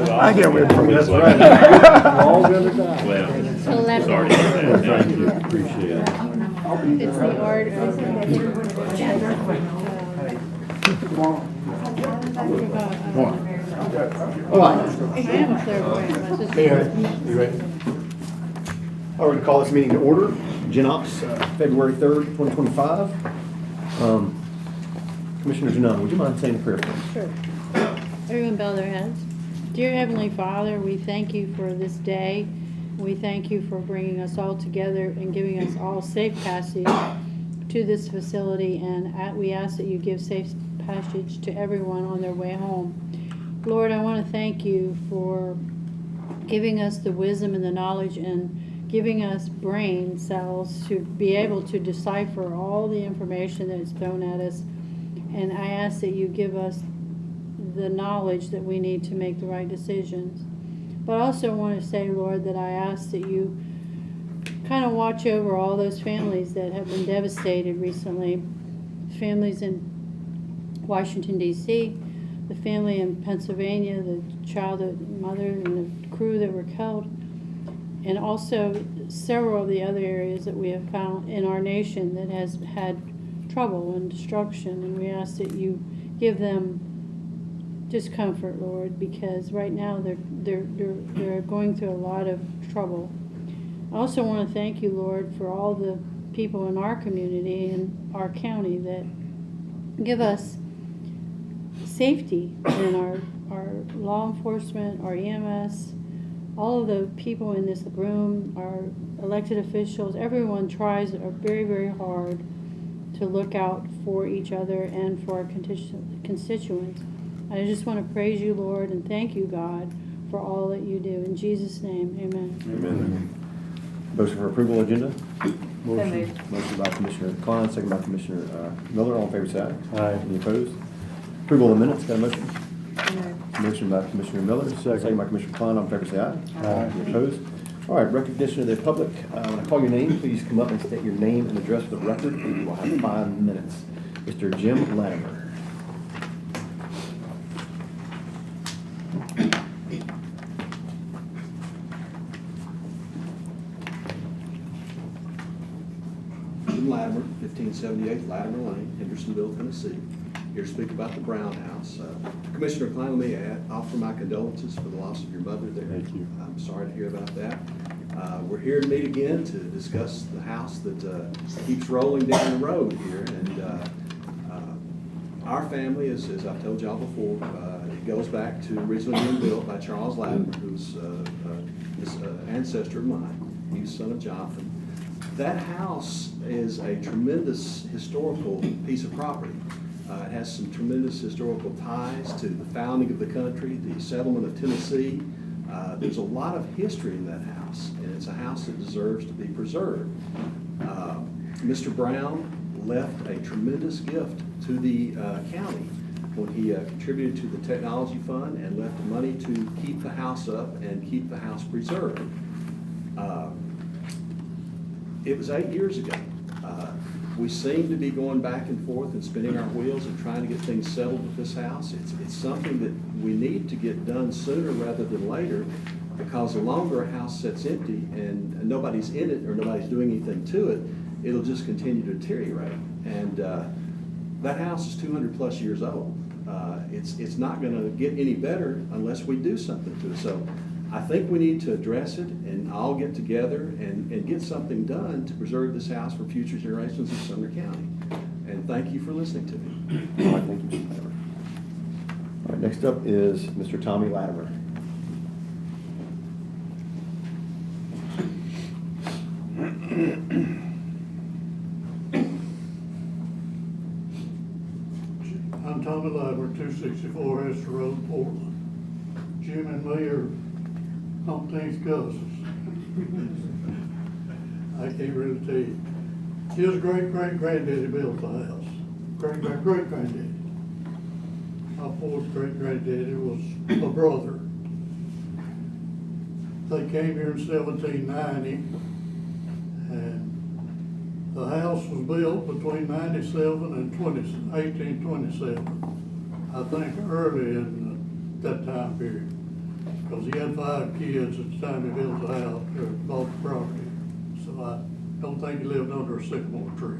I get with you. That's right. We're all gonna die. Well, So left. sorry to hear that. Thank you, appreciate it. It's the art of. All right. I am a clairvoyant, my sister. Hey, you ready? All right, we're going to call this meeting to order. Gen Ops, February 3rd, 2025. Commissioner Janone, would you mind saying a prayer for us? Sure. Everyone bow their heads. Dear Heavenly Father, we thank you for this day. We thank you for bringing us all together and giving us all safe passage to this facility, and we ask that you give safe passage to everyone on their way home. Lord, I want to thank you for giving us the wisdom and the knowledge and giving us brain cells to be able to decipher all the information that is thrown at us. And I ask that you give us the knowledge that we need to make the right decisions. But I also want to say, Lord, that I ask that you kind of watch over all those families that have been devastated recently. Families in Washington, D.C., the family in Pennsylvania, the child, the mother, and the crew that were killed, and also several of the other areas that we have found in our nation that has had trouble and destruction. And we ask that you give them just comfort, Lord, because right now they're going through a lot of trouble. I also want to thank you, Lord, for all the people in our community and our county that give us safety in our law enforcement, our EMS, all of the people in this room, our elected officials. Everyone tries very, very hard to look out for each other and for our constituents. I just want to praise you, Lord, and thank you, God, for all that you do. In Jesus' name, amen. Amen. Motion for approval agenda? Motion. Motion by Commissioner Klein, second by Commissioner Miller. All in favor, say aye. Aye. Any opposed? Approval of the minutes, got a motion? Motion by Commissioner Miller, second by Commissioner Klein. All in favor, say aye. Aye. Any opposed? All right, recognition of the public. When I call your name, please come up and state your name and address for the record, and you will have 5 minutes. Mr. Jim Latimer. Jim Latimer, 1578 Latimer Lane, Hendersonville, Tennessee. Here to speak about the Brown House. Commissioner Klein, let me offer my condolences for the loss of your mother there. Thank you. I'm sorry to hear about that. We're here to meet again to discuss the house that keeps rolling down the road here. And our family, as I've told y'all before, it goes back to originally being built by Charles Latimer, who's this ancestor of mine. He was son of Jonathan. That house is a tremendous historical piece of property. It has some tremendous historical ties to the founding of the country, the settlement of Tennessee. There's a lot of history in that house, and it's a house that deserves to be preserved. Mr. Brown left a tremendous gift to the county when he contributed to the technology fund and left the money to keep the house up and keep the house preserved. It was 8 years ago. We seem to be going back and forth and spinning our wheels and trying to get things settled with this house. It's something that we need to get done sooner rather than later, because the longer a house sits empty and nobody's in it or nobody's doing anything to it, it'll just continue to deteriorate. And that house is 200 plus years old. It's not going to get any better unless we do something to it. So I think we need to address it and all get together and get something done to preserve this house for future generations of Sumner County. And thank you for listening to me. All right, thank you, Mr. Latimer. All right, next up is Mr. Tommy Latimer. I'm Tommy Latimer, 264 Hester Road, Portland. Jim and me are umpteenth cousins. I can't really tell you. His great-great-granddaddy built the house. Great-great-great-granddaddy. My fourth great-granddaddy was a brother. They came here in 1790, and the house was built between 97 and 1827. I think early in that time period. because he had 5 kids at the time he built the house, or bought the property. So I don't think he lived under a sycamore tree.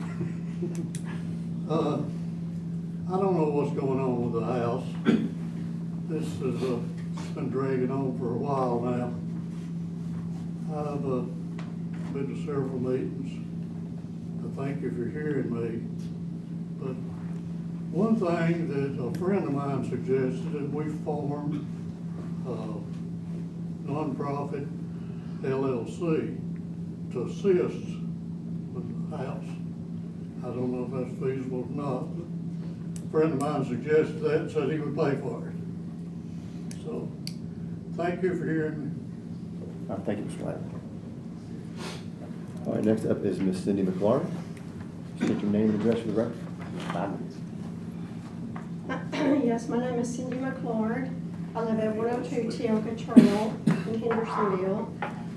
I don't know what's going on with the house. This has been dragging on for a while now. I've been to several meetings. I thank you for hearing me. But one thing that a friend of mine suggested is we form a nonprofit LLC to assist with the house. I don't know if that's feasible or not, but a friend of mine suggested that and said he would pay for it. So, thank you for hearing me. All right, thank you, Mr. Lamb. All right, next up is Miss Cindy McLaurin. State your name and address for the record. 5 minutes. Yes, my name is Cindy McLaurin. I live at 102 Teoka Trail in Hendersonville.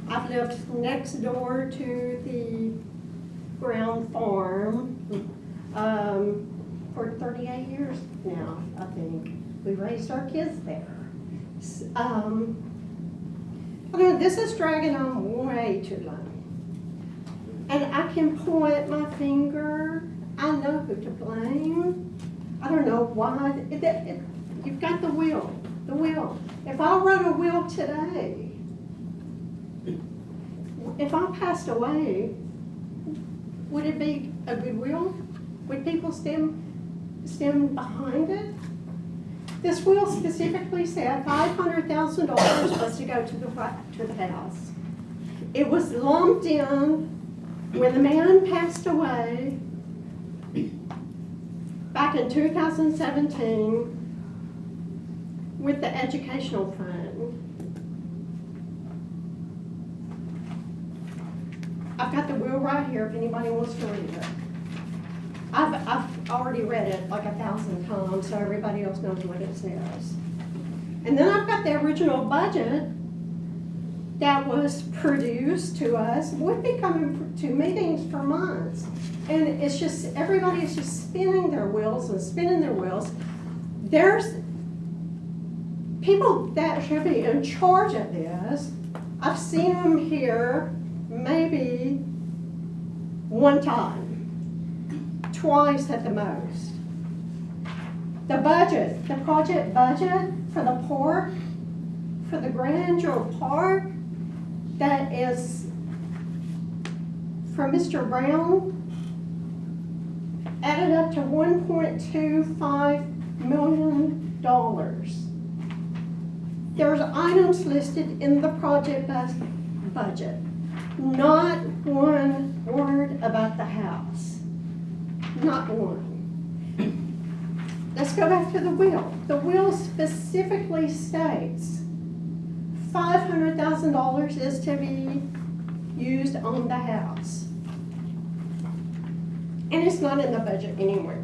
I've lived next door to the Brown Farm for 38 years now, I think. We raised our kids there. This is dragging on way too long. And I can point my finger. I know who to blame. I don't know why. You've got the will. The will. If I wrote a will today, if I passed away, would it be a good will? Would people stand behind it? This will specifically said $500,000 was to go to the house. It was lumped in when the man passed away back in 2017 with the educational fund. I've got the will right here if anybody wants to read it. I've already read it like 1,000 times, so everybody else knows what it says. And then I've got the original budget that was produced to us. We've been coming to meetings for months. And it's just, everybody is just spinning their wheels and spinning their wheels. There's people that should be in charge of this. I've seen them here maybe one time, twice at the most. The budget, the project budget for the park, for the Grandeur Park, that is for Mr. Brown, added up to $1.25 million. There's items listed in the project budget. Not one word about the house. Not one. Let's go back to the will. The will specifically states $500,000 is to be used on the house. And it's not in the budget anywhere.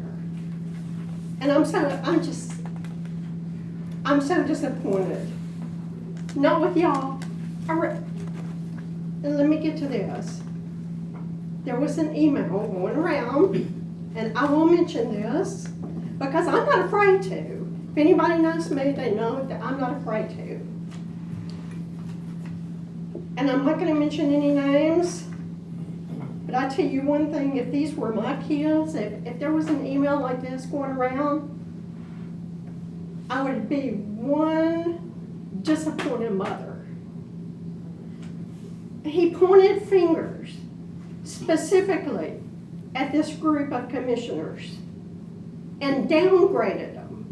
And I'm so disappointed. Not with y'all. And let me get to this. There was an email going around, and I will mention this because I'm not afraid to. If anybody knows me, they know that I'm not afraid to. And I'm not going to mention any names, but I tell you one thing, if these were my kids, if there was an email like this going around, I would be one disappointed mother. He pointed fingers specifically at this group of commissioners and downgraded them.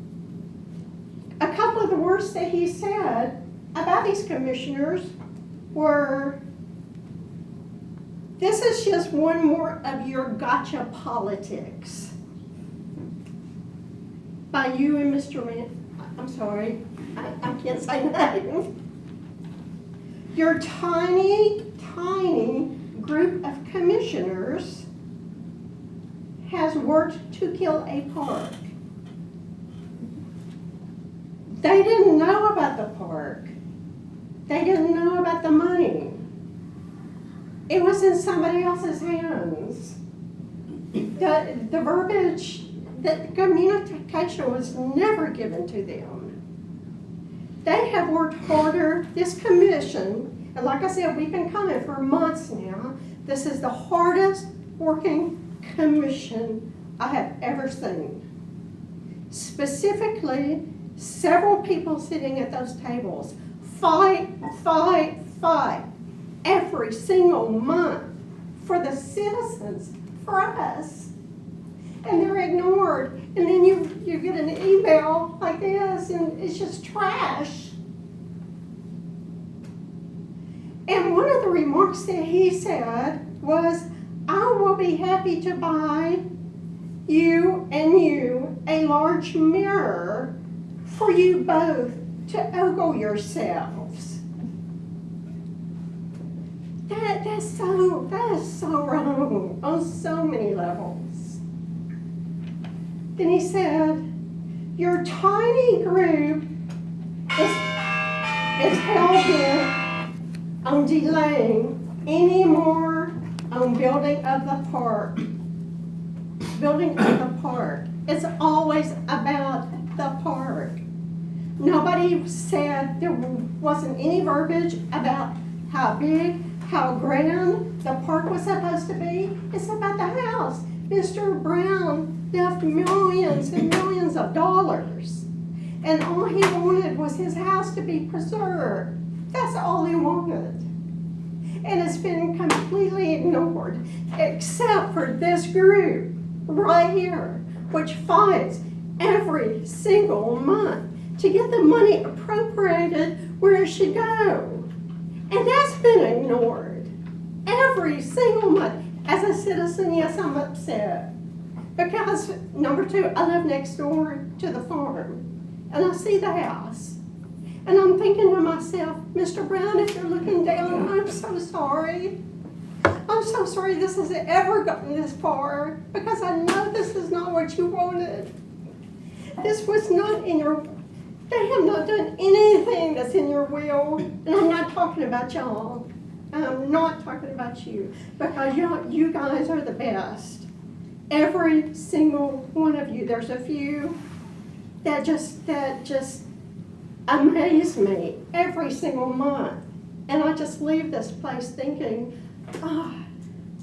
A couple of the words that he said about these commissioners were, this is just one more of your gotcha politics by you and Mr. I'm sorry, I can't say names. Your tiny group of commissioners has worked to kill a park. They didn't know about the park. They didn't know about the money. It was in somebody else's hands. The verbiage, the communication was never given to them. They have worked harder this commission, and like I said, we've been coming for months now, this is the hardest working commission I have ever seen. Specifically, several people sitting at those tables fight every single month for the citizens, for us. And they're ignored. And then you get an email like this and it's just trash. And one of the remarks that he said was, I will be happy to buy you a large mirror for you both to ogle yourselves. That is so wrong on so many levels. Then he said, your tiny group is hell-bent on delaying any more on building of the park. Building of the park. It's always about the park. Nobody said, there wasn't any verbiage about how big, how grand the park was supposed to be. It's about the house. Mr. Brown left millions and millions of dollars. And all he wanted was his house to be preserved. That's all he wanted. And it's been completely ignored, except for this group right here, which fights every single month to get the money appropriated where it should go. And that's been ignored every single month. As a citizen, yes, I'm upset. Because, number two, I live next door to the farm. And I see the house. And I'm thinking to myself, Mr. Brown, if you're looking down, I'm so sorry. I'm so sorry this has ever gotten this far. Because I know this is not what you wanted. This was not in your... They have not done anything that's in your will. And I'm not talking about y'all. I'm not talking about you. Because you guys are the best. Every single one of you. There's a few that just amaze me every single month. And I just leave this place thinking, oh,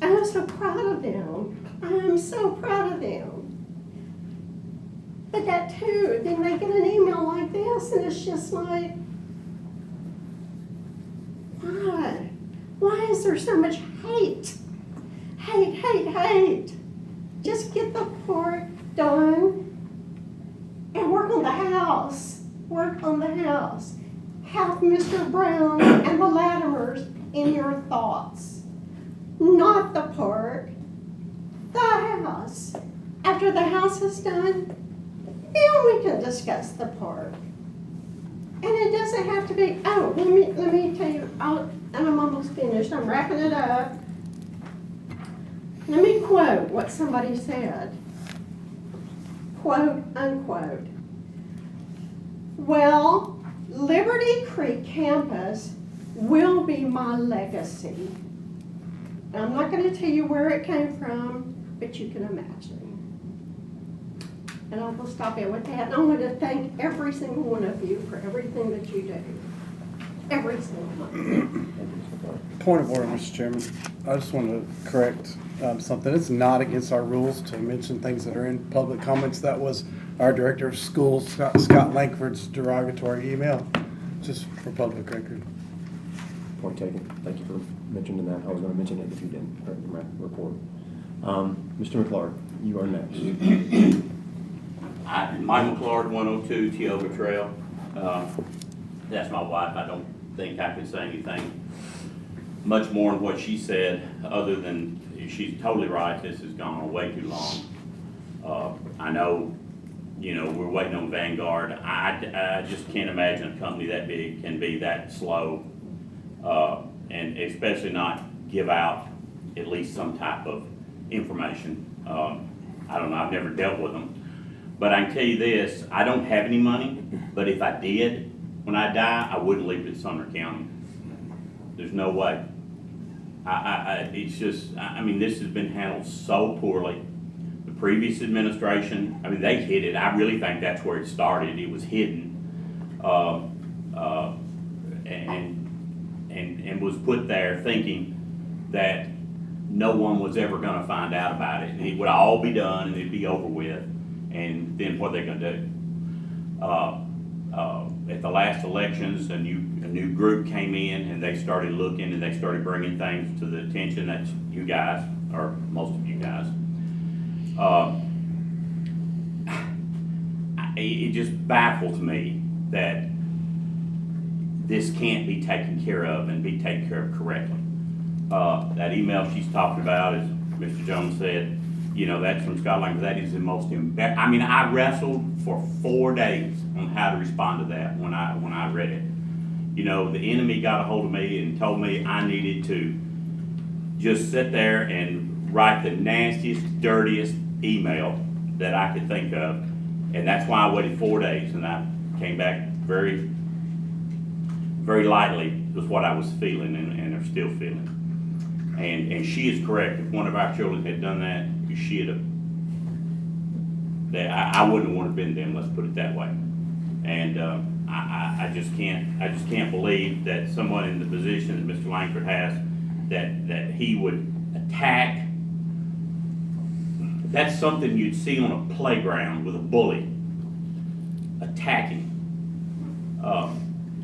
I'm so proud of them. I am so proud of them. But that too, then they get an email like this and it's just like, why? Why is there so much hate? Hate. Just get the part done and work on the house. Work on the house. Have Mr. Brown and the Latimers in your thoughts. Not the park, the house. After the house is done, then we can discuss the park. And it doesn't have to be, oh, let me tell you, and I'm almost finished, I'm wrapping it up. Let me quote what somebody said. Quote, unquote. Well, Liberty Creek campus will be my legacy. And I'm not going to tell you where it came from, but you can imagine. And I will stop it with that. And I want to thank every single one of you for everything that you do. Every single one. Point of order, Mr. Chairman. I just want to correct something. It's not against our rules to mention things that are in public comments. That was our director of schools, Scott Lankford's derogatory email, just for public record. Point taken. Thank you for mentioning that. I was going to mention it if you didn't in my report. Mr. McClard, you are next. Michael Clark, 102 Tioga Trail. That's my wife. I don't think I could say anything much more than what she said, other than she's totally right. This has gone on way too long. I know, we're waiting on Vanguard. I just can't imagine a company that big can be that slow, and especially not give out at least some type of information. I don't know. I've never dealt with them. But I can tell you this, I don't have any money, but if I did, when I die, I wouldn't leave it in Sumner County. There's no way. It's just, this has been handled so poorly. The previous administration, they hid it. I really think that's where it started. It was hidden. And was put there thinking that no one was ever gonna find out about it, and it would all be done and it'd be over with, and then what they're gonna do? At the last elections, a new group came in and they started looking and they started bringing things to the attention. That's you guys, or most of you guys. It just baffles me that this can't be taken care of and be taken care of correctly. That email she's talking about, as Mr. Jones said, you know, that's from Scott Lang. That is the most I mean, I wrestled for 4 days on how to respond to that when I read it. You know, the enemy got a hold of me and told me I needed to just sit there and write the nastiest, dirtiest email that I could think of. And that's why I waited 4 days, and I came back very, very lightly with what I was feeling and are still feeling. And she is correct. If one of our children had done that, she'd have, I wouldn't have wanted to been them, let's put it that way. And I just can't believe that someone in the position that Mr. Langford has, that he would attack. That's something you'd see on a playground with a bully attacking.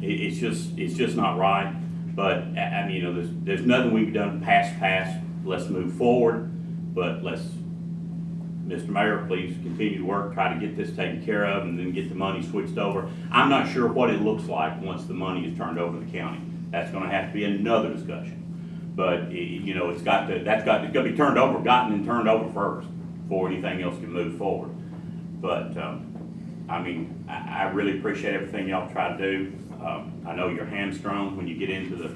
It's just not right. But I mean, you know, there's nothing we've done past. Let's move forward. But Mr. Mayor, please continue to work, try to get this taken care of, and then get the money switched over. I'm not sure what it looks like once the money is turned over to the county. That's going to have to be another discussion. But you know, it's got to be turned over, gotten and turned over first, before anything else can move forward. But I mean, I really appreciate everything y'all try to do. I know you're hamstrung when you get into the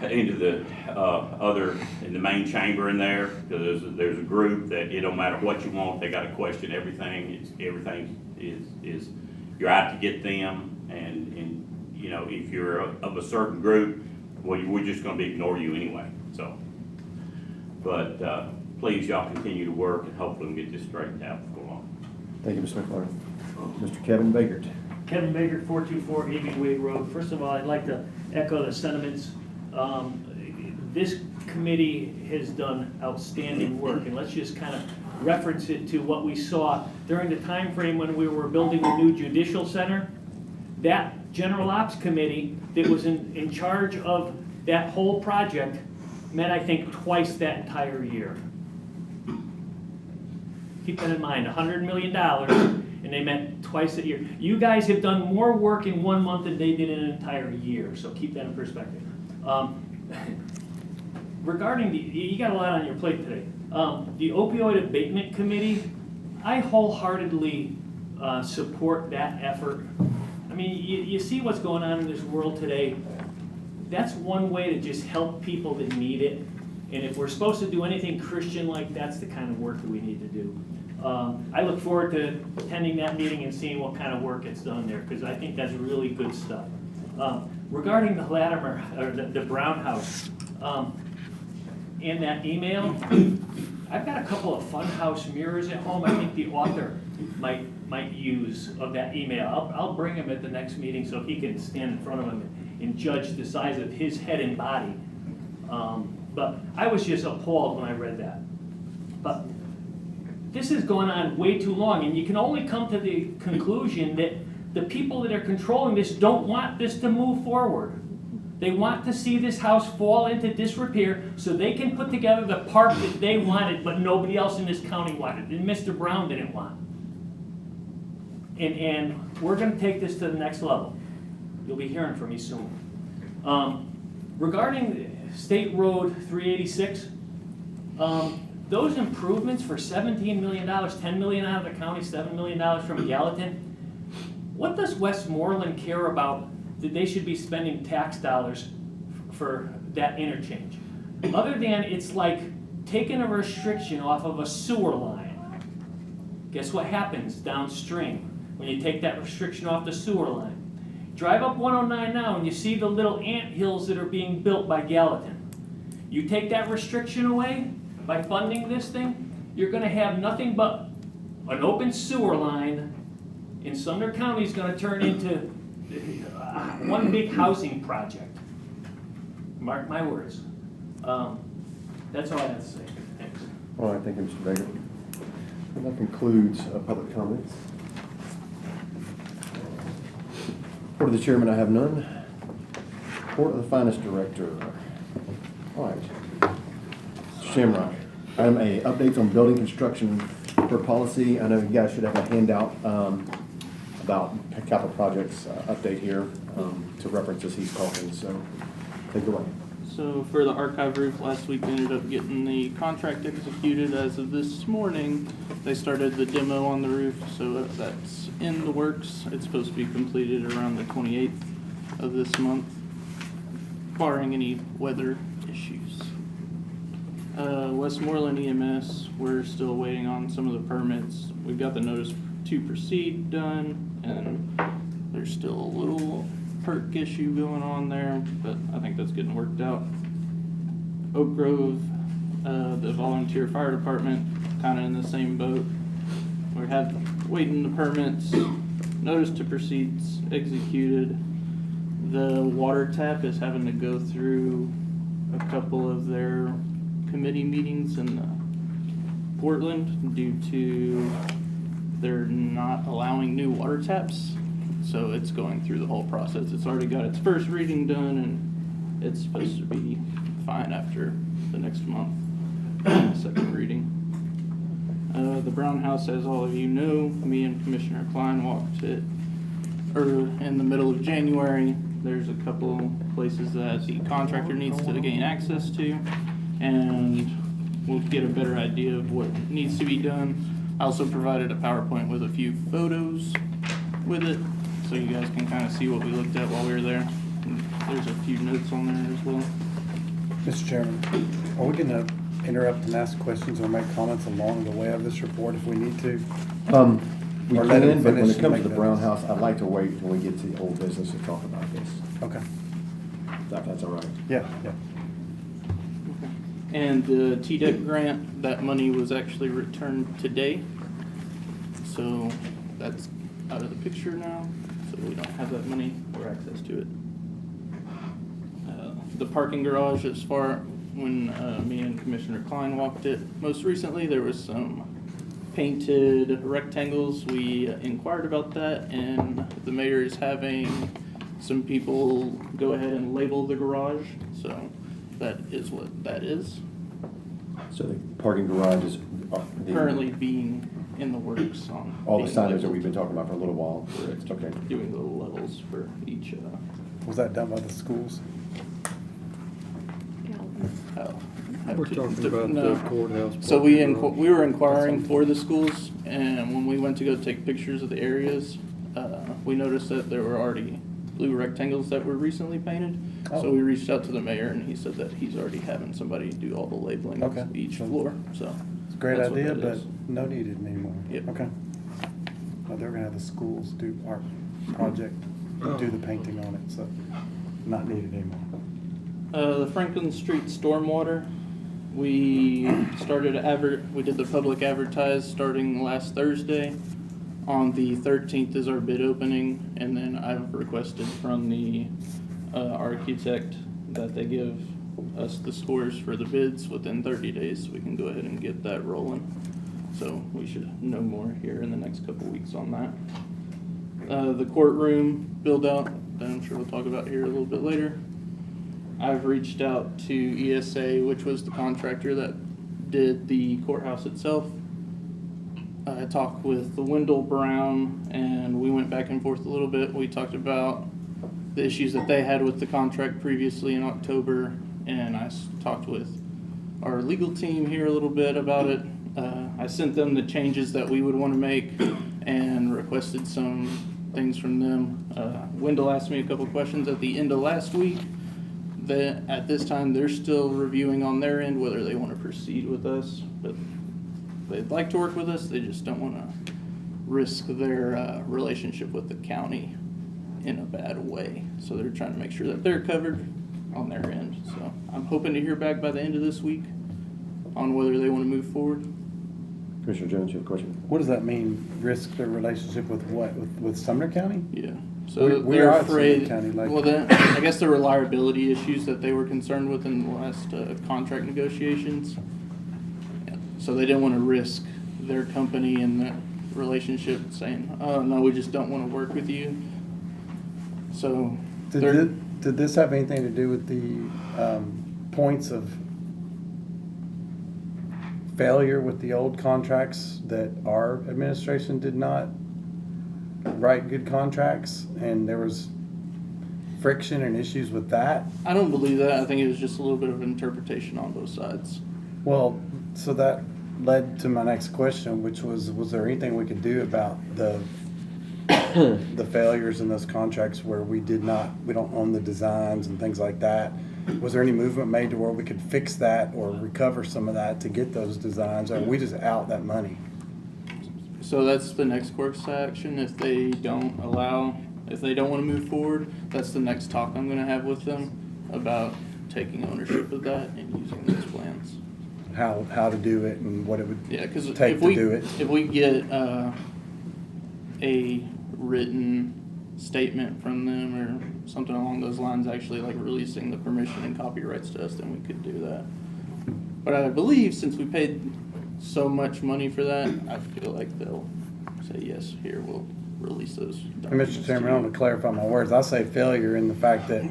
in the main chamber in there, because there's a group that it don't matter what you want, they got to question everything. Everything is you're out to get them, and you know, if you're of a certain group, well, we're just going to ignore you anyway. So, but please, y'all continue to work, and hopefully we'll get this straightened out before long. Thank you, Mr. McClure. Mr. Kevin Bagert. Kevin Baker, 424 Amy Wade Road. First of all, I'd like to echo the sentiments. This committee has done outstanding work, and let's just kind of reference it to what we saw during the time frame when we were building the new judicial center. That General Ops Committee that was in charge of that whole project met, I think, twice that entire year. Keep that in mind, $100 million, and they met twice a year. You guys have done more work in 1 month than they did in an entire year, so keep that in perspective. Regarding you got a lot on your plate today. The Opioid Abatement Committee, I wholeheartedly support that effort. I mean, you see what's going on in this world today. That's one way to just help people that need it. And if we're supposed to do anything Christian like, that's the kind of work that we need to do. I look forward to attending that meeting and seeing what kind of work gets done there, because I think that's really good stuff. Regarding the Latimer, or the Brown House, in that email, I've got a couple of funhouse mirrors at home. I think the author might use of that email. I'll bring him at the next meeting so he can stand in front of him and judge the size of his head and body. But I was just appalled when I read that. But this is going on way too long, and you can only come to the conclusion that the people that are controlling this don't want this to move forward. They want to see this house fall into disrepair so they can put together the park that they wanted, but nobody else in this county wanted, and Mr. Brown didn't want. And we're going to take this to the next level. You'll be hearing from me soon. Regarding State Road 386, those improvements for $17 million, $10 million out of the county, $7 million from Gallatin, what does Westmoreland care about that they should be spending tax dollars for that interchange? Other than it's like taking a restriction off of a sewer line. Guess what happens downstream when you take that restriction off the sewer line? Drive up 109 now and you see the little ant hills that are being built by Gallatin. You take that restriction away by funding this thing, you're going to have nothing but an open sewer line in Sumner County is going to turn into one big housing project. Mark my words. That's all I have to say. Thanks. All right, thank you, Mr. Baker. And that concludes public comments. Report of the chairman, I have none. Report of the finance director. All right. Mr. Shamrock, item A, updates on building construction for policy. I know you guys should have a handout about capital projects update here to reference as he's talking, so take it away. So for the archive roof, last week we ended up getting the contract executed as of this morning. They started the demo on the roof, so that's in the works. It's supposed to be completed around the 28th of this month, barring any weather issues. Westmoreland EMS, we're still waiting on some of the permits. We've got the notice to proceed done, and there's still a little perk issue going on there, but I think that's getting worked out. Oak Grove, the volunteer fire department, kind of in the same boat. We're waiting the permits, notice to proceed's executed. The water tap is having to go through a couple of their committee meetings in Portland due to they're not allowing new water taps. So it's going through the whole process. It's already got its first reading done, and it's supposed to be fine after the next month, second reading. The Brown House, as all of you know, me and Commissioner Klein walked it in the middle of January. There's a couple places that the contractor needs to gain access to, and we'll get a better idea of what needs to be done. I also provided a PowerPoint with a few photos with it, so you guys can kind of see what we looked at while we were there. And there's a few notes on there as well. Mr. Chairman, are we going to interrupt and ask questions or make comments along the way of this report if we need to? We Or let him can, but when finish it comes and to the make Brown notes. House, I'd like to wait until we get to the old business to talk about this. Okay. If that's all right. Yeah. And the TDEC grant, that money was actually returned today. So that's out of the picture now. So we don't have that money or access to it. The parking garage, as far when me and Commissioner Klein walked it most recently, there was some painted rectangles. We inquired about that, and the mayor is having some people go ahead and label the garage. So that is what that is. So the parking garage is Currently being in the works on. all the being signage that labeled, we've been talking about for a little while. It's okay. doing the levels for each. Was that done by the schools? We're talking about the courthouse. So we were inquiring for the schools, and when we went to go take pictures of the areas, we noticed that there were already blue rectangles that were recently painted. So we reached out to the mayor, and he said that he's already having somebody do all the labeling Okay. of each floor. So It's a great that's what idea, that but is. no needed anymore. Yep. Okay. Well, they're gonna have the schools do our project, do the painting on it, so not needed anymore. The Franklin Street stormwater, we did the public advertise starting last Thursday. On the 13th is our bid opening, and then I've requested from the architect that they give us the scores for the bids within 30 days so we can go ahead and get that rolling. So we should know more here in the next couple weeks on that. The courtroom build out, that I'm sure we'll talk about here a little bit later. I've reached out to ESA, which was the contractor that did the courthouse itself. I talked with the Wendell Brown, and we went back and forth a little bit. We talked about the issues that they had with the contract previously in October, and I talked with our legal team here a little bit about it. I sent them the changes that we would want to make and requested some things from them. Wendell asked me a couple questions at the end of last week. That at this time they're still reviewing on their end whether they want to proceed with us, but they'd like to work with us. They just don't want to risk their relationship with the county in a bad way. So they're trying to make sure that they're covered on their end. So I'm hoping to hear back by the end of this week on whether they want to move forward. Commissioner Jones, you have a question? What does that mean, risk their relationship with what? With Sumner County? Yeah. So We they're are at Sumner afraid, County, like- well, then, I guess the reliability issues that they were concerned with in the last contract negotiations. Yeah. So they didn't want to risk their company and that relationship saying, oh, no, we just don't want to work with you. So Did this have anything to do with the points of failure with the old contracts that our administration did not write good contracts, and there was friction and issues with that? I don't believe that. I think it was just a little bit of interpretation on both sides. Well, so that led to my next question, which was there anything we could do about the failures in those contracts where we don't own the designs and things like that? Was there any movement made to where we could fix that or recover some of that to get those designs, or are we just out that money? So that's the next course of action. If they don't want to move forward, that's the next talk I'm going to have with them about taking ownership of that and using those plans. How to do it and what it would if take to do it. If we get a written statement from them or something along those lines, actually like releasing the permission and copyrights to us, then we could do that. But I believe since we paid so much money for that, I feel like they'll say, yes, here, we'll release those And documents Mr. to Chairman, I you. want to clarify my words. I say failure in the fact that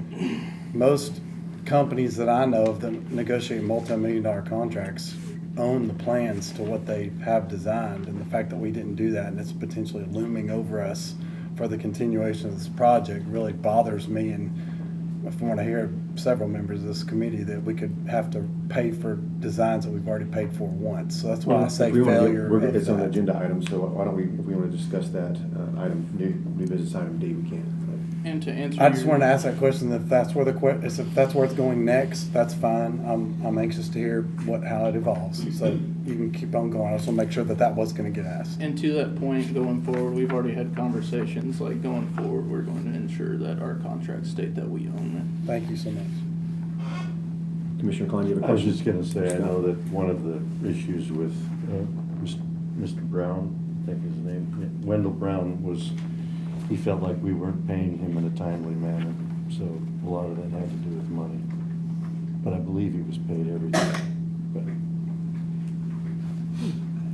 most companies that I know of that negotiate multi-million-dollar contracts own the plans to what they have designed, and the fact that we didn't do that and it's potentially looming over us for the continuation of this project really bothers me. And if I want to hear several members of this committee that we could have to pay for designs that we've already paid for once. So that's why I say failure. It's on the of that. agenda item, so why don't we, if we want to discuss that item, new business item D, we can. And to answer I just your- wanted to ask that question. If that's where if that's where it's going next, that's fine. I'm anxious to hear how it evolves. So you can keep on going. I just want to make sure that was going to get asked. And to that point, going forward, we've already had conversations, like going forward, we're going to ensure that our contracts state that we own it. Thank you so much. Commissioner Klein, you have a I was question? just gonna say, I know that one of the issues with Mr. Brown, I think his name, Wendell Brown, was he felt like we weren't paying him in a timely manner. So a lot of that had to do with money. But I believe he was paid everything.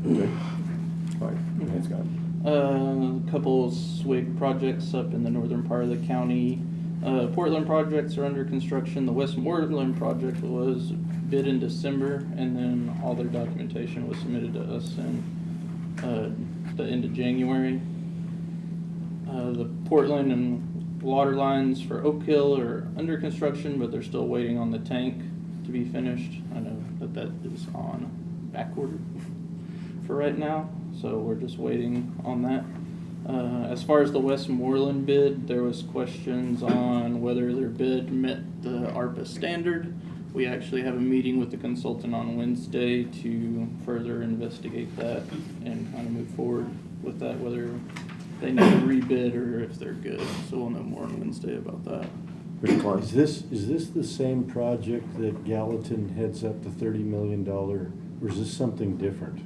Okay. All right, go ahead, Scott. A couple SWIG projects up in the northern part of the county. Portland projects are under construction. The Westmoreland project was bid in December, and then all their documentation was submitted to us in the end of January. The Portland and water lines for Oak Hill are under construction, but they're still waiting on the tank to be finished. I know that is on back order for right now, so we're just waiting on that. As far as the Westmoreland bid, there was questions on whether their bid met the ARPA standard. We actually have a meeting with the consultant on Wednesday to further investigate that and kind of move forward with that, whether they need to rebid or if they're good. So we'll know more on Wednesday about that. Mr. Klein. Is this the same project that Gallatin heads up the $30 million, or is this something different?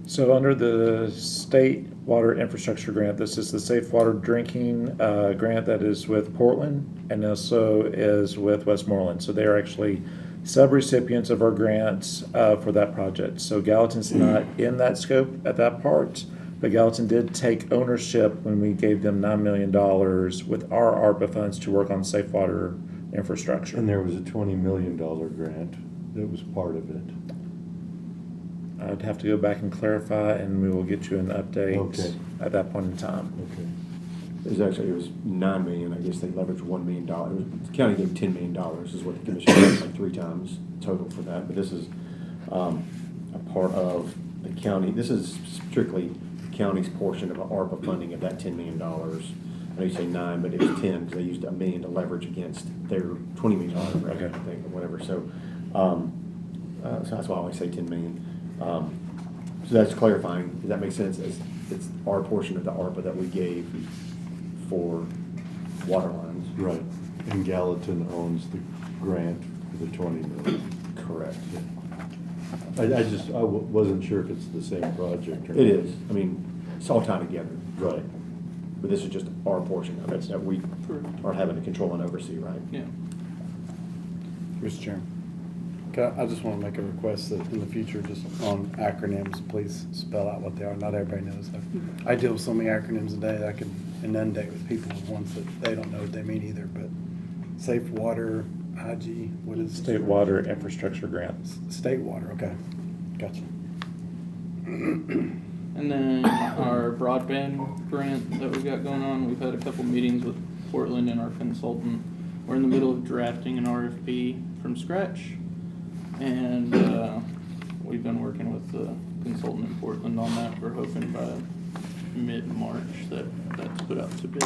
So under the state water infrastructure grant, this is the safe water drinking grant that is with Portland and also is with Westmoreland. So they are actually sub-recipients of our grants for that project. So Gallatin's not in that scope at that part, but Gallatin did take ownership when we gave them $9 million with our ARPA funds to work on safe water infrastructure. And there was a $20 million grant that was part of it. I'd have to go back and clarify, and we will get you an update Okay. at that point in time. Okay. It was $9 million. I guess they leveraged $1 million. The county gave $10 million is what the commission did, like 3 times total for that. But this is a part of the county. This is strictly the county's portion of ARPA funding of that $10 million. I know you say 9, but it was 10 because they used $1 million to leverage against their $20 million grant, Okay. I think, or whatever. So, so that's why I always say $10 million. So that's clarifying. Does that make sense? It's our portion of the ARPA that we gave for water lines. Right. And Gallatin owns the grant for the $20 million. Correct. I wasn't sure if it's the same project or not. It is. I mean, it's all tied together. Right. But this is just our portion of it that we are having to control and oversee, right? Yeah. Mr. Chairman, I just want to make a request that in the future, just on acronyms, please spell out what they are. Not everybody knows. I deal with so many acronyms a day that I can inundate with people with ones that they don't know what they mean either, but safe water, IG, what is it? State Water Infrastructure Grant. State water, okay. Gotcha. And then our broadband grant that we got going on, we've had a couple meetings with Portland and our consultant. We're in the middle of drafting an RFP from scratch. And we've been working with the consultant in Portland on that. We're hoping by mid-March that's put out to bid.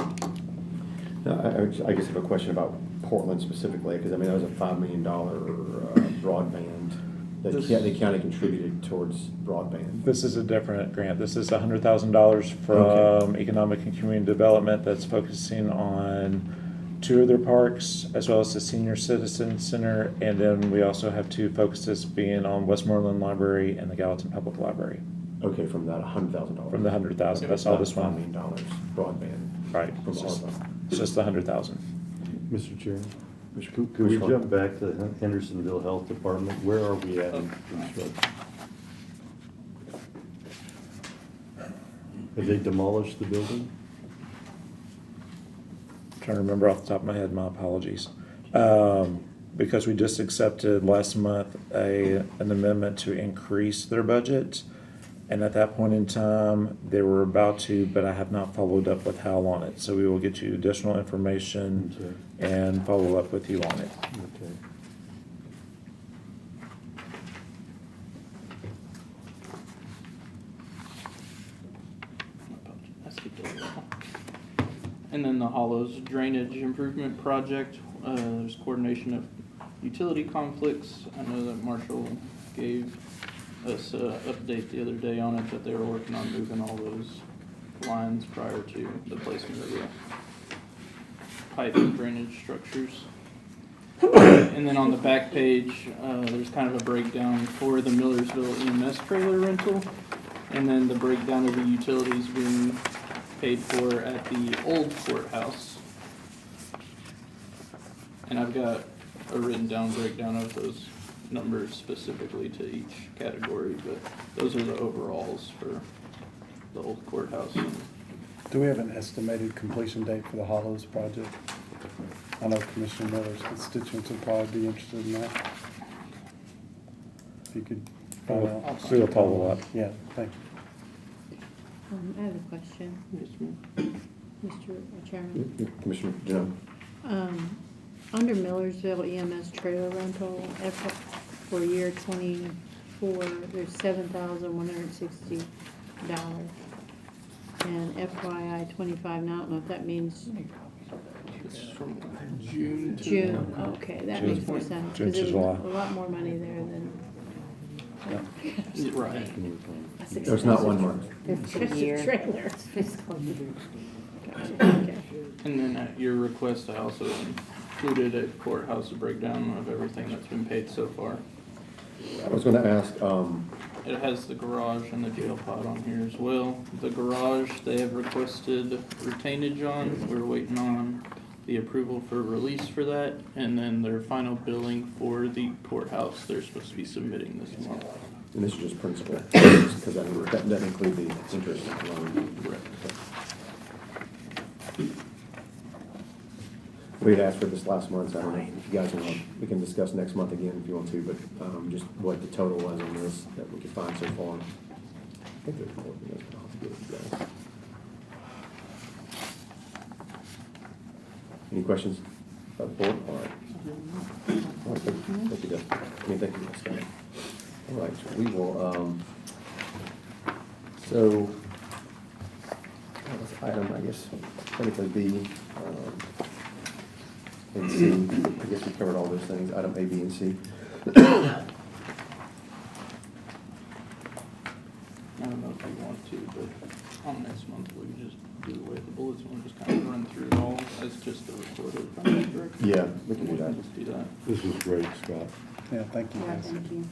Now, I guess I have a question about Portland specifically, because I mean, that was a $5 million broadband that the county contributed towards broadband. This is a different grant. This is $100,000 from Economic and Community Development that's focusing on 2 of their parks, as well as the Senior Citizen Center, and then we also have 2 focuses being on Westmoreland Library and the Gallatin Public Library. Okay, from that $100,000. From the 100,000, that's all this one. $5 million broadband. Right, From it's just, ARPA. it's just the 100,000. Mr. Chairman, Which could we jump back to the Hendersonville Health Department? Where are we at in construction? Have they demolished the building? Trying to remember off the top of my head, my apologies. Because we just accepted last month an amendment to increase their budget. And at that point in time, they were about to, but I have not followed up with Hal on it. So we will get you additional information and follow up with you on it. Okay. And then the Hollows Drainage Improvement Project, there's coordination of utility conflicts. I know that Marshall gave us an update the other day on it, that they were working on moving all those lines prior to the placement of the pipe and drainage structures. And then on the back page, there's kind of a breakdown for the Millersville EMS trailer rental, and then the breakdown of the utilities being paid for at the old courthouse. And I've got a written down breakdown of those numbers specifically to each category, but those are the overalls for the old courthouse. Do we have an estimated completion date for the Hollows project? I know Commissioner Miller's constituents would probably be interested in that. If you could find out. We'll follow up. Yeah, thank you. I have a question, Yes, ma'am. Mr. Chairman. Commissioner Jones. Under Millersville EMS trailer rental, for year 24, there's $7,160. And FYI 25, now I don't know if that means It's from June to June. Okay, that makes more sense. June to 'Cause July. there's a lot more money there than. Right. There's not 1 month. It's just a trailer. Gotcha, okay. And then at your request, I also included a courthouse breakdown of everything that's been paid so far. I was gonna ask, It has the garage and the jail pod on here as well. The garage, they have requested retainage on. We're waiting on the approval for release for that. And then their final billing for the courthouse, they're supposed to be submitting this month. and this is just principal, because that doesn't include the interest loan. We had asked for this last month, so I don't know if you guys want, we can discuss next month again if you want to, but just what the total was on this that we could find so far. I think there's more than this, but I'll have to get it to you guys. Any questions about the board? All right. All right, thank you, Dustin. Thank you, Scott. All right, so we will, so, this item, I guess, technically B, and C, I guess we covered all those things, item A, B, and C. I don't know if you want to, but on next month, we can just do away with the bullets and we'll just kind of run through it all as just a report of finance director. Yeah, we can do We that. can just do that. This was great, Scott. Yeah, thank you Yeah, guys. thank you.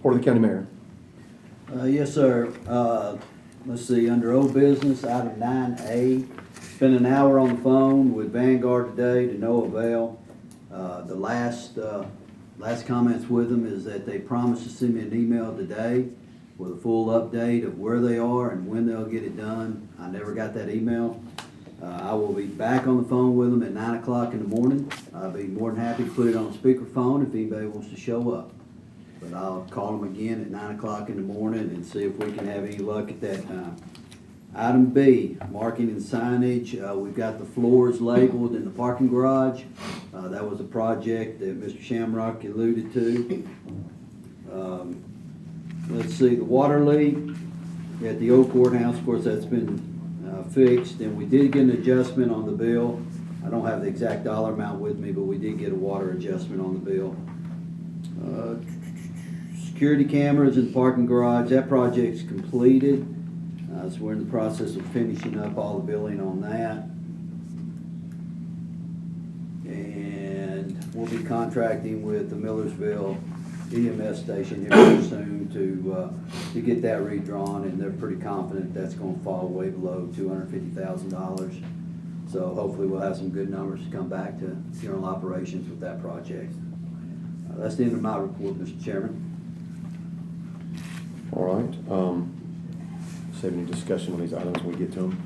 Report of the county mayor. Yes, sir. Let's see, under old business, item 9A, spent an hour on the phone with Vanguard today to no avail. The last comments with them is that they promised to send me an email today with a full update of where they are and when they'll get it done. I never got that email. I will be back on the phone with them at 9 o'clock in the morning. I'll be more than happy to put it on speakerphone if anybody wants to show up. But I'll call them again at 9 o'clock in the morning and see if we can have any luck at that time. Item B, marking and signage. We've got the floors labeled in the parking garage. That was a project that Mr. Shamrock alluded to. Let's see, the water leak at the old courthouse, of course, that's been fixed, and we did get an adjustment on the bill. I don't have the exact dollar amount with me, but we did get a water adjustment on the bill. Security cameras in the parking garage, that project's completed. So we're in the process of finishing up all the billing on that. And we'll be contracting with the Millersville EMS station here very soon to get that redrawn, and they're pretty confident that's going to fall way below $250,000. So hopefully we'll have some good numbers to come back to general operations with that project. That's the end of my report, Mr. Chairman. All right. Save any discussion on these items when we get to them.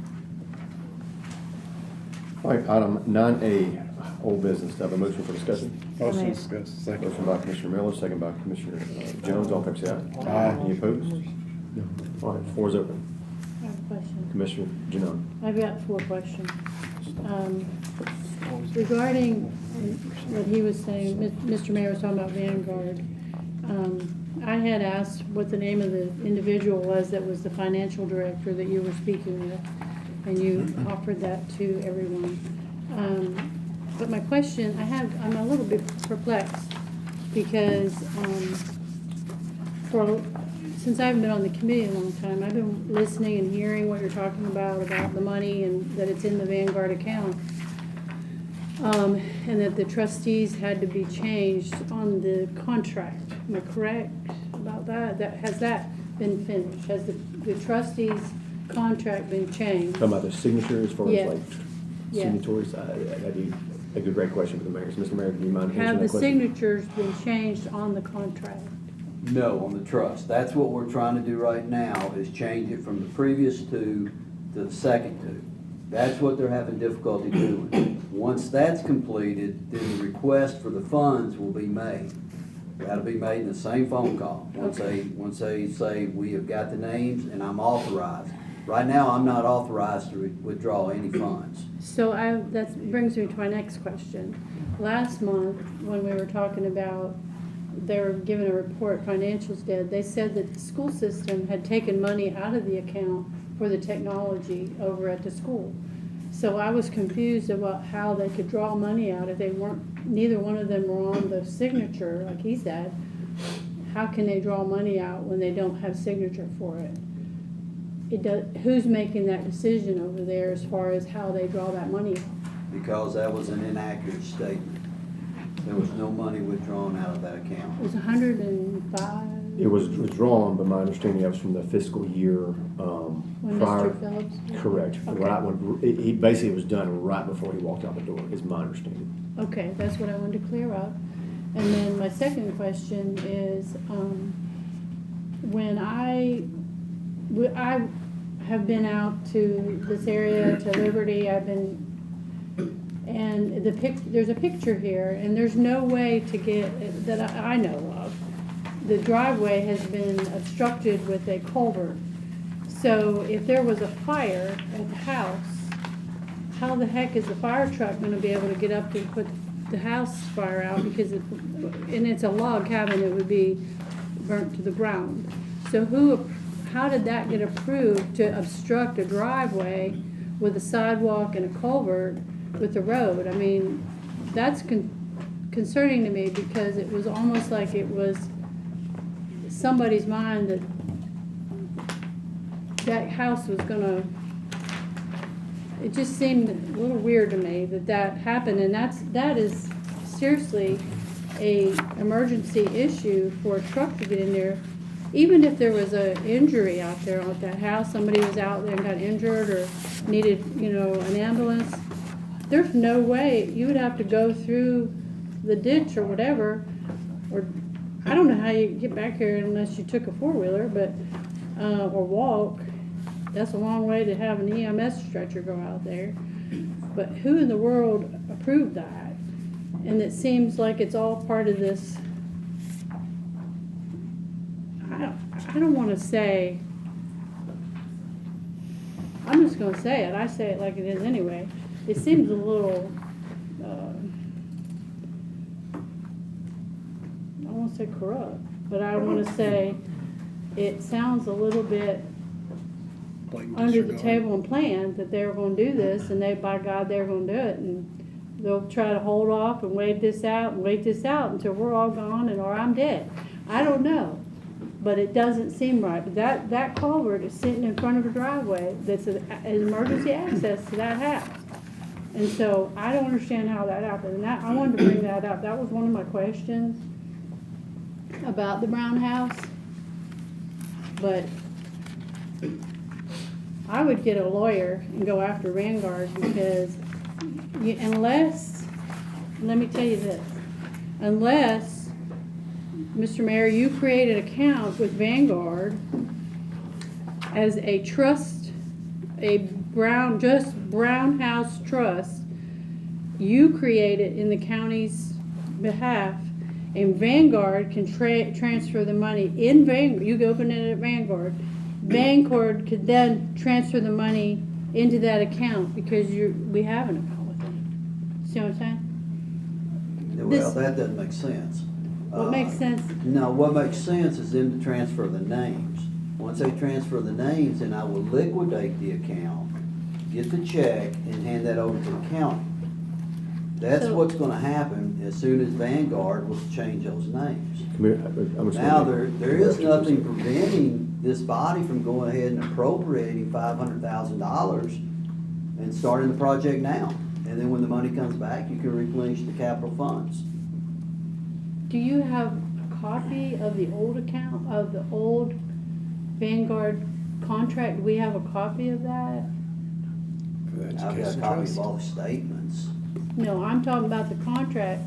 All right, item 9A, old business. Do I have a motion for discussion? Motion discussed. Second. Motion by Commissioner Miller, second by Commissioner Jones. All in favor, say aye. Aye. Any opposed? All right, floor is open. I have a question. Commissioner Janone. I've got 4 questions. Regarding what he was saying, Mr. Mayor was talking about Vanguard. I had asked what the name of the individual was that was the financial director that you were speaking with, and you offered that to everyone. But my question, I'm a little bit perplexed because since I haven't been on the committee a long time, I've been listening and hearing what you're talking about the money and that it's in the Vanguard account. And that the trustees had to be changed on the contract. Am I correct about that? Has that been finished? Has the trustees' contract been changed? Talking about the signature as far Yeah. as like Yeah. signatories? That'd be a good, great question for the mayor. So, Mr. Mayor, do you mind answering Have that the question? signatures been changed on the contract? No, on the trust. That's what we're trying to do right now, is change it from the previous 2 to the second 2. That's what they're having difficulty doing. Once that's completed, then the request for the funds will be made. That'll be made in the same phone call. Once they say, we have got the names and I'm authorized. Right now, I'm not authorized to withdraw any funds. So that brings me to my next question. Last month, when we were talking about they were given a report, financials did, they said that the school system had taken money out of the account for the technology over at the school. So I was confused about how they could draw money out if they weren't, neither one of them were on the signature, like he said. How can they draw money out when they don't have signature for it? Who's making that decision over there as far as how they draw that money out? Because that was an inaccurate statement. There was no money withdrawn out of that account. It was 105. It was withdrawn, but my understanding that was from the fiscal year When prior. Mr. Phillips? Correct. Okay. Right when he basically was done right before he walked out the door. Is my understanding. Okay, that's what I wanted to clear up. And then my second question is, when I have been out to this area, to Liberty, and there's a picture here, and there's no way to get, that I know of. The driveway has been obstructed with a culvert. So if there was a fire at the house, how the heck is the fire truck gonna be able to get up to put the house fire out? Because and it's a log cabin, it would be burnt to the ground. So how did that get approved to obstruct a driveway with a sidewalk and a culvert with the road? I mean, that's concerning to me, because it was almost like it was somebody's mind that house was gonna, it just seemed a little weird to me that happened, and that is seriously a emergency issue for a truck to get in there, even if there was a injury out there at that house, somebody was out there and got injured or needed, an ambulance, there's no way, you would have to go through the ditch or whatever, or, I don't know how you get back here unless you took a four-wheeler, but, or walk. That's a long way to have an EMS stretcher go out there. But who in the world approved that? And it seems like it's all part of this, I don't wanna say, I'm just gonna say it, I say it like it is anyway. It seems a little, I won't say corrupt, but I wanna say it sounds a little bit Blatant under the disregard. table and planned that they were gonna do this, and they, by God, they're gonna do it, and they'll try to hold off and wait this out until we're all gone or I'm dead. I don't know, but it doesn't seem right. But that culvert is sitting in front of a driveway that's an emergency access to that house. And so I don't understand how that happened, and I wanted to bring that up. That was one of my questions about the Brown house. But I would get a lawyer and go after Vanguard because unless, let me tell you this, unless, Mr. Mayor, you created an account with Vanguard as a trust, Brown House Trust, you create it in the county's behalf, and Vanguard can transfer the money in Vanguard. You can open it at Vanguard. Vanguard could then transfer the money into that account because we have an account with them. See what I'm saying? Well, that doesn't make sense. What makes sense? No, what makes sense is them to transfer the names. Once they transfer the names, then I will liquidate the account, get the check, and hand that over to the county. That's So- what's gonna happen as soon as Vanguard will change those names. I'm just Now, wondering- there is nothing preventing this body from going ahead and appropriating $500,000 and starting the project now. And then when the money comes back, you can replenish the capital funds. Do you have a copy of the old account, of the old Vanguard contract? Do we have a copy of that? For the I've got a education copy trust. of all the statements. No, I'm talking about the contract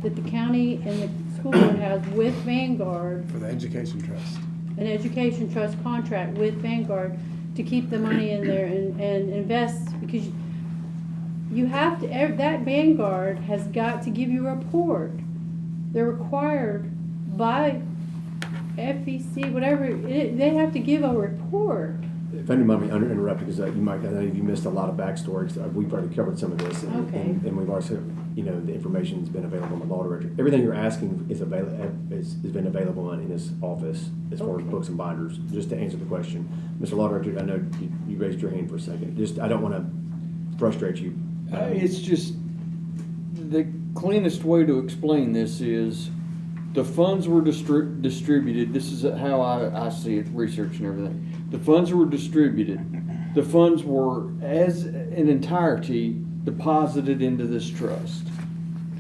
that the county and the school board has with Vanguard, For the education trust. an education trust contract with Vanguard to keep the money in there and invest, because you have to, that Vanguard has got to give you a report. They're required by FEC, whatever, they have to give a report. If I didn't mind me interrupting, because you might, I know you missed a lot of backstory, 'cause we've already covered some of this. Okay. And we've also, the information's been available on the law director. Everything you're asking has been available in his office as far as Okay. books and binders, just to answer the question. Mr. Law Director, I know you raised your hand for a second. I don't want to frustrate you. It's just, the cleanest way to explain this is, the funds were distributed, this is how I see it, research and everything. The funds were distributed. The funds were, as an entirety, deposited into this trust.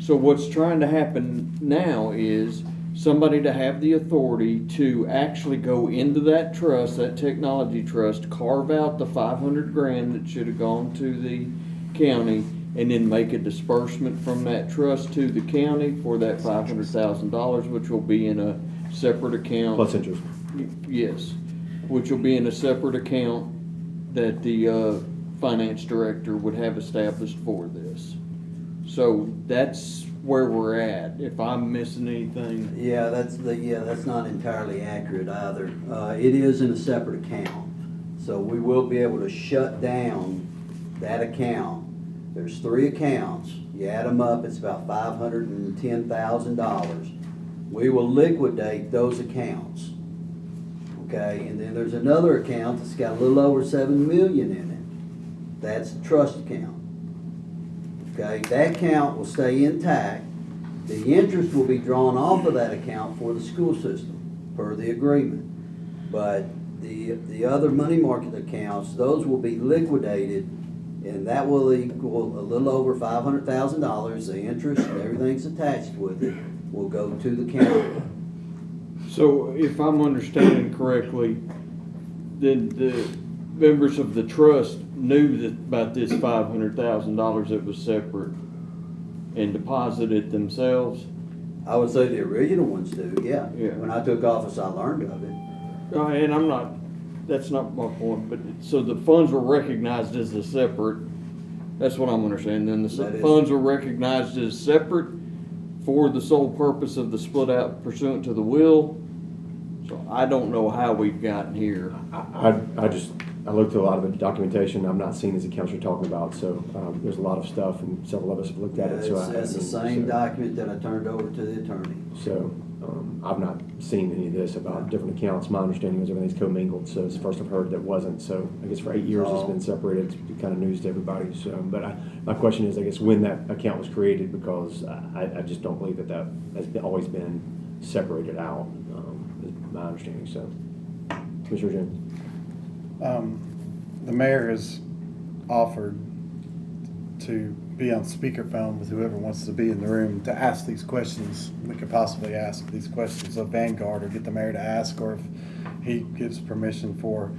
So what's trying to happen now is somebody to have the authority to actually go into that trust, that technology trust, carve out the 500 grand that should have gone to the county, and then make a disbursement from that trust to the county for that $500,000, which will be in a separate account. Plus interest. Yes, which will be in a separate account that the finance director would have established for this. So that's where we're at. If I'm missing anything, Yeah, that's not entirely accurate either. It is in a separate account. So we will be able to shut down that account. There's 3 accounts. You add them up, it's about $510,000. We will liquidate those accounts. Okay, and then there's another account that's got a little over 7 million in it. That's the trust account. Okay, that account will stay intact. The interest will be drawn off of that account for the school system, per the agreement. But the other money market accounts, those will be liquidated, and that will equal a little over $500,000. The interest and everything's attached with it. will go to the county. So if I'm understanding correctly, then the members of the trust knew that about this $500,000 that was separate and deposited themselves? I would say the original ones do, yeah. Yeah. When I took office, I learned of it. And I'm not, that's not my point, but, so the funds were recognized as a separate, that's what I'm understanding, then the That is- funds were recognized as separate for the sole purpose of the split out pursuant to the will. So I don't know how we've gotten here. I looked through a lot of the documentation. I'm not seeing these accounts you're talking about, so there's a lot of stuff, and several of us have looked at it. So It's the same document that I turned over to the attorney. So I've not seen any of this about different accounts. My understanding was everything's commingled, so it's the first I've heard that wasn't. So I guess for 8 years it's been separated. It's kind of news to everybody. So, but my question is, I guess, when that account was created, because I just don't believe that has always been separated out, is my understanding. So, Commissioner Jones. The mayor has offered to be on speakerphone with whoever wants to be in the room to ask these questions. We could possibly ask these questions of Vanguard, or get the mayor to ask, or if he gives permission for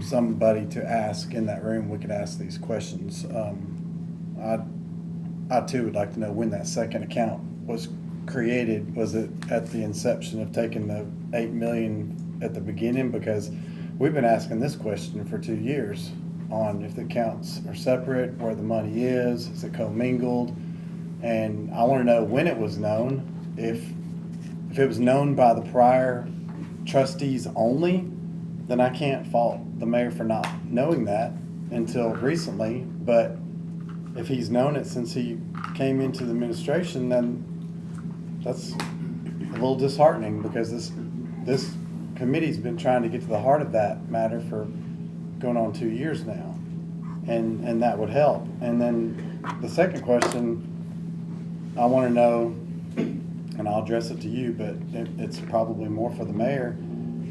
somebody to ask in that room, we could ask these questions. I too would like to know when that second account was created. Was it at the inception of taking the 8 million at the beginning? Because we've been asking this question for 2 years on if the accounts are separate, where the money is it commingled? And I want to know when it was known. If it was known by the prior trustees only, then I can't fault the mayor for not knowing that until recently. But if he's known it since he came into the administration, then that's a little disheartening, because this committee's been trying to get to the heart of that matter for going on 2 years now, and that would help. And then the second question I want to know, and I'll address it to you, but it's probably more for the mayor,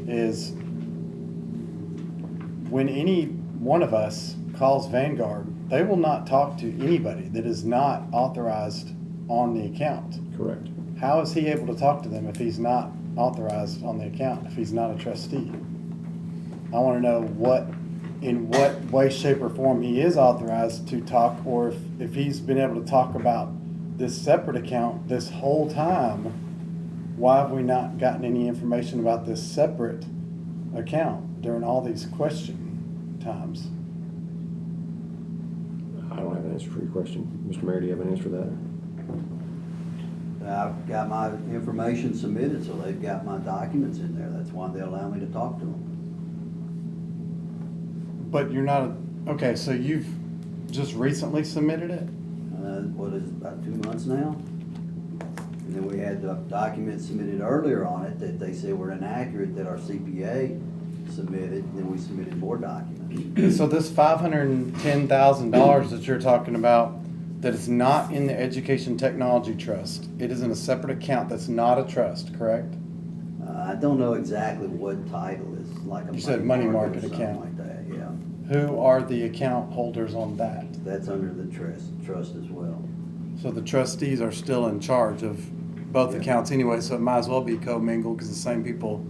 is when any one of us calls Vanguard, they will not talk to anybody that is not authorized on the account. Correct. How is he able to talk to them if he's not authorized on the account, if he's not a trustee? I want to know in what way, shape, or form he is authorized to talk, or if he's been able to talk about this separate account this whole time. Why have we not gotten any information about this separate account during all these question times? I don't have an answer for your question. Mr. Mayor, do you have an answer for that? I've got my information submitted, so they've got my documents in there. That's why they allow me to talk to them. But you're not, okay, so you've just recently submitted it? What is it, about 2 months now? And then we had the documents submitted earlier on it that they said were inaccurate, that our CPA submitted, and then we submitted more documents. So this $510,000 that you're talking about, that is not in the Education Technology Trust, it is in a separate account that's not a trust, correct? I don't know exactly what title is, like a You said money market or something account. like that, yeah. Who are the account holders on that? That's under the trust as well. So the trustees are still in charge of both Yeah. accounts anyway, so it might as well be commingled, because the same people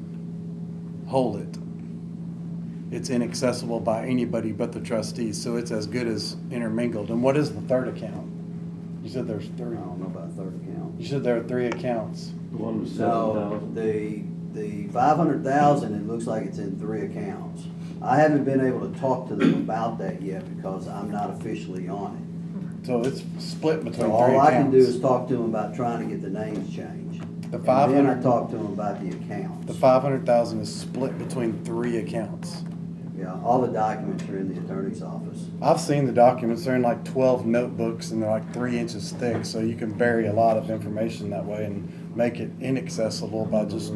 hold it. It's inaccessible by anybody but the trustees, so it's as good as intermingled. And what is the third account? You said there's I three. don't know about third account. You said there are 3 accounts. The one was No, 7,000. the 500,000, it looks like it's in 3 accounts. I haven't been able to talk to them about that yet because I'm not officially on it. So it's split between 3 So accounts. all I can do is talk to them about trying to get the names changed. The And then 500 I talk to them about the accounts. The 500,000 is split between 3 accounts. Yeah, all the documents are in the attorney's office. I've seen the documents, they're in like 12 notebooks, and they're like 3 inches thick, so you can bury a lot of information that way and make it inaccessible by just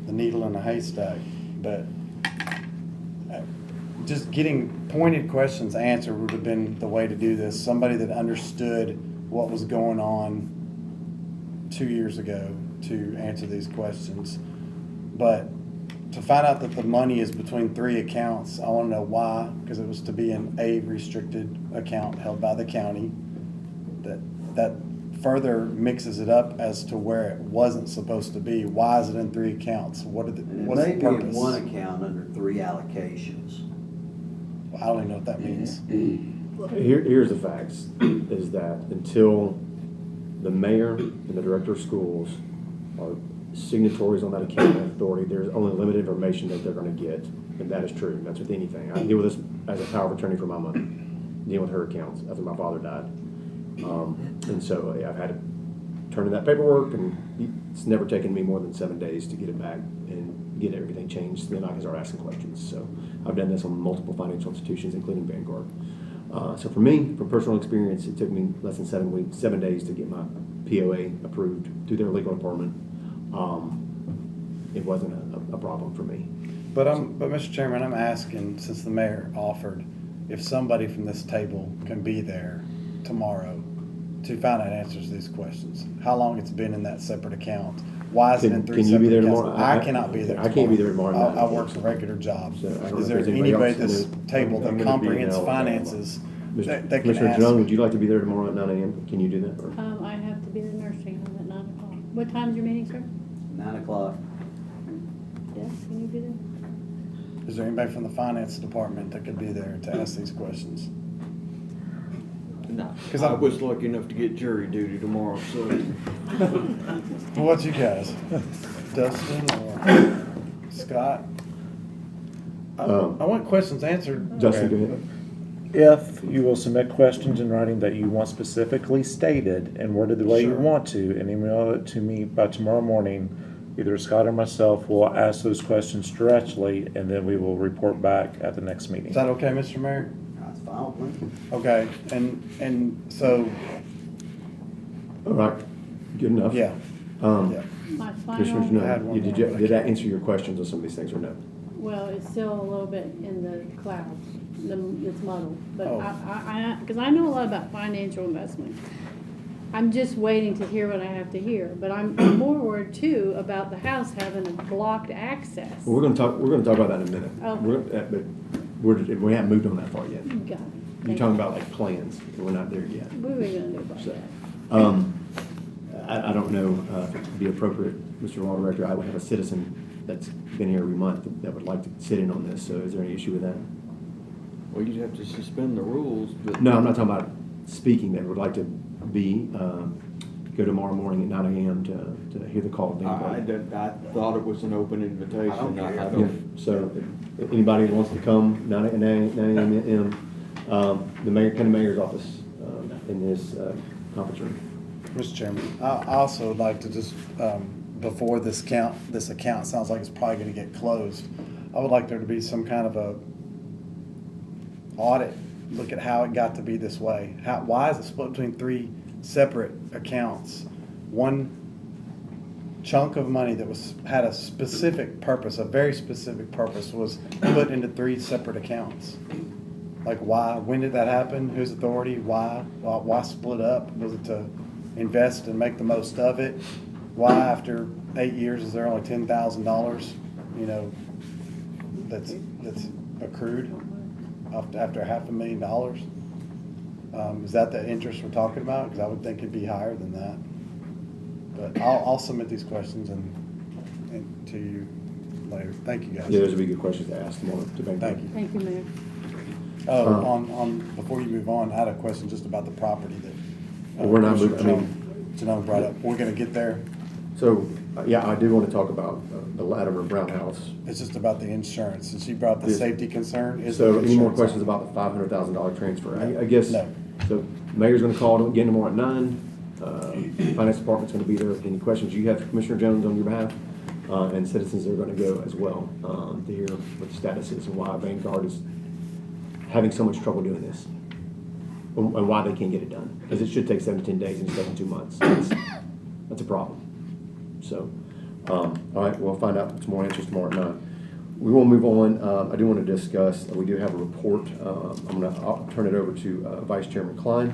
the needle in a haystack. But just getting pointed questions answered would have been the way to do this. Somebody that understood what was going on 2 years ago to answer these questions. But to find out that the money is between 3 accounts, I want to know why, because it was to be in a restricted account held by the county. That further mixes it up as to where it wasn't supposed to be. Why is it in 3 accounts? And it What's may the be in purpose? one account under 3 allocations. I don't even know what that means. Here's the facts, is that until the mayor and the director of schools are signatories on that account and authority, there's only limited information that they're gonna get, and that is true. That's with anything. I deal with this as a power of attorney for my mother, dealing with her accounts after my father died. And so I've had to turn in that paperwork, and it's never taken me more than 7 days to get it back and get everything changed. Then I can start asking questions. So I've done this on multiple financial institutions, including Vanguard. So for me, from personal experience, it took me less than 7 days to get my POA approved through their legal department. It wasn't a problem for me. But Mr. Chairman, I'm asking, since the mayor offered, if somebody from this table can be there tomorrow to find out answers to these questions. How long it's been in that separate account? Why is it in 3 Can you separate be there accounts? tomorrow? I cannot be there I can't be there tomorrow night. I work a regular job. So I don't know Is if there there's anybody anybody else at this in the- table I'm that gonna be in comprehends Alabama. finances that can Commissioner ask? Young, would you like to be there tomorrow at 9 a.m.? Can you do that? Or- I have to be at the nursing home at 9 o'clock. What time's your meeting, sir? 9 o'clock. Yes, can you be there? Is there anybody from the finance department that could be there to ask these questions? No, 'Cause I I'm- was lucky enough to get jury duty tomorrow, so. Well, what you guys? Dustin or Scott? I want questions answered. Justin, Okay. go ahead. If you will submit questions in writing that you want specifically stated and worded the way you Sure. want to, and email it to me by tomorrow morning, either Scott or myself will ask those questions directly, and then we will report back at the next meeting. Is that okay, Mr. Mayor? That's fine with me. Okay, and so, All right, good enough. yeah, Um, My Commissioners, final, I had one did more, but I did that can't. answer your questions on some of these things or no? well, it's still a little bit in the clouds. It's muddled. But Oh. because I know a lot about financial investment. I'm just waiting to hear what I have to hear. But I'm more worried too about the house having a blocked access. Well, we're gonna talk about that in a minute. Okay. But we haven't moved on that far yet. Got it. You're Thank talking you. about like plans, and we're not there yet. What are we gonna do about So, that? I don't know if it'd be appropriate, Mr. Law Director, I would have a citizen that's been here every month that would like to sit in on this, so is there any issue with that? Well, you'd have to suspend the rules, but. No, I'm not talking about speaking, that would like to be, go tomorrow morning at 9 a.m. to hear the call. I thought it was an open invitation. I don't care. Yeah, so if anybody wants to come, 9 a.m., the mayor, county mayor's office, in this conference room. Mr. Chairman, I also would like to just, before this account sounds like it's probably gonna get closed, I would like there to be some kind of a audit, look at how it got to be this way. Why is it split between 3 separate accounts? One chunk of money that had a specific purpose, a very specific purpose, was put into 3 separate accounts. Like why? When did that happen? Whose authority? Why? Why split up? Was it to invest and make the most of it? Why, after 8 years, is there only $10,000? That's accrued after $500,000. Is that the interest we're talking about? Because I would think it'd be higher than that. But I'll submit these questions and to you later. Thank you, guys. Yeah, those would be good questions to ask tomorrow to Bank. Thank you. Thank you, Mayor. Before you move on, I had a question just about the property that. Well, we're not Commissioner moving, Janone brought up. We're gonna get there. So, yeah, I do want to talk about the Latimer Brown house. It's just about the insurance. And she brought the Yes. safety concern. Is So there any more insurance questions on it? about the $500,000 transfer? I guess, No. so mayor's gonna call again tomorrow at 9. Finance department's gonna be there. Any questions you have for Commissioner Jones on your behalf? And citizens are gonna go as well, to hear what the status is and why Vanguard is having so much trouble doing this. And why they can't get it done. Because it should take 7 to 10 days and it's taking 2 months. That's a problem. So, all right, we'll find out some more answers tomorrow at 9. We will move on. I do want to discuss, we do have a report. I'll turn it over to Vice Chairman Klein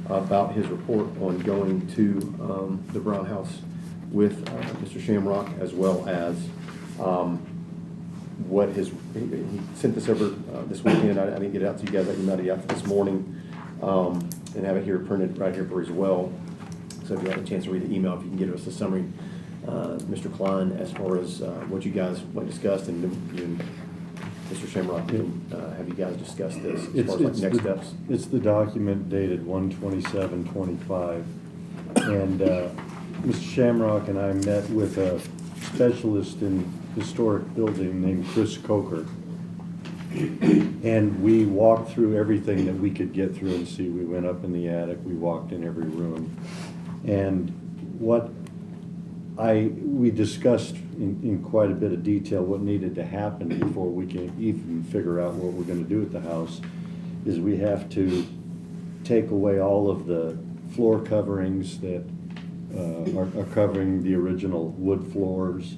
about his report on going to the Brown House with Mr. Shamrock, as well as what he sent this over this weekend. I didn't get it out to you guys. I emailed it out this morning and have it here printed right here for you as well. So if you have a chance to read the email, if you can get us a summary, Mr. Klein, as far as what you guys discussed, and you and Mr. Shamrock, have you guys discussed this as far as like next steps? It's the document dated 1/27/25, and Mr. Shamrock and I met with a specialist in historic building named Chris Coker, and we walked through everything that we could get through and see. We went up in the attic, we walked in every room, and what we discussed in quite a bit of detail what needed to happen before we can even figure out what we're gonna do with the house, is we have to take away all of the floor coverings that are covering the original wood floors.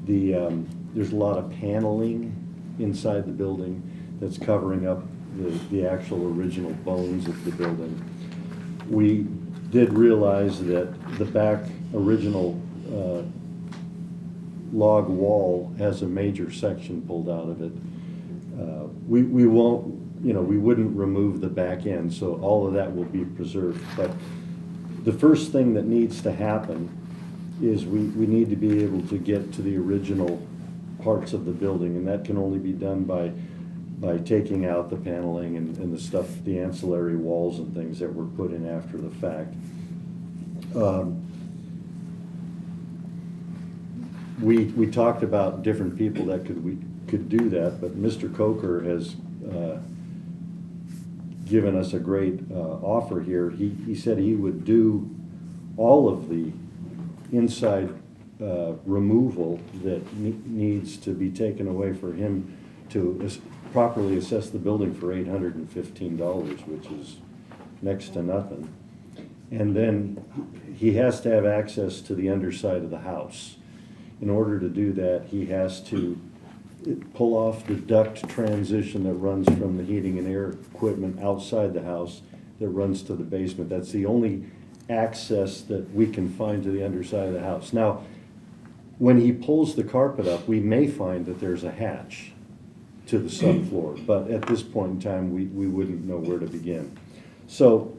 There's a lot of paneling inside the building that's covering up the actual original bones of the building. We did realize that the back original log wall has a major section pulled out of it. We won't, we wouldn't remove the back end, so all of that will be preserved. But the first thing that needs to happen is we need to be able to get to the original parts of the building, and that can only be done by taking out the paneling and the stuff, the ancillary walls and things that were put in after the fact. We talked about different people that could do that, but Mr. Coker has given us a great offer here. He said he would do all of the inside removal that needs to be taken away for him to properly assess the building for $815, which is next to nothing. And then he has to have access to the underside of the house. In order to do that, he has to pull off the duct transition that runs from the heating and air equipment outside the house that runs to the basement. That's the only access that we can find to the underside of the house. Now, when he pulls the carpet up, we may find that there's a hatch to the subfloor, but at this point in time, we wouldn't know where to begin. So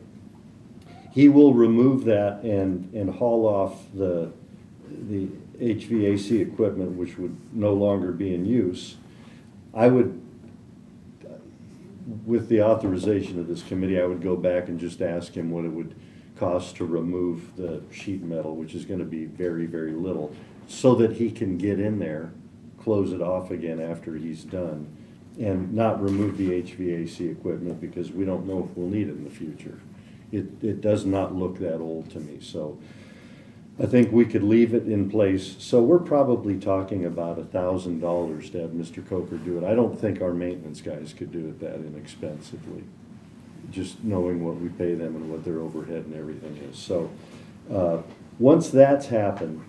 he will remove that and haul off the HVAC equipment, which would no longer be in use. I would, with the authorization of this committee, I would go back and just ask him what it would cost to remove the sheet metal, which is going to be very, very little, so that he can get in there, close it off again after he's done, and not remove the HVAC equipment, because we don't know if we'll need it in the future. It does not look that old to me, so I think we could leave it in place. So we're probably talking about $1,000 to have Mr. Coker do it. I don't think our maintenance guys could do it that inexpensively, just knowing what we pay them and what their overhead and everything is. So once that's happened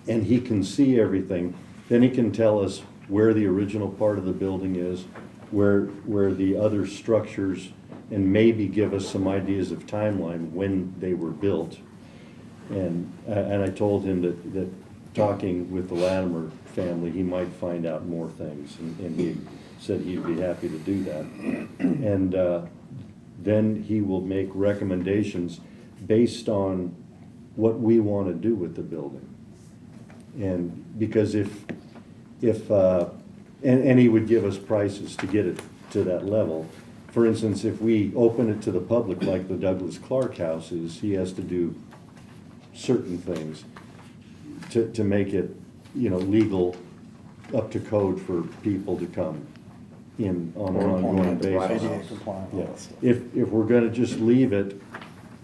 and he can see everything, then he can tell us where the original part of the building is, where the other structures, and maybe give us some ideas of timeline when they were built. And I told him that talking with the Latimer family, he might find out more things, and he said he'd be happy to do that. And then he will make recommendations based on what we want to do with the building. And because and he would give us prices to get it to that level. For instance, if we open it to the public like the Douglas Clark house is, he has to do certain things to make it, legal, up to code for people to come in on an ongoing basis. Yeah. If we're gonna just leave it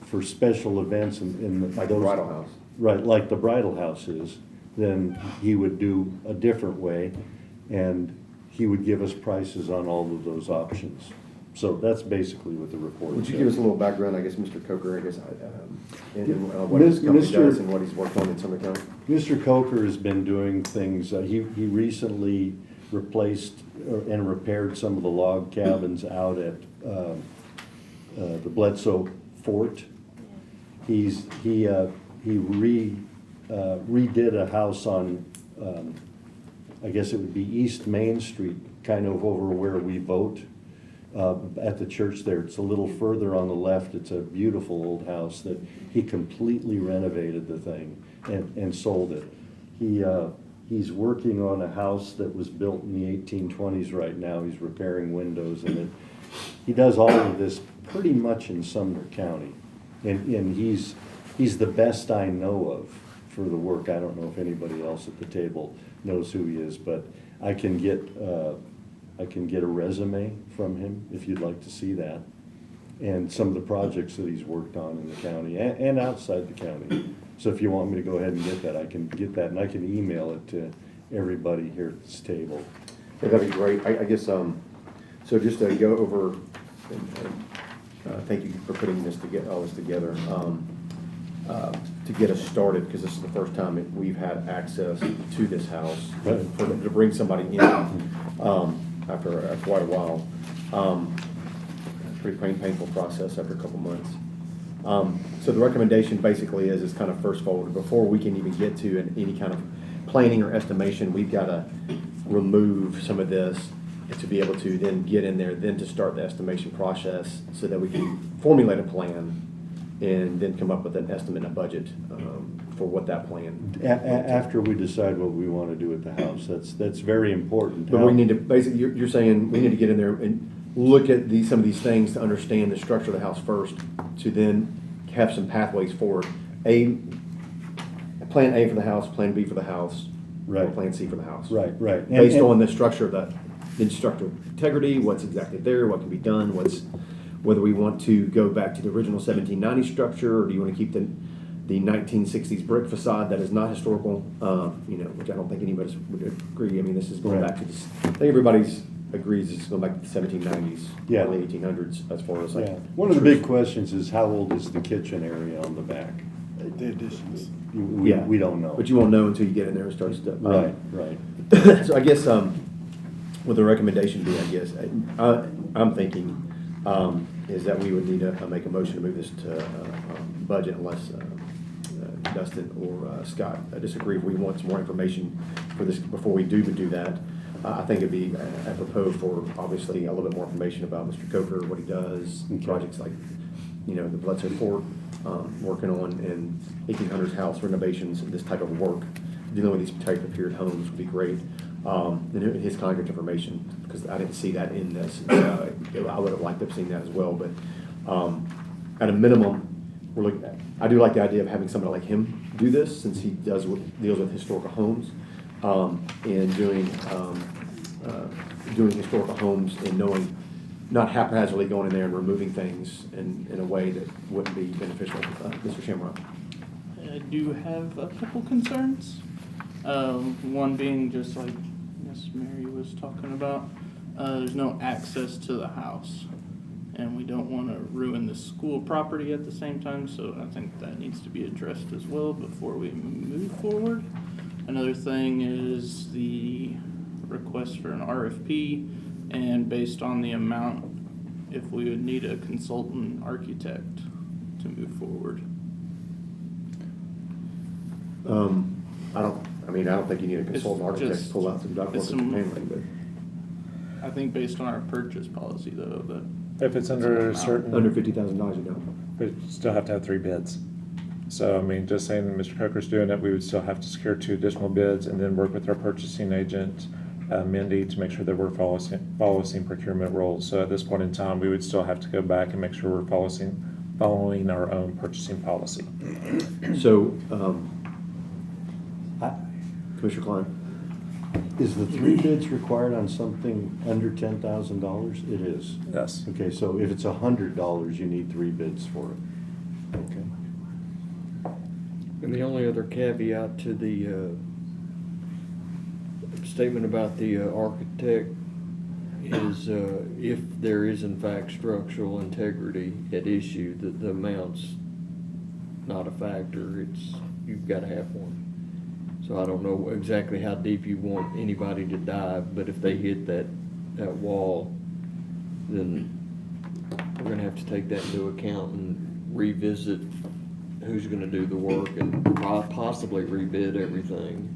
for special events in Like the bridal house. Right, like the bridal house is, then he would do a different way, and he would give us prices on all of those options. So that's basically what the report Would you says. give us a little background, I guess, Mr. Coker, in what his company does and what he's worked on in Sumner County? Mr. Coker has been doing things, he recently replaced and repaired some of the log cabins out at the Bledsoe Fort. He redid a house on, I guess it would be East Main Street, kind of over where we vote. at the church there. It's a little further on the left. It's a beautiful old house that he completely renovated the thing and sold it. He's working on a house that was built in the 1820s right now. He's repairing windows in it. He does all of this pretty much in Sumner County. And he's the best I know of for the work. I don't know if anybody else at the table knows who he is, but I can get a resume from him if you'd like to see that. And some of the projects that he's worked on in the county and outside the county. So if you want me to go ahead and get that, I can get that, and I can email it to everybody here at this table. Yeah, that'd be great. I guess, so just to go over, thank you for putting this all this together, to get us started, because this is the first time that we've had access to this house, to bring somebody in, after quite a while. Pretty painful process after a couple months. So the recommendation basically is kind of first forward, before we can even get to any kind of planning or estimation, we've got to remove some of this to be able to then get in there, then to start the estimation process so that we can formulate a plan and then come up with an estimate and a budget for what that plan. After we decide what we want to do with the house, that's very important. But we need to, basically, you're saying we need to get in there and look at some of these things to understand the structure of the house first, to then have some pathways forward. Plan A for the house, plan B for the house, right. Or plan C for the house. Right. Based on the structure of the structural integrity, what's exactly there, what can be done, whether we want to go back to the original 1790 structure, or do you want to keep the 1960s brick facade that is not historical, which I don't think anybody would agree. I mean, this is going back to this, I think everybody's agrees it's going back to the 1790s, early 1800s, as far as One of the big questions is, how old is the kitchen area on the back? The additions. We don't know. But you won't know until you get in there and start stuff. Right. So I guess, what the recommendation be, I guess, I'm thinking, is that we would need to make a motion to move this to budget, unless Dustin or Scott disagree. If we want some more information for this before we do that, I think it'd be apropos for, obviously, a little bit more information about Mr. Coker, what he does, projects like, the Bledsoe Fort, working on, and 1800s house renovations, and this type of work, dealing with these type of period homes would be great. And his contact information, because I didn't see that in this. I would have liked to have seen that as well, but at a minimum, we're looking at, I do like the idea of having somebody like him do this, since he deals with historical homes, and doing historical homes, and knowing, not haphazardly going in there and removing things in a way that wouldn't be beneficial. Mr. Shamrock. I do have a couple concerns. One being, just like Miss Mary was talking about, there's no access to the house, and we don't want to ruin the school property at the same time, so I think that needs to be addressed as well before we move forward. Another thing is the request for an RFP, and based on the amount, if we would need a consultant architect to move forward. I don't think you need a consultant architect to pull out some ductwork and paneling, but I think based on our purchase policy, though, that If it's under a certain. under $50,000, you don't. We still have to have 3 bids. So, I mean, just saying that Mr. Coker's doing it, we would still have to secure 2 additional bids, and then work with our purchasing agent, Mindy, to make sure that we're following procurement rules. So at this point in time, we would still have to go back and make sure we're following our own purchasing policy. So, Commissioner Klein. Is the 3 bids required on something under $10,000? It is. Yes. Okay, so if it's $100, you need 3 bids for it. Okay. And the only other caveat to the statement about the architect is if there is in fact structural integrity at issue, that the amount's not a factor. You've got to have one. So I don't know exactly how deep you want anybody to dive, but if they hit that wall, then we're gonna have to take that into account and revisit who's gonna do the work, and possibly rebid everything.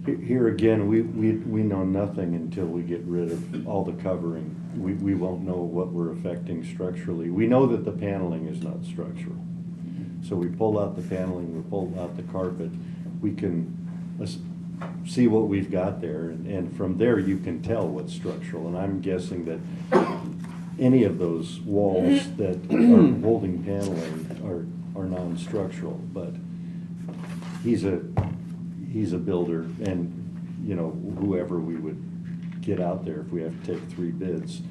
Here again, we know nothing until we get rid of all the covering. We won't know what we're affecting structurally. We know that the paneling is not structural. So we pull out the paneling, we pull out the carpet, we can see what we've got there, and from there you can tell what's structural. And I'm guessing that any of those walls that are holding paneling are non-structural, but he's a builder, and, you know, whoever we would get out there, if we have to take 3 bids,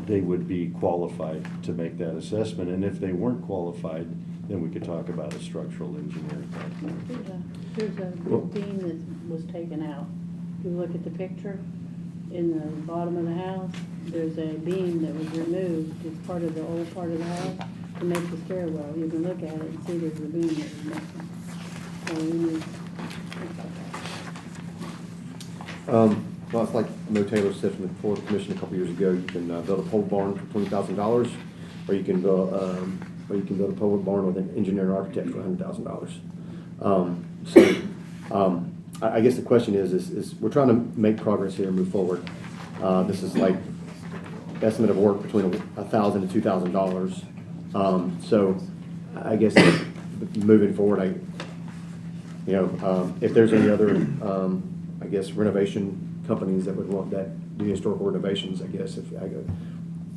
they would be qualified to make that assessment, and if they weren't qualified, then we could talk about a structural engineer. There's a beam that was taken out. If you look at the picture, in the bottom of the house, there's a beam that was removed. It's part of the old part of the house to make the stairwell. You can look at it and see there's a beam that was missing. So we need. Well, it's like Mo Taylor said from the commission a couple years ago, you can build a pole barn for $20,000, or you can build a pole barn with an engineer and architect for $100,000. I guess the question is we're trying to make progress here and move forward. This is like estimate of work between $1,000 to $2,000. So I guess moving forward, if there's any other, I guess, renovation companies that would want that, do historical renovations, I guess,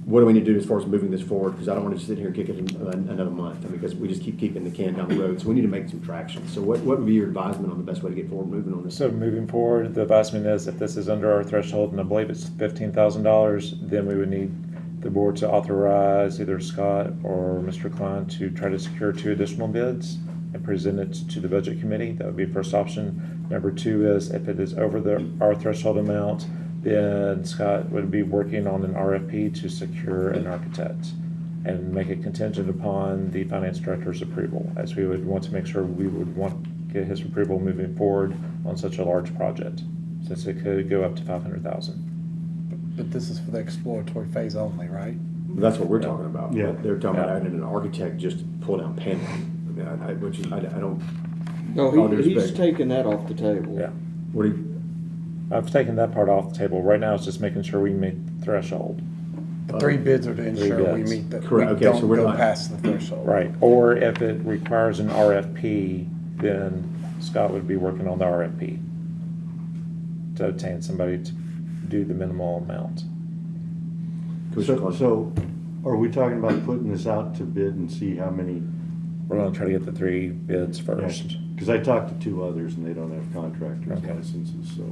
what do we need to do as far as moving this forward? Because I don't want to sit here and kick it another month, because we just keep kicking the can down the road. So we need to make some traction. So what would be your advisement on the best way to get forward moving on this? So moving forward, the advisement is if this is under our threshold, and I believe it's $15,000, then we would need the board to authorize either Scott or Mr. Klein to try to secure 2 additional bids and present it to the budget committee. That would be first option. Number 2 is if it is over our threshold amount, then Scott would be working on an RFP to secure an architect and make it contingent upon the finance director's approval, as we would want to make sure we would want to get his approval moving forward on such a large project, since it could go up to $500,000. But this is for the exploratory phase only, right? That's what we're talking about. Yeah. They're talking about adding an architect just to pull down paneling. I don't. No, all due he's respect. taking that off the table. Yeah. What do you? I've taken that part off the table. Right now, it's just making sure we meet the threshold. The 3 bids are to ensure we bids. meet the, we Correct. Okay, so don't we're go not- past the threshold. Right, or if it requires an RFP, then Scott would be working on the RFP to obtain somebody to do the minimal amount. So are we talking about putting this out to bid and see how many? We're gonna try to get the 3 bids first. Because I talked to 2 others and they don't have contractors Okay. licenses, so.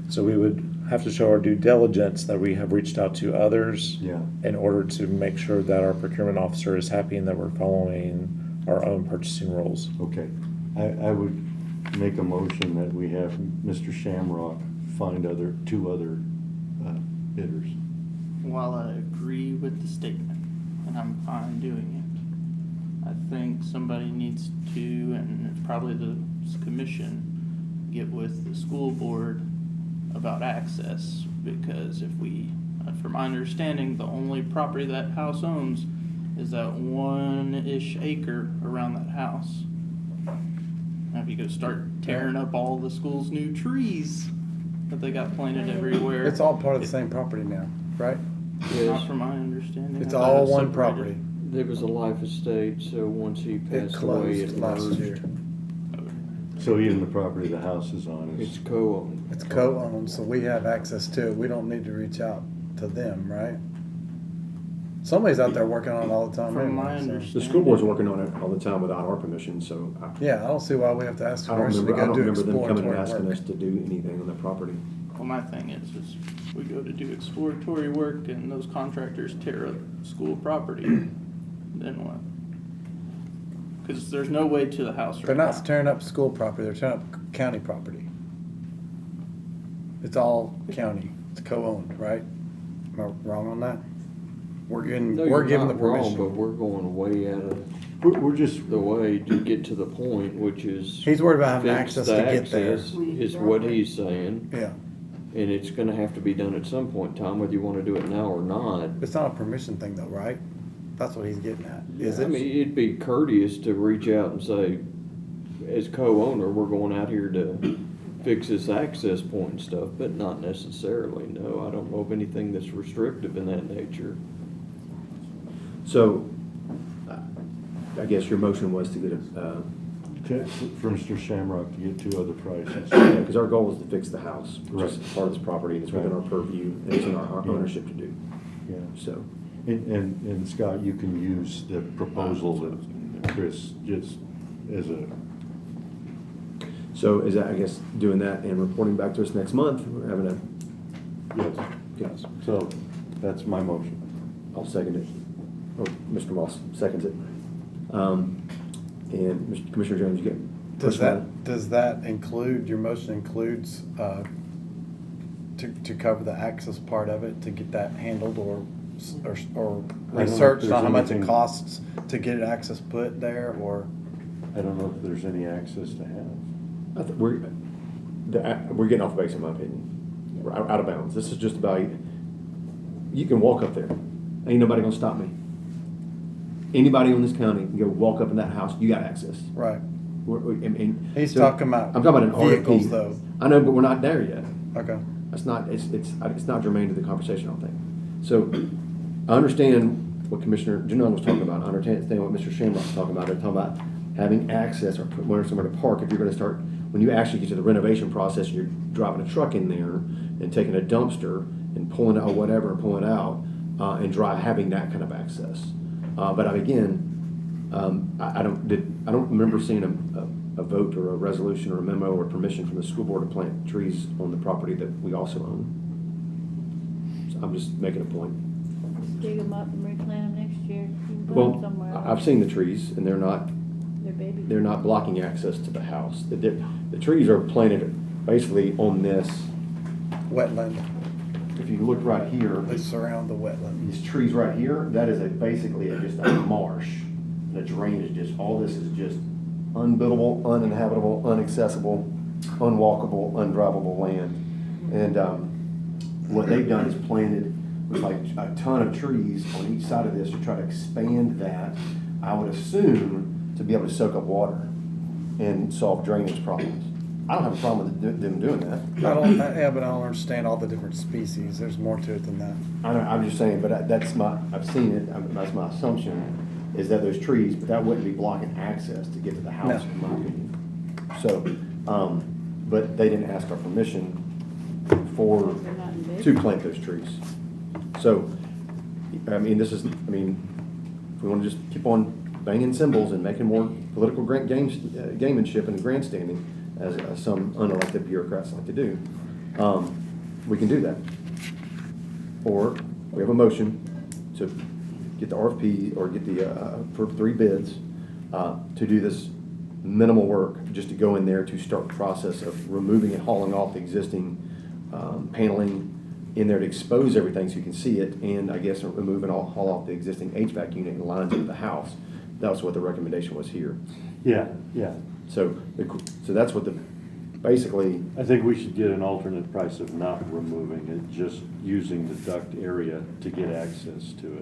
So we would have to show our due diligence that we have reached out to others Yeah. in order to make sure that our procurement officer is happy and that we're following our own purchasing rules. Okay, I would make a motion that we have Mr. Shamrock find 2 other bidders. While I agree with the statement, and I'm fine doing it, I think somebody needs to, and it's probably the commission, get with the school board about access, because if we, from my understanding, the only property that house owns is that 1-ish acre around that house. Now, if you go start tearing up all the school's new trees that they got planted everywhere. It's all part of the same property now, right? Not from my understanding. It's I thought all it was one separated. property. There was a life estate, so once he It passed away, it closed last merged. year. So even the property the house is on It's is, co-owned. It's co-owned, so we have access to it. We don't need to reach out to them, right? Somebody's out there working on it all the time From my anyway, so. understanding. The school board's working on it all the time without our permission, so Yeah, I don't see why we have to ask I don't permission to remember, I go don't do remember them coming and exploratory asking work. us to do anything on that property. Well, my thing is we go to do exploratory work and those contractors tear up school property, then what? Because there's no way to the house right They're now. not tearing up school property, they're tearing up county property. It's all county, it's co-owned, right? Am I wrong on that? We're No, giving you're the not wrong, but permission. we're going way out of we're just, the way to get to the point, which is. He's worried about having fix access the to get there. access, is what he's saying, Yeah, and it's gonna have to be done at some point in time, whether you wanna do it now or not. it's not a permission thing though, right? That's what he's getting at, is I it? mean, it'd be courteous to reach out and say, as co-owner, we're going out here to fix this access point and stuff, but not necessarily, no. I don't know of anything that's restrictive in that nature. So, I guess your motion was to get For Mr. Shamrock to get 2 other prices. because our goal is to fix the house, which is Right. part of this property, and it's within our purview, and it's in our ownership to do. Yeah. So, And Scott, you can use the proposal that Chris just as a, so is that, I guess, doing that and reporting back to us next month, we're having a, yes. So that's my motion. I'll second it. Or Mr. Moss seconds it. And Mr. Commissioner Jones, you get. Does that include, your motion includes, to cover the access part of it, to get that handled, or know if research there's on how much it anything- costs to get access put there, or? I don't know if there's any access to have. We're getting off base, in my opinion. We're out of bounds. This is just about, you can walk up there. Ain't nobody gonna stop me. Anybody in this county can go walk up in that house, you got access. Right. He's So, talking about I'm talking about an vehicles, RFP. though. I know, but we're not there yet. Okay. It's not germane to the conversation, I don't think. So, I understand what Commissioner Janon was talking about. I understand what Mr. Shamrock was talking about. They're talking about having access or putting somewhere to park if you're gonna start, when you actually get to the renovation process and you're driving a truck in there and taking a dumpster and pulling out whatever and pulling out, and having that kind of access. But again, I don't remember seeing a vote or a resolution or a memo or permission from the school board to plant trees on the property that we also own. So I'm just making a point. Just dig them up and replant them next year. You can put them Well, somewhere else. I've seen the trees and they're not blocking access to the house. The trees are planted basically on this. Wetland, If you look right here, they surround the wetland. these trees right here, that is basically just a marsh. The drainage, all this is just unbuildable, uninhabitable, inaccessible, unwalkable, undrivable land. And what they've done is planted like a ton of trees on each side of this to try to expand that, I would assume, to be able to soak up water and solve drainage problems. I don't have a problem with them doing that. But I don't understand all the different species. There's more to it than that. I'm just saying, but I've seen it, that's my assumption, is that those trees, but that wouldn't be blocking access to get to the house, No. in my opinion. So, but they didn't ask our permission to plant those trees. So, if we want to just keep on banging cymbals and making more political gamemanship and grandstanding, as some unelected bureaucrats like to do, we can do that. Or we have a motion to get the RFP or get for 3 bids to do this minimal work, just to go in there to start the process of removing and hauling off the existing paneling in there to expose everything so you can see it, and I guess remove and haul off the existing HVAC unit and lines into the house. That was what the recommendation was here. Yeah. So that's what basically. I think we should get an alternate price of not removing it, just using the duct area to get access to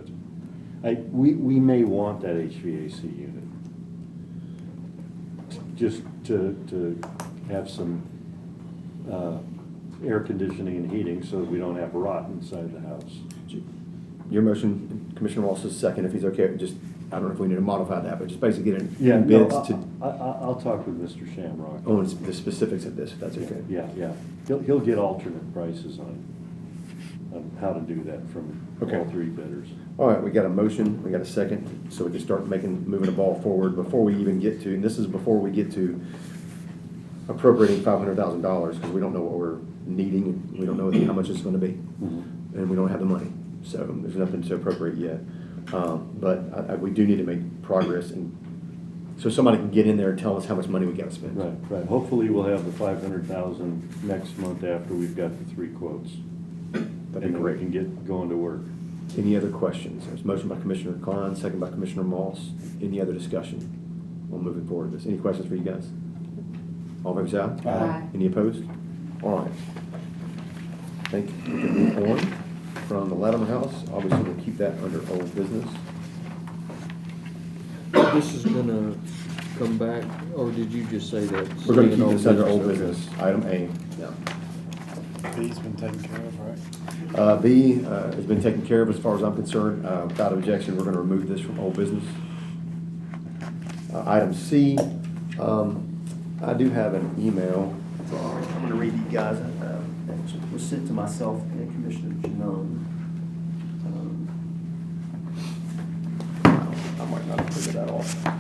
it. We may want that HVAC unit, just to have some air conditioning and heating so that we don't have rot inside the house. Your motion, Commissioner Ross is second, if he's okay, I don't know if we need to modify that, but just basically get in bids I'll talk with Mr. Shamrock. on the specifics of this, if that's okay. Yeah. He'll get alternate prices on how to do that from all 3 bidders. All right, we got a motion, we got a second, so we can start moving the ball forward before we even get to, and this is before we get to appropriating $500,000, because we don't know what we're needing, and we don't know how much it's gonna be, and we don't have the money, so there's nothing to appropriate yet. But we do need to make progress, and so somebody can get in there and tell us how much money we gotta spend. Right. Hopefully we'll have the 500,000 next month after we've got the 3 quotes. That'd be great. And we can get going to work. Any other questions? There's a motion by Commissioner Klein, second by Commissioner Moss. Any other discussion on moving forward with this? Any questions for you guys? All in favor, say aye. Aye. Any opposed? All right. Thank you. We can move on from the Latimer House. Obviously, we'll keep that under old business. This is gonna come back, or did you just say that? We're gonna stay in keep this under old okay. business, item A. B's been taken care of, right? B has been taken care of as far as I'm concerned. Without objection, we're gonna remove this from old business. Item C, I do have an email. I'm gonna read you guys. That was sent to myself and Commissioner Janone. I might not have printed that off. Put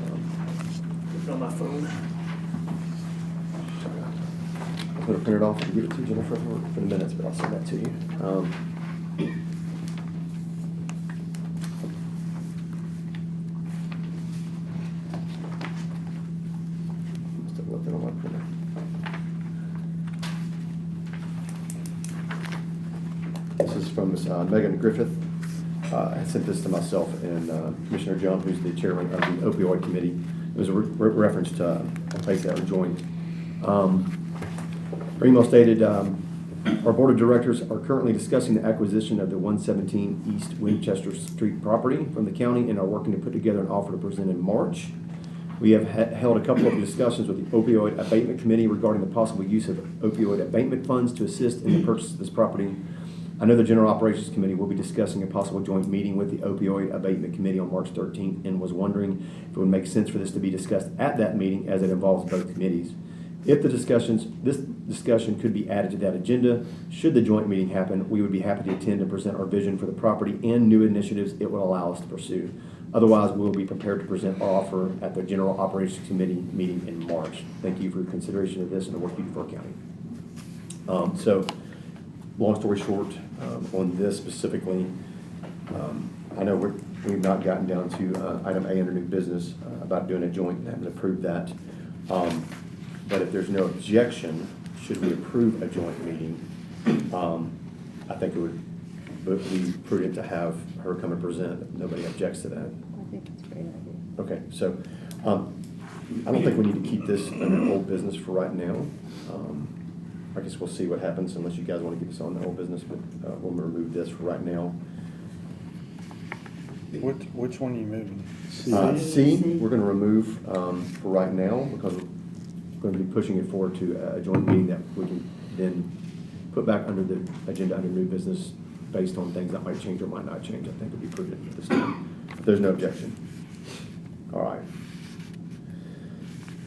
it on my phone. I'm gonna print it off and give it to Jennifer for the minutes, but I'll send that to you. Still looking on my printer. This is from Ms. Megan Griffith. I sent this to myself and Commissioner John, who's the chairman of the opioid committee. It was a reference to a place that were joined. Her email stated, our board of directors are currently discussing the acquisition of the 117 East Winchester Street property from the county and are working to put together an offer to present in March. We have held a couple of discussions with the opioid abatement committee regarding the possible use of opioid abatement funds to assist in the purchase of this property. I know the General Operations Committee will be discussing a possible joint meeting with the Opioid Abatement Committee on March 13th and was wondering if it would make sense for this to be discussed at that meeting as it involves both committees. If this discussion could be added to that agenda, should the joint meeting happen, we would be happy to attend and present our vision for the property and new initiatives it will allow us to pursue. Otherwise, we will be prepared to present our offer at the General Operations Committee meeting in March. Thank you for your consideration of this and the work you do for our county. So, long story short, on this specifically, I know we've not gotten down to item A under new business about doing a joint and having approved that. But if there's no objection, should we approve a joint meeting, I think it would be prudent to have her come and present if nobody objects to that. I think it's a great idea. Okay, so I don't think we need to keep this under old business for right now. I guess we'll see what happens unless you guys want to keep this on the old business, but we'll remove this for right now. Which one are you moving? C, we're going to remove for right now because we're going to be pushing it forward to a joint meeting that we can then put back under the agenda under new business based on things that might change or might not change. I think would be prudent at this time. If there's no objection. All right.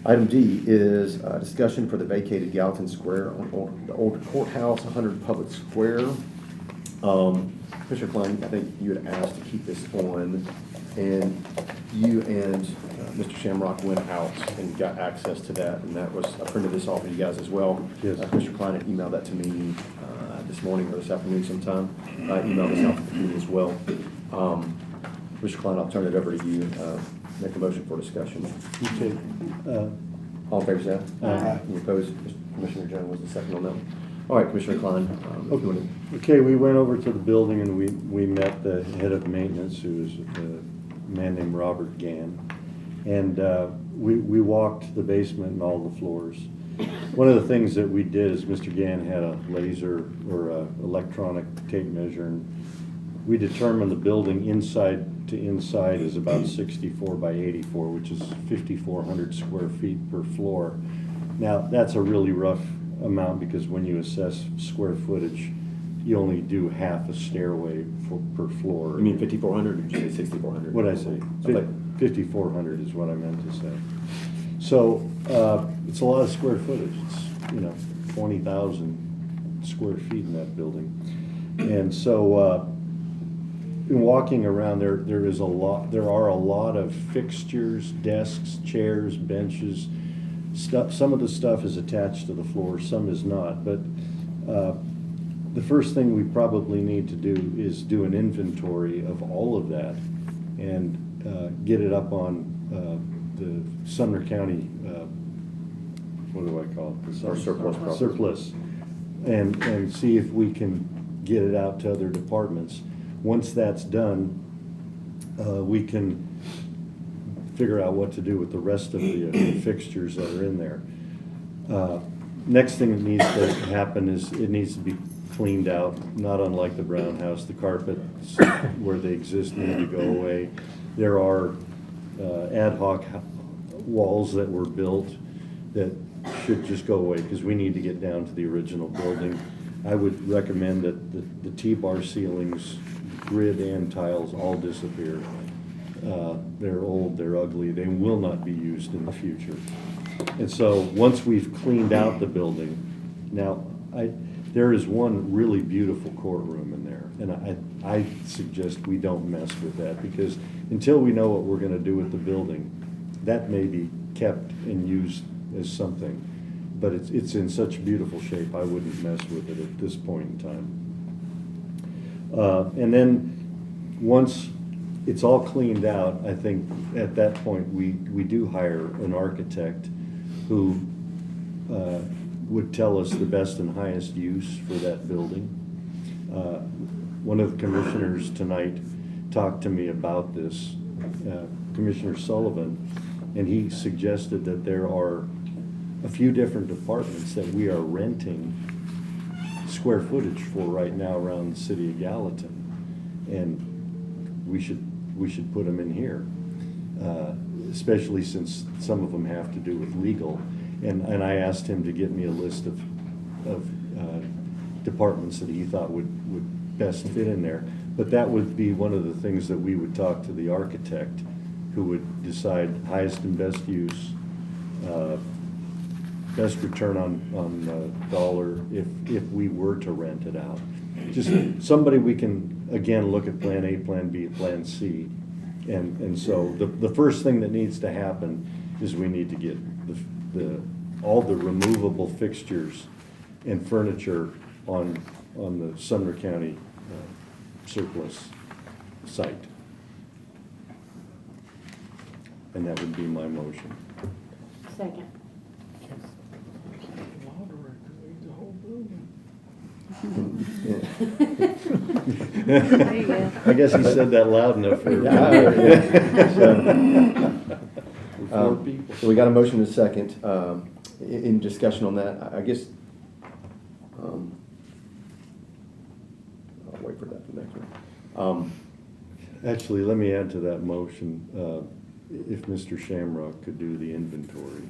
Item D is a discussion for the vacated Gallatin Square on the old courthouse, 100 Public Square. Commissioner Klein, I think you had asked to keep this on, and you and Mr. Shamrock went out and got access to that, and that was, I printed this off for you guys as well. Yes. Commissioner Klein had emailed that to me this morning or this afternoon sometime. I emailed this out to you as well. Mr. Klein, I'll turn it over to you. Make a motion for discussion. Okay. All in favor, say aye. Aye. Any opposed? Commissioner Jones was the second on that one. All right, Commissioner Klein, if you want to. Okay, we went over to the building and we met the head of maintenance, who is a man named Robert Gann. And we walked the basement and all the floors. One of the things that we did is Mr. Gann had a laser or a electronic tape measure, and we determined the building inside to inside is about 64 by 84, which is 5,400 square feet per floor. Now, that's a really rough amount because when you assess square footage, you only do half a stairway per floor. You mean 5,400 or did you say 6,400? What'd I say? 5,400 is what I meant to say. So it's a lot of square footage. It's 20,000 square feet in that building. And so in walking around there are a lot of fixtures, desks, chairs, benches. Some of the stuff is attached to the floor, some is not. But the first thing we probably need to do is do an inventory of all of that and get it up on the Sumner County, what do I call it? Or surplus property. Surplus. And see if we can get it out to other departments. Once that's done, we can figure out what to do with the rest of the fixtures that are in there. Next thing that needs to happen is it needs to be cleaned out, not unlike the Brown House. The carpets where they exist need to go away. There are ad hoc walls that were built that should just go away, because we need to get down to the original building. I would recommend that the T-bar ceilings, grid and tiles all disappear. They're old, they're ugly, they will not be used in the future. And so, once we've cleaned out the building, now, there is one really beautiful courtroom in there, and I suggest we don't mess with that, because until we know what we're gonna do with the building, that may be kept and used as something, but it's in such beautiful shape, I wouldn't mess with it at this point in time. And then, once it's all cleaned out, I think at that point, we do hire an architect who would tell us the best and highest use for that building. One of the commissioners tonight talked to me about this, Commissioner Sullivan, and he suggested that there are a few different departments that we are renting square footage for right now around the city of Gallatin, and we should put them in here, especially since some of them have to do with legal. And I asked him to get me a list of departments that he thought would best fit in there. But that would be one of the things that we would talk to the architect, who would decide highest and best use, best return on dollar if we were to rent it out. Just somebody we can, again, look at plan A, plan B, plan C. And so the first thing that needs to happen is we need to get all the removable fixtures and furniture on the Sumner County surplus site. And that would be my motion. Second. There you go. I guess he said that loud enough for four people. So we got a motion and a second. In discussion on that, I guess, I'll wait for that for the next one. Actually, let me add to that motion, if Mr. Shamrock could do the inventory.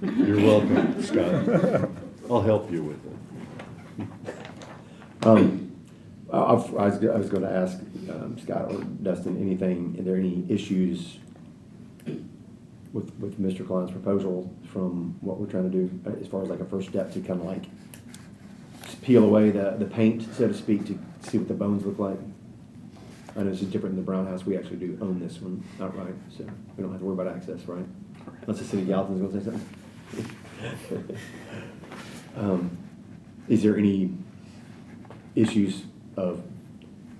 You're welcome, Scott. I'll help you with it. I was going to ask Scott or Dustin, are there any issues with Mr. Klein's proposal from what we're trying to do, as far as like a first step to kind of like peel away the paint, so to speak, to see what the bones look like? I know this is different than the Brown House. We actually do own this one outright, so we don't have to worry about access, right? Unless the city of Gallatin's going to say something. Is there any issues of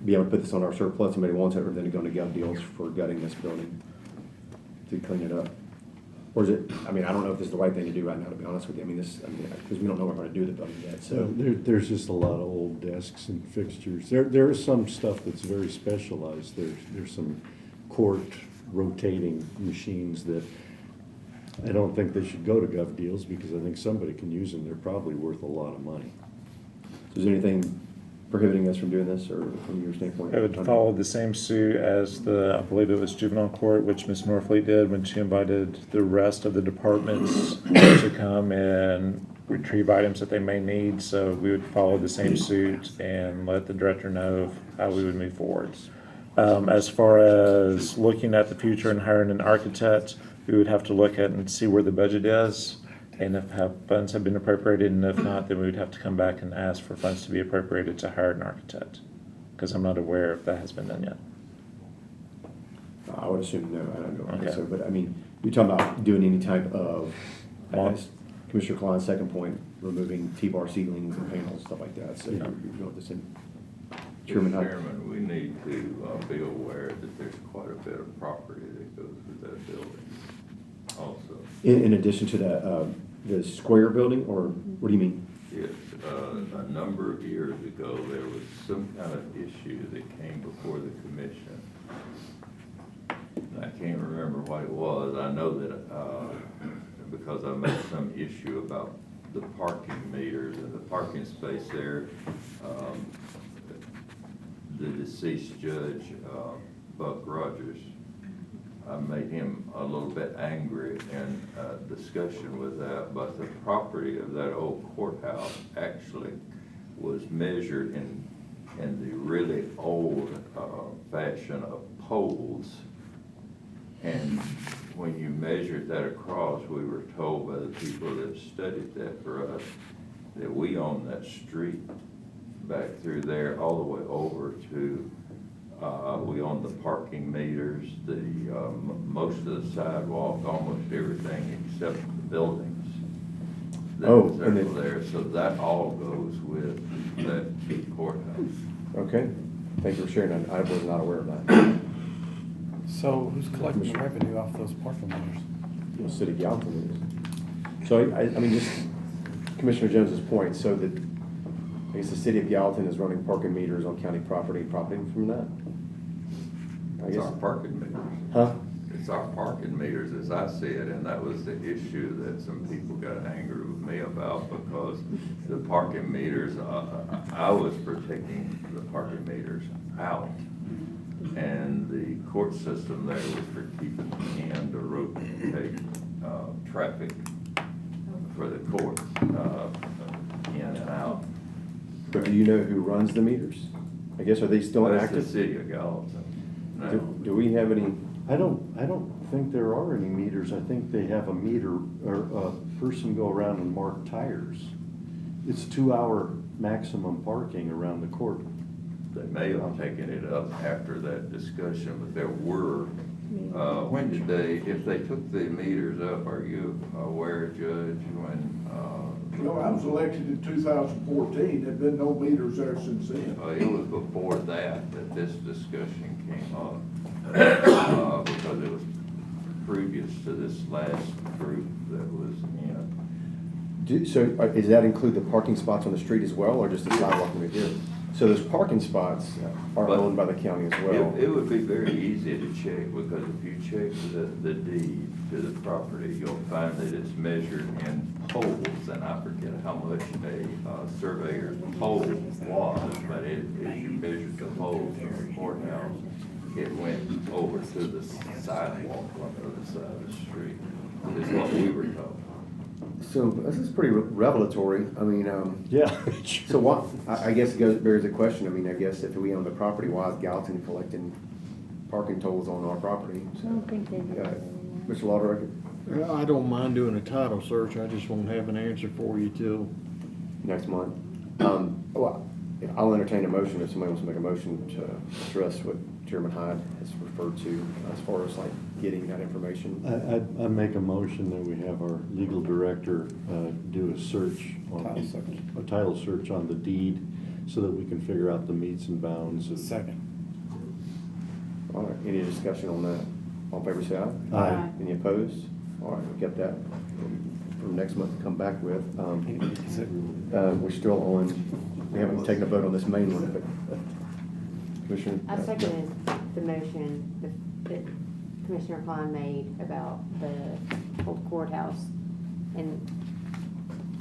being able to put this on our surplus, somebody wants it, or then going to gov deals for gutting this building to clean it up? Or is it, I mean, I don't know if this is the right thing to do right now, to be honest with you. I mean, because we don't know what we're going to do with the building yet, so. There's just a lot of old desks and fixtures. There is some stuff that's very specialized. There's some court rotating machines that I don't think they should go to gov deals, because I think somebody can use them. They're probably worth a lot of money. Is there anything prohibiting us from doing this, or from your standpoint? It would follow the same suit as I believe it was juvenile court, which Ms. Norfleet did when she invited the rest of the departments to come and retrieve items that they may need. So we would follow the same suit and let the director know of how we would move forward. As far as looking at the future and hiring an architect, we would have to look at and see where the budget is, and if funds have been appropriated, and if not, then we would have to come back and ask for funds to be appropriated to hire an architect, because I'm not aware if that has been done yet. I would assume no, I don't know. Okay. So, but I mean, you're talking about doing any type of, as Commissioner Klein's second point, removing T-bar ceilings and panels, stuff like that. So you're doing this in. Chairman, we need to be aware that there's quite a bit of property that goes with that building also. In addition to the square building, or what do you mean? Yes, a number of years ago, there was some kind of issue that came before the commission. I can't remember what it was. I know that because I made some issue about the parking meters and the parking space there. The deceased judge, Buck Rogers, I made him a little bit angry in a discussion with that, but the property of that old courthouse actually was measured in the really old fashion of poles. And when you measured that across, we were told by the people that studied that for us, that we own that street back through there all the way over to, we own the parking meters, the, most of the sidewalk, almost everything except the buildings. Oh, That and are then- there, so that all goes with that courthouse. Okay, thank you for sharing that. I was not aware of that. So who's collecting the revenue off those parking meters? The city of Gallatin is. So I mean, just Commissioner Jones's point, so that, I guess the city of Gallatin is running parking meters on county property, profiting from that? I It's guess. our parking meters. Huh? It's our parking meters as I see it, and that was the issue that some people got angry with me about, because the parking meters, I was protecting the parking meters out. And the court system there was for keeping in to rotate, traffic for the courts, in and out. But do you know who runs the meters? I guess, are they still That's active? the city of Gallatin. No. Do we have any? I don't think there are any meters. I think they have a meter, or a person go around and mark tires. It's 2-hour maximum parking around the court. They may have taken it up after that discussion, but there were, when did they, if they took the meters up, are you aware, Judge, when, Well, I was elected in 2014, there've been no meters there since then. it was before that this discussion came up, because it was previous to this last group that was in. So does that include the parking spots on the street as well, or just the sidewalk over here? So those parking spots are But owned by the county as well? It would be very easy to check, because if you check the deed to the property, you'll find that it's measured in poles, and I forget how much a surveyor's pole was, but if you measured the poles from the courthouse, it went over to the sidewalk on the other side of the street, is what we were told. So this is pretty revelatory. I mean, Yeah. so what, I guess it bears the question. I mean, I guess if we own the property, why is Gallatin collecting parking tolls on our property? I don't think they do. Mr. Law Director? I don't mind doing a title search, I just won't have an answer for you till. Next month. Well, I'll entertain a motion if somebody wants to make a motion to address what Chairman Hyde has referred to as far as like getting that information. I make a motion that we have our legal director do a search Title search. a title search on the deed, so that we can figure out the meets and bounds. Second. All right, any discussion on that? All in favor, say aye. Aye. Any opposed? All right, we'll get that for next month to come back with. Is it- We're still on, we haven't taken a vote on this main one, but Commissioner? I seconded the motion that Commissioner Klein made about the old courthouse, and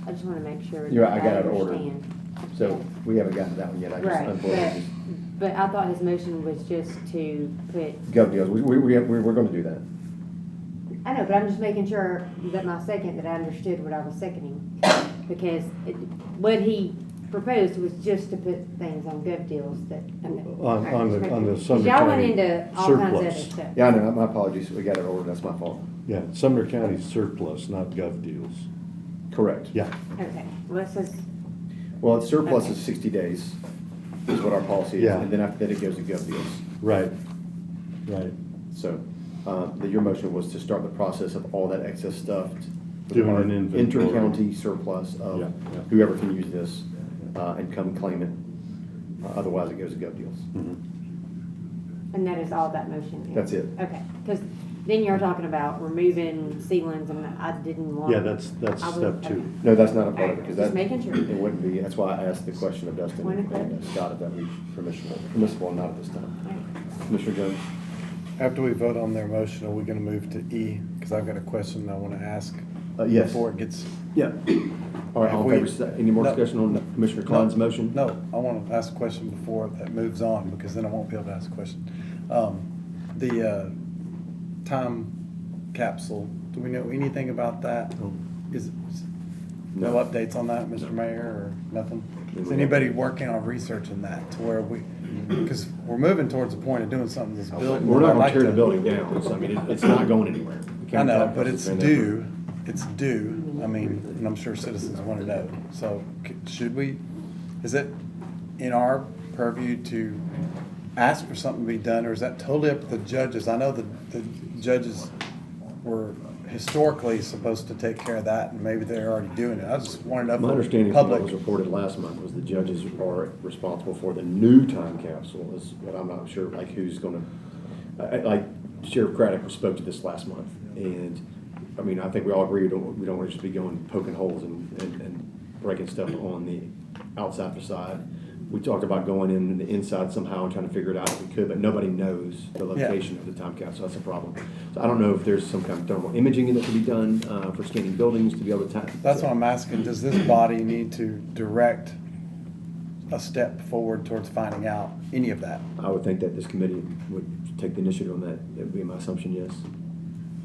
I just want to make sure You're right, that I got it ordered. understand. So we haven't gotten to that one yet. I just Right, unfortunately but I thought his motion was just to put, just, gov deals, we're gonna do that. I know, but I'm just making sure that my second, that I understood what I was seconding. Because what he proposed was just to put things on gov deals that. okay. All right, On just the making- 'cause Sumner y'all went County into all kinds of other surplus. stuff. Yeah, I know, my apologies, we got it ordered, that's my fault. Yeah, Sumner County surplus, not gov deals. Correct. Yeah. Okay, well, it says, Well, it's surplus Okay. is 60 days, is what our policy is, Yeah. and then after that it goes to gov deals. Right. Right. So, your motion was to start the process of all that excess stuff. Doing an inventory. Inter-county surplus Yeah, of yeah. whoever can use this, and come claim it. Otherwise, it goes to gov deals. Mhm. and that is all that motion is? That's it. Okay, because then you're talking about removing ceilings, and I didn't want. Yeah, that's I was- step two. okay. No, that's not a part of it, because Just that. making sure. It wouldn't be, that's why I asked the question of Dustin Point of and Scott if that would be permissible or not at this time. Commissioner Jones? After we vote on their motion, are we gonna move to E? Because I've got a question I wanna ask. Yes. Before it gets. Yeah. All right, all in Have we- favor, any more No. discussion on Commissioner Klein's motion? No, I want to ask a question before that moves on, because then I won't be able to ask a question. time capsule, do we know anything about that? Is it, no No. updates on that, Mr. Mayor, or nothing? Is we anybody working on researching that to where we, because we're moving towards the point of doing something that's built. We're not I'd gonna like tear the to- building down, so I mean, it's not going anywhere. The I county know, tax but has it's been there for- due, it's due, I mean, and I'm sure citizens want to know. So should we, is it in our purview to ask for something to be done, or is that totally up to the judges? I know that the judges were historically supposed to take care of that, and maybe they're already doing it. I just wanted to know. My for understanding from what public. was reported last month was the judges are responsible for the new time capsule, is what I'm not sure, like, who's gonna, like, Sheriff Craddock spoke to this last month, and, I mean, I think we all agree, we don't want to just be going poking holes and breaking stuff on the outside facade. We talked about going in the inside somehow and trying to figure it out if we could, but nobody knows the location of the time capsule. That's a problem. So I don't know if there's some kind of thermal imaging that could be done for scanning buildings to be able to time. That's what I'm asking. Does this body need to direct a step forward towards finding out any of that? I would think that this committee would take the initiative on that. That would be my assumption, yes.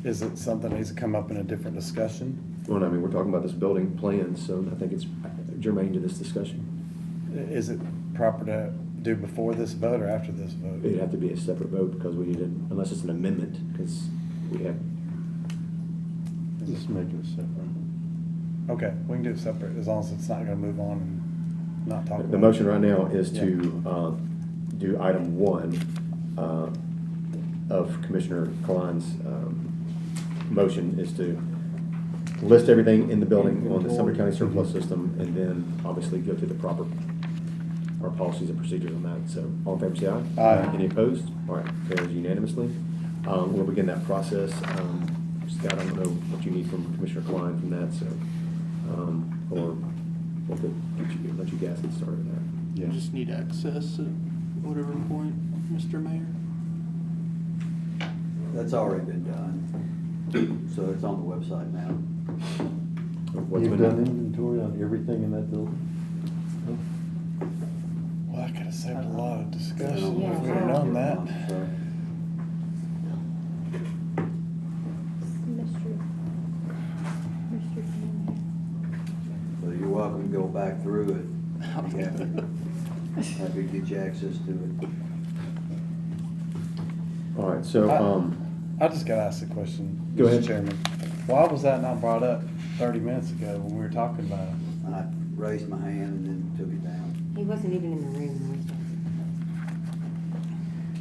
Is it something that needs to come up in a different discussion? Well, I mean, we're talking about this building plan, so I think it's germane to this discussion. Is it proper to do before this vote or after this vote? It'd have to be a separate vote because we need it, unless it's an amendment, because we have. Just make it separate. Okay, we can do it separate, as long as it's not gonna move on and not talk about it. The motion right now is to do item 1 of Commissioner Klein's motion is to list everything in the building on the Sumner County surplus system, and then obviously go through the proper, our policies and procedures on that. So all in favor, say aye. Aye. Any opposed? All right, carries unanimously. We'll begin that process. Scott, I don't know what you need from Commissioner Klein from that, so, or we'll let you guys get started on that. You just need access at whatever point, Mr. Mayor. That's already been done, so it's on the website now. What's You've been done inventory on everything in that building? Well, that could have saved a lot of discussion Yeah. if we'd have known that. So, So you're welcome to go back through it. Happy to get you access to it. All right, so, I just gotta ask a question. Go ahead. Mr. Chairman. Why was that not brought up 30 minutes ago when we were talking about it? I raised my hand and then took it down. He wasn't even in the room.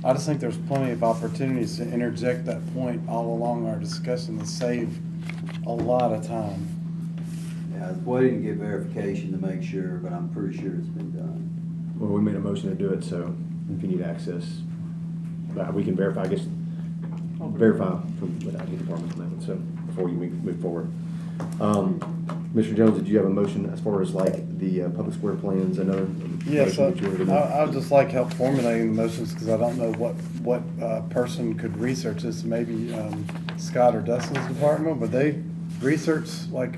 I just think there's plenty of opportunities to interject that point all along our discussion to save a lot of time. Yeah, I was waiting to get verification to make sure, but I'm pretty sure it's been done. well, we made a motion to do it, so if you need access, we can verify, I guess, verify from the IT department on that one, so before you move forward. Mr. Jones, did you have a motion as far as like the public square plans, another? Yes, motion that you wanted to make? I would just like help formulating the motions because I don't know what person could research this. Maybe Scott or Dustin's department, but they research like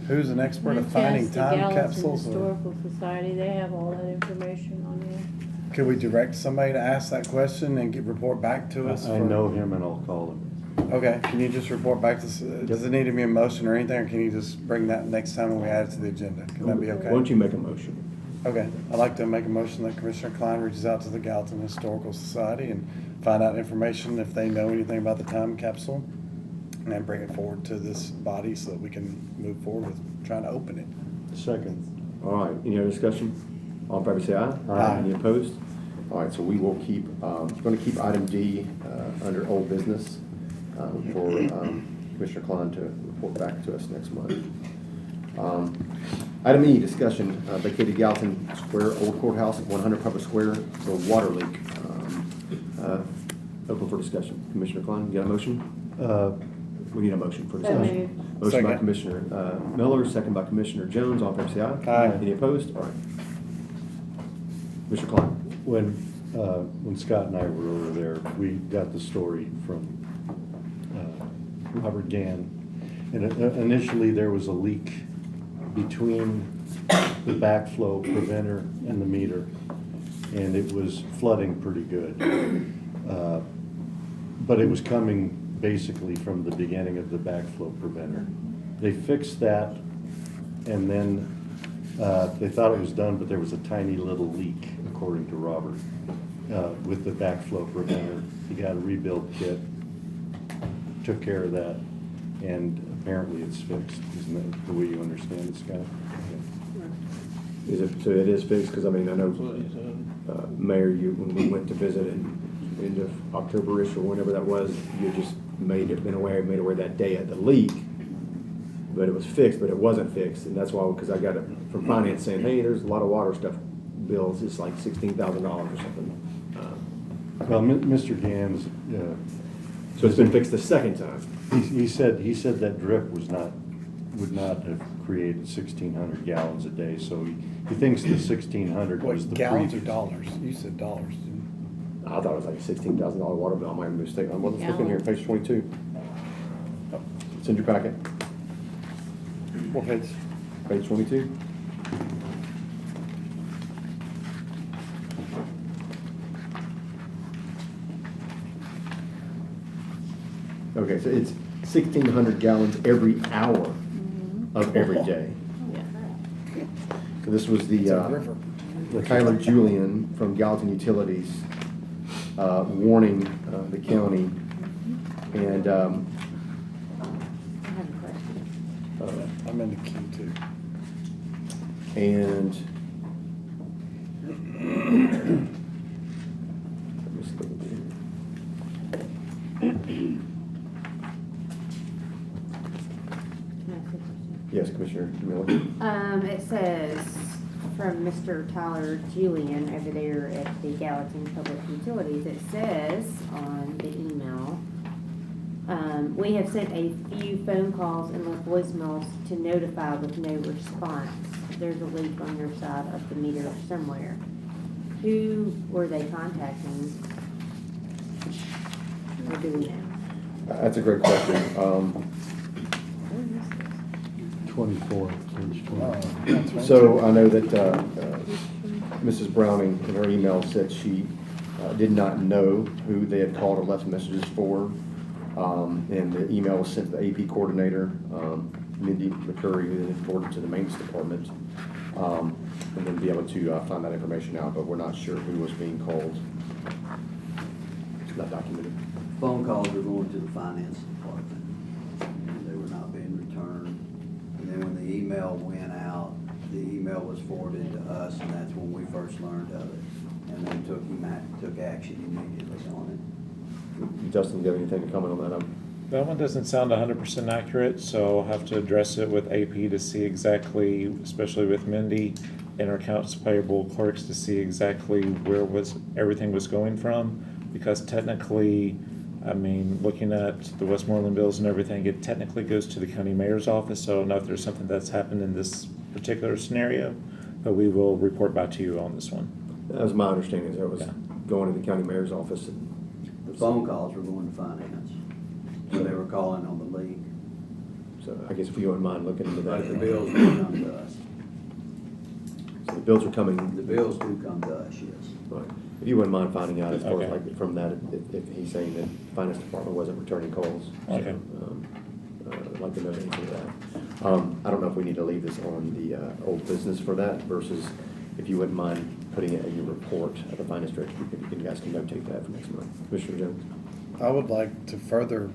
who's an expert at finding time capsules? Or Historical Society, they have all that information on there. could we direct somebody to ask that question and report back to us? I know him and I'll call him. Okay, can you just report back to us? Does it need to be a motion or anything, or can you just bring that next time when we add it to the agenda? Can that be okay? Why don't you make a motion? Okay, I'd like to make a motion that Commissioner Klein reaches out to the Gallatin Historical Society and find out information if they know anything about the time capsule, and then bring it forward to this body so that we can move forward with trying to open it. Second. All right, any other discussion? All in favor, say aye. Aye. Any opposed? All right, so we will keep, going to keep item D under old business for Commissioner Klein to report back to us next month. Item E, discussion, vacated Gallatin Square, Old Courthouse, 100 Public Square, for water leak. Open for discussion. Commissioner Klein, you got a motion? We need a motion for discussion. Motion by Second. Commissioner Miller, second by Commissioner Jones. All in favor, say aye. Aye. Any opposed? All right. Mr. Klein. When Scott and I were over there, we got the story from Robert Gann. And initially, there was a leak between the backflow preventer and the meter, and it was flooding pretty good. but it was coming basically from the beginning of the backflow preventer. They fixed that, and then they thought it was done, but there was a tiny little leak, according to Robert, with the backflow preventer. He got a rebuild kit, took care of that, and apparently it's fixed. Isn't that the way you understand it, Scott? Is it, so it is fixed, because I mean, I know, Mayor, when we went to visit in end of October-ish or whenever that was, you just made aware that day at the leak, but it was fixed, but it wasn't fixed, and that's why, because I got it from finance saying, hey, there's a lot of water stuff bills, it's like $16,000 or something. Well, Mr. Gans, So it's been fixed the second time. he said that drip would not have created 1,600 gallons a day, so he thinks the 1,600 was the Gallons or previous. dollars? You said dollars. I thought it was like a $16,000 water bill. I might have been mistaken. I'm looking here, page 22. It's in your packet. What page? Page 22. Okay, so it's 1,600 gallons every hour of every day. So this was the Kyler Julian from Gallatin Utilities warning the county, and I have a question. I'm in the queue too. and let me see here. Yes, Commissioner Miller. It says from Mr. Tyler Julian over there at the Gallatin Public Utilities, it says on the email, we have sent a few phone calls and left voicemails to notify with no response. There's a leak on your side of the meter somewhere. Who were they contacting? Or do we know? That's a great question. 24, page 20. So I know that Mrs. Browning in her email said she did not know who they had called or left messages for. And the email was sent to the AP coordinator, Mindy McCurry, who then forwarded to the maintenance department. And then be able to find that information out, but we're not sure who was being called. It's not documented. Phone calls were going to the finance department, and they were not being returned. And then when the email went out, the email was forwarded to us, and that's when we first learned of it. And then took action immediately on it. Justin, do you have anything to comment on that? That one doesn't sound 100% accurate, so I'll have to address it with AP to see exactly, especially with Mindy and our accounts payable clerks, to see exactly where everything was going from. Because technically, I mean, looking at the Westmoreland bills and everything, it technically goes to the county mayor's office. So I don't know if there's something that's happened in this particular scenario, but we will report back to you on this one. That was my understanding, is that it was going to the county mayor's office. The phone calls were going to finance, so they were calling on the leak. So I guess if you wouldn't mind looking into that. But the bills do come to us. So the bills are coming. The bills do come to us, yes. Right. If you wouldn't mind finding out as far as Okay. like from that, if he's saying that the finance department wasn't returning calls. Okay. So, I'd like to know the answer to that. I don't know if we need to leave this on the old business for that versus if you wouldn't mind putting it in your report at the finance director, you guys can notate that for next month. Commissioner Jones? I would like to further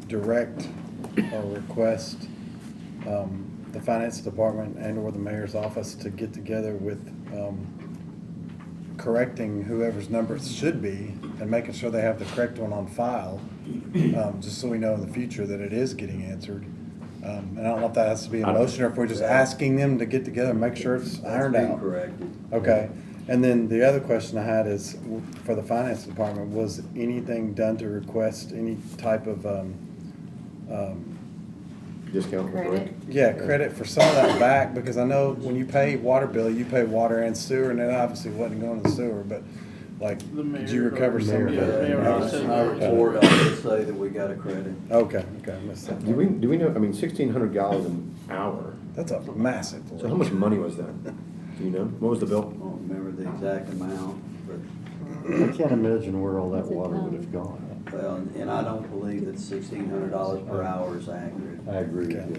direct or request the finance department and/or the mayor's office to get together with correcting whoever's number it should be and making sure they have the correct one on file, just so we know in the future that it is getting answered. And I don't know if that has to be a motion or if we're just asking them to get together and make sure it's ironed That's being out. corrected. Okay. And then the other question I had is, for the finance department, was anything done to request any type of, Discount, correct? yeah, credit for some of that back? Because I know when you pay water bill, you pay water and sewer, and it obviously wasn't going to sewer, but like, The mayor. did you recover some of Yeah, that? mayor already said Our that. report, I would say that we got a credit. Okay, I missed that. Do we know, I mean, 1,600 gallons an hour, That's a massive. so how much money was that? Do you know? What was the bill? I don't remember the exact amount, but I can't imagine where all that water would have gone. Well, and I don't believe that $1,600 per hour is accurate. I agree with Yeah. you.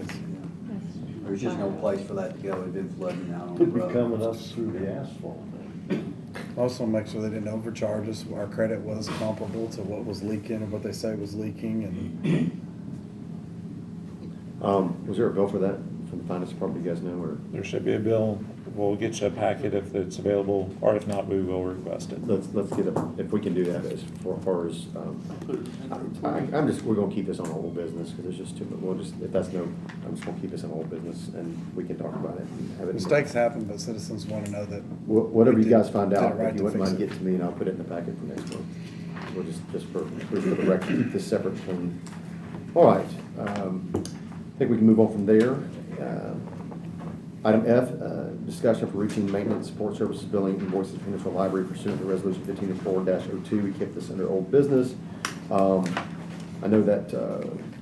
There's just no place for that to go. It'd been flooding out on the Could be road. coming up through the asphalt. Also make sure they didn't overcharge us. Our credit was comparable to what was leaking and what they say was leaking and. Was there a bill for that from the finance department, you guys know, or? There should be a bill. We'll get you a packet if it's available, or if not, we will request it. Let's get it, if we can do that as far as, I'm just, we're gonna keep this on old business, because there's just too much, we'll just, if that's no, I'm just gonna keep this on old business, and we can talk about it and have it. Mistakes happen, but citizens want to know that. Whatever we you guys did- find did it out, right if you to wouldn't fix mind it. getting to me, and I'll put it in the packet for next month. We'll just for the record, keep this separate from, all right. I think we can move on from there. Item F, discussion for routine maintenance, support services, billing, invoices, payments for library pursuant to resolution 1504-02. We kept this under old business. I know that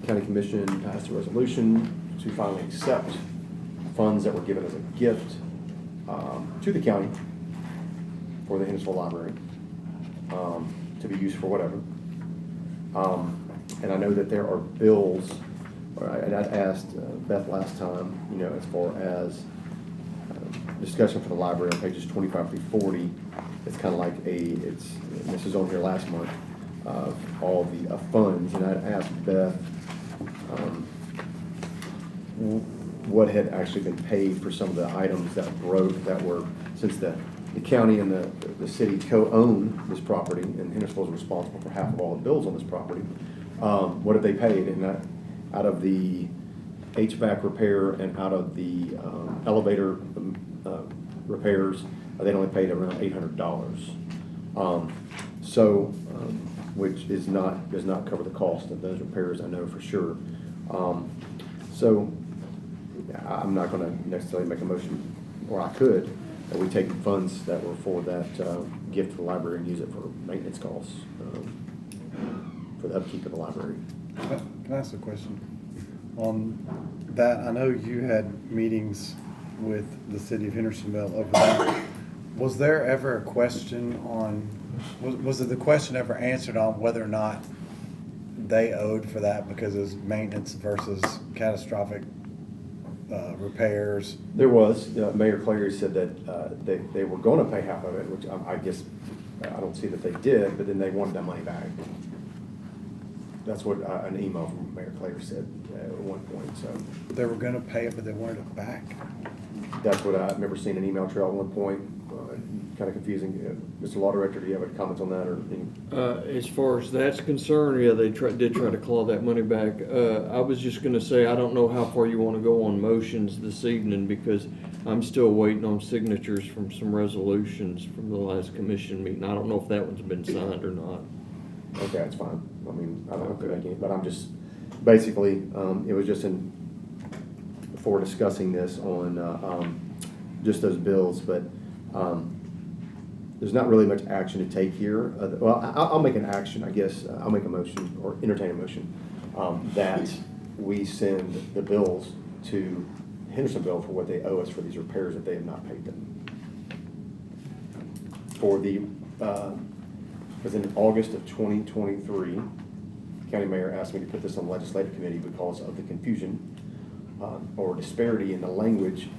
County Commission passed a resolution to finally accept funds that were given as a gift to the county for the Hendersonville Library to be used for whatever. And I know that there are bills, and I'd asked Beth last time, you know, as far as discussion for the library on pages 25 through 40. It's kind of like and this was on here last month, all the funds, and I'd asked Beth what had actually been paid for some of the items that broke, that were, since the county and the city co-own this property, and Hendersonville is responsible for half of all the bills on this property. What have they paid? And out of the HVAC repair and out of the elevator repairs, they'd only paid around $800. Which does not cover the cost of those repairs, I know for sure. So I'm not going to necessarily make a motion, or I could, that we take funds that were for that gift to the library and use it for maintenance costs for the upkeep of the library. Can I ask a question? On that, I know you had meetings with the city of Hendersonville over that. Was there ever a question on, was the question ever answered on whether or not they owed for that because it was maintenance versus catastrophic repairs? There was, Mayor Clary said that they were going to pay half of it, which I guess, I don't see that they did, but then they wanted that money back. That's what an email from Mayor Clary said at one point, so. They were gonna pay it, but they wanted it back? That's what I remember seeing an email trail at one point, kind of confusing. Mr. Law Director, do you have any comments on that, or any? As far as that's concerned, yeah, they did try to claw that money back. I was just gonna say, I don't know how far you wanna go on motions this evening, because I'm still waiting on signatures from some resolutions from the last commission meeting. I don't know if that one's been signed or not. Okay, that's fine. I mean, I don't have to make any, but I'm just, basically, it was just before discussing this on just those bills, but there's not really much action to take here. Well, I'll make an action, I guess. I'll make a motion, or entertain a motion, that we send the bills to Hendersonville for what they owe us for these repairs that they have not paid them. For the, because in August of 2023, County Mayor asked me to put this on the legislative committee because of the confusion or disparity in the language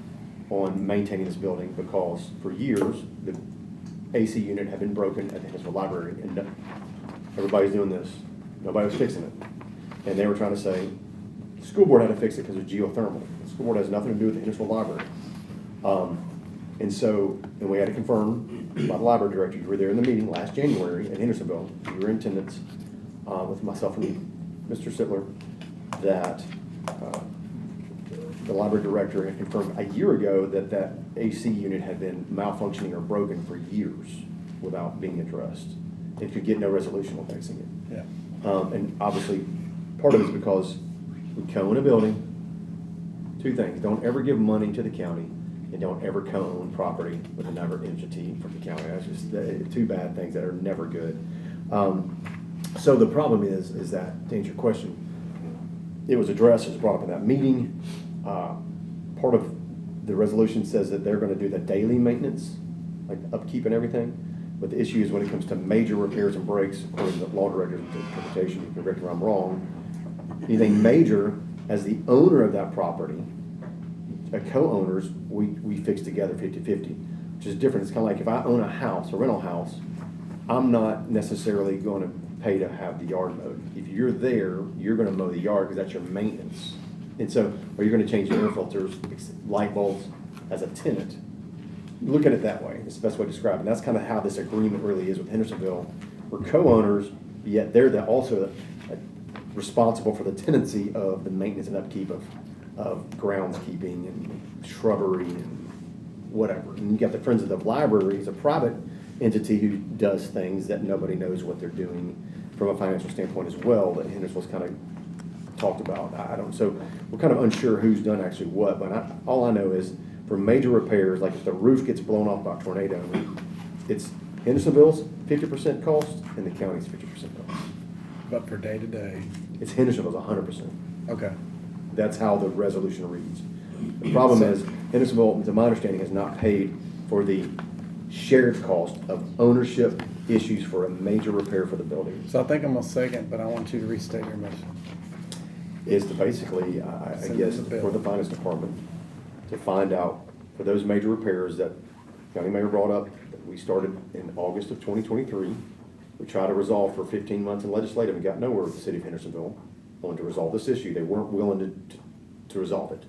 on maintaining this building, because for years, the AC unit had been broken at the Hendersonville Library, and everybody's doing this. Nobody was fixing it. And they were trying to say, the school board had to fix it because it's geothermal. The school board has nothing to do with the Hendersonville Library. And we had to confirm by the library director, you were there in the meeting last January at Hendersonville, you were in attendance with myself and Mr. Sittler, that the library director had confirmed a year ago that that AC unit had been malfunctioning or broken for years without being addressed. It could get no resolution on fixing it. Yeah. And obviously, part of it is because we co-own a building. Two things: don't ever give money to the county, and don't ever co-own property with another entity from the county. That's just two bad things that are never good. So the problem is that, to answer your question, it was addressed, it was brought up in that meeting. Part of the resolution says that they're going to do the daily maintenance, like upkeep and everything. But the issue is when it comes to major repairs and breaks, according to the law director's interpretation, you can correct me if I'm wrong, anything major, as the owner of that property, co-owners, we fix together 50-50, which is different. It's kind of like if I own a house, a rental house, I'm not necessarily going to pay to have the yard mowed. If you're there, you're going to mow the yard because that's your maintenance. And so, or you're going to change the air filters, light bulbs as a tenant. Look at it that way. It's the best way to describe it. And that's kind of how this agreement really is with Hendersonville. We're co-owners, yet they're also responsible for the tenancy of the maintenance and upkeep of groundskeeping and shrubbery and whatever. And you got the Friends of the Library as a private entity who does things that nobody knows what they're doing from a financial standpoint as well, that Hendersonville's kind of talked about. So we're kind of unsure who's done actually what, but all I know is for major repairs, like if the roof gets blown off by a tornado, it's Hendersonville's 50% cost and the county's 50% cost. But for day to day. It's Hendersonville's 100%. Okay. That's how the resolution reads. The problem is Hendersonville, to my understanding, has not paid for the shared cost of ownership issues for a major repair for the building. So I think I'm a second, but I want you to restate your motion. Is to basically, I guess, for the finance department, to find out for those major repairs that County Mayor brought up, that we started in August of 2023. We tried to resolve for 15 months in legislative and got nowhere with the city of Hendersonville wanting to resolve this issue. They weren't willing to resolve it.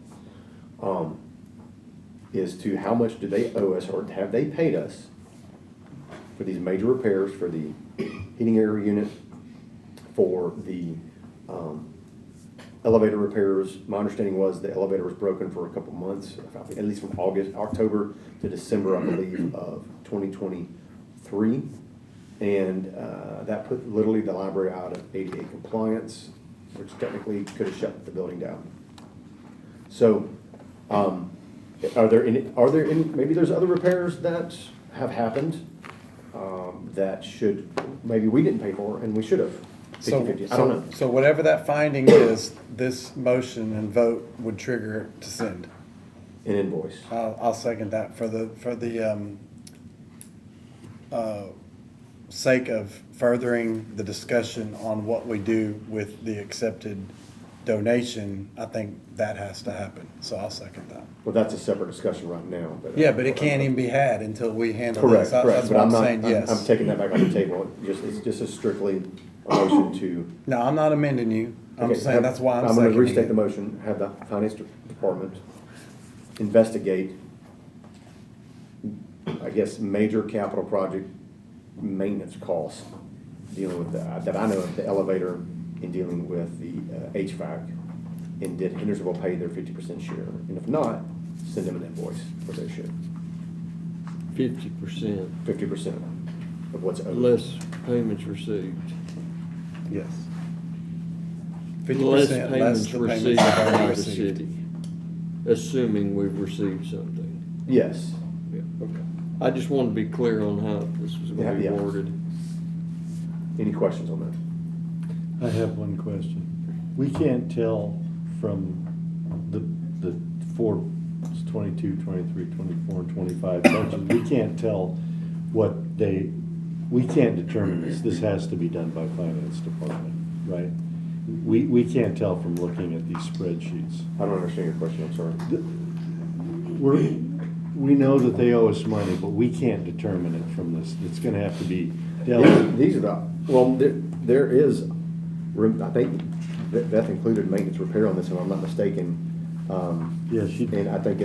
Is to how much do they owe us, or have they paid us for these major repairs, for the heating air unit, for the elevator repairs. My understanding was the elevator was broken for a couple months, at least from October to December, I believe, of 2023. And that put literally the library out of ADA compliance, which technically could have shut the building down. So, are there any, maybe there's other repairs that have happened that maybe we didn't pay for and we should have. 50-50. I don't know. So whatever that finding is, this motion and vote would trigger to send. An invoice. I'll second that for the sake of furthering the discussion on what we do with the accepted donation. I think that has to happen, so I'll second that. Well, that's a separate discussion right now. But yeah, but it can't even be had until we handle correct, this. Correct, That's but what I'm saying, yes. I'm taking that back on the table. It's just a strictly a motion to. No, I'm not amending you. I'm Okay, saying that's why I'm going to seconding restate it. the motion, have the finance department investigate, I guess, major capital project maintenance costs dealing with that I know of, the elevator, in dealing with the HVAC, and did Hendersonville pay their 50% share? And if not, send them an invoice for their share. 50%. 50% of what's owed. Less payments received. Yes. Less 50% payments the received payments by the received. city, assuming we've received something. Yes. Yeah, okay. I just wanted to be clear on how this was going to be Yeah. worded. Any questions on that? I have one question. We can't tell from the 22, 23, 24, and 25 budget, we can't tell we can't determine this. This has to be done by finance department, right? We can't tell from looking at these spreadsheets. I don't understand your question, I'm sorry. We know that they owe us money, but we can't determine it from this. It's gonna have to be These are there is, I think Beth included maintenance repair on this, if I'm not mistaken. Yeah, and I think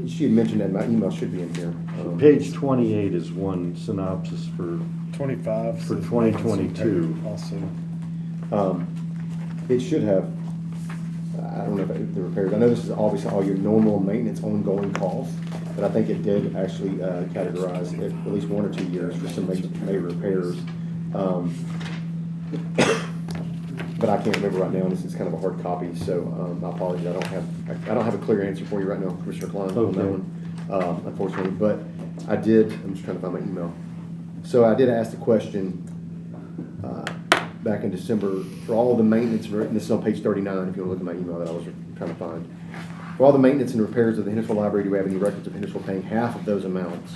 she had mentioned that my email should be in here. Page 28 is one synopsis for 25 for 2022. Also, it should have. I don't know if the repairs. I know this is obviously all your normal maintenance ongoing costs, but I think it did actually categorize at least 1 or 2 years for some major repairs. But I can't remember right now. This is kind of a hard copy, so I apologize. I don't have a clear answer for you right now, Commissioner Klein, on that one, unfortunately. But I did. I'm just trying to find my email. So I did ask the question back in December for all the maintenance. And this is on page 39. If you want to look at my email that I was trying to find. For all the maintenance and repairs of the Hendersonville Library, do we have any records of Hendersonville paying half of those amounts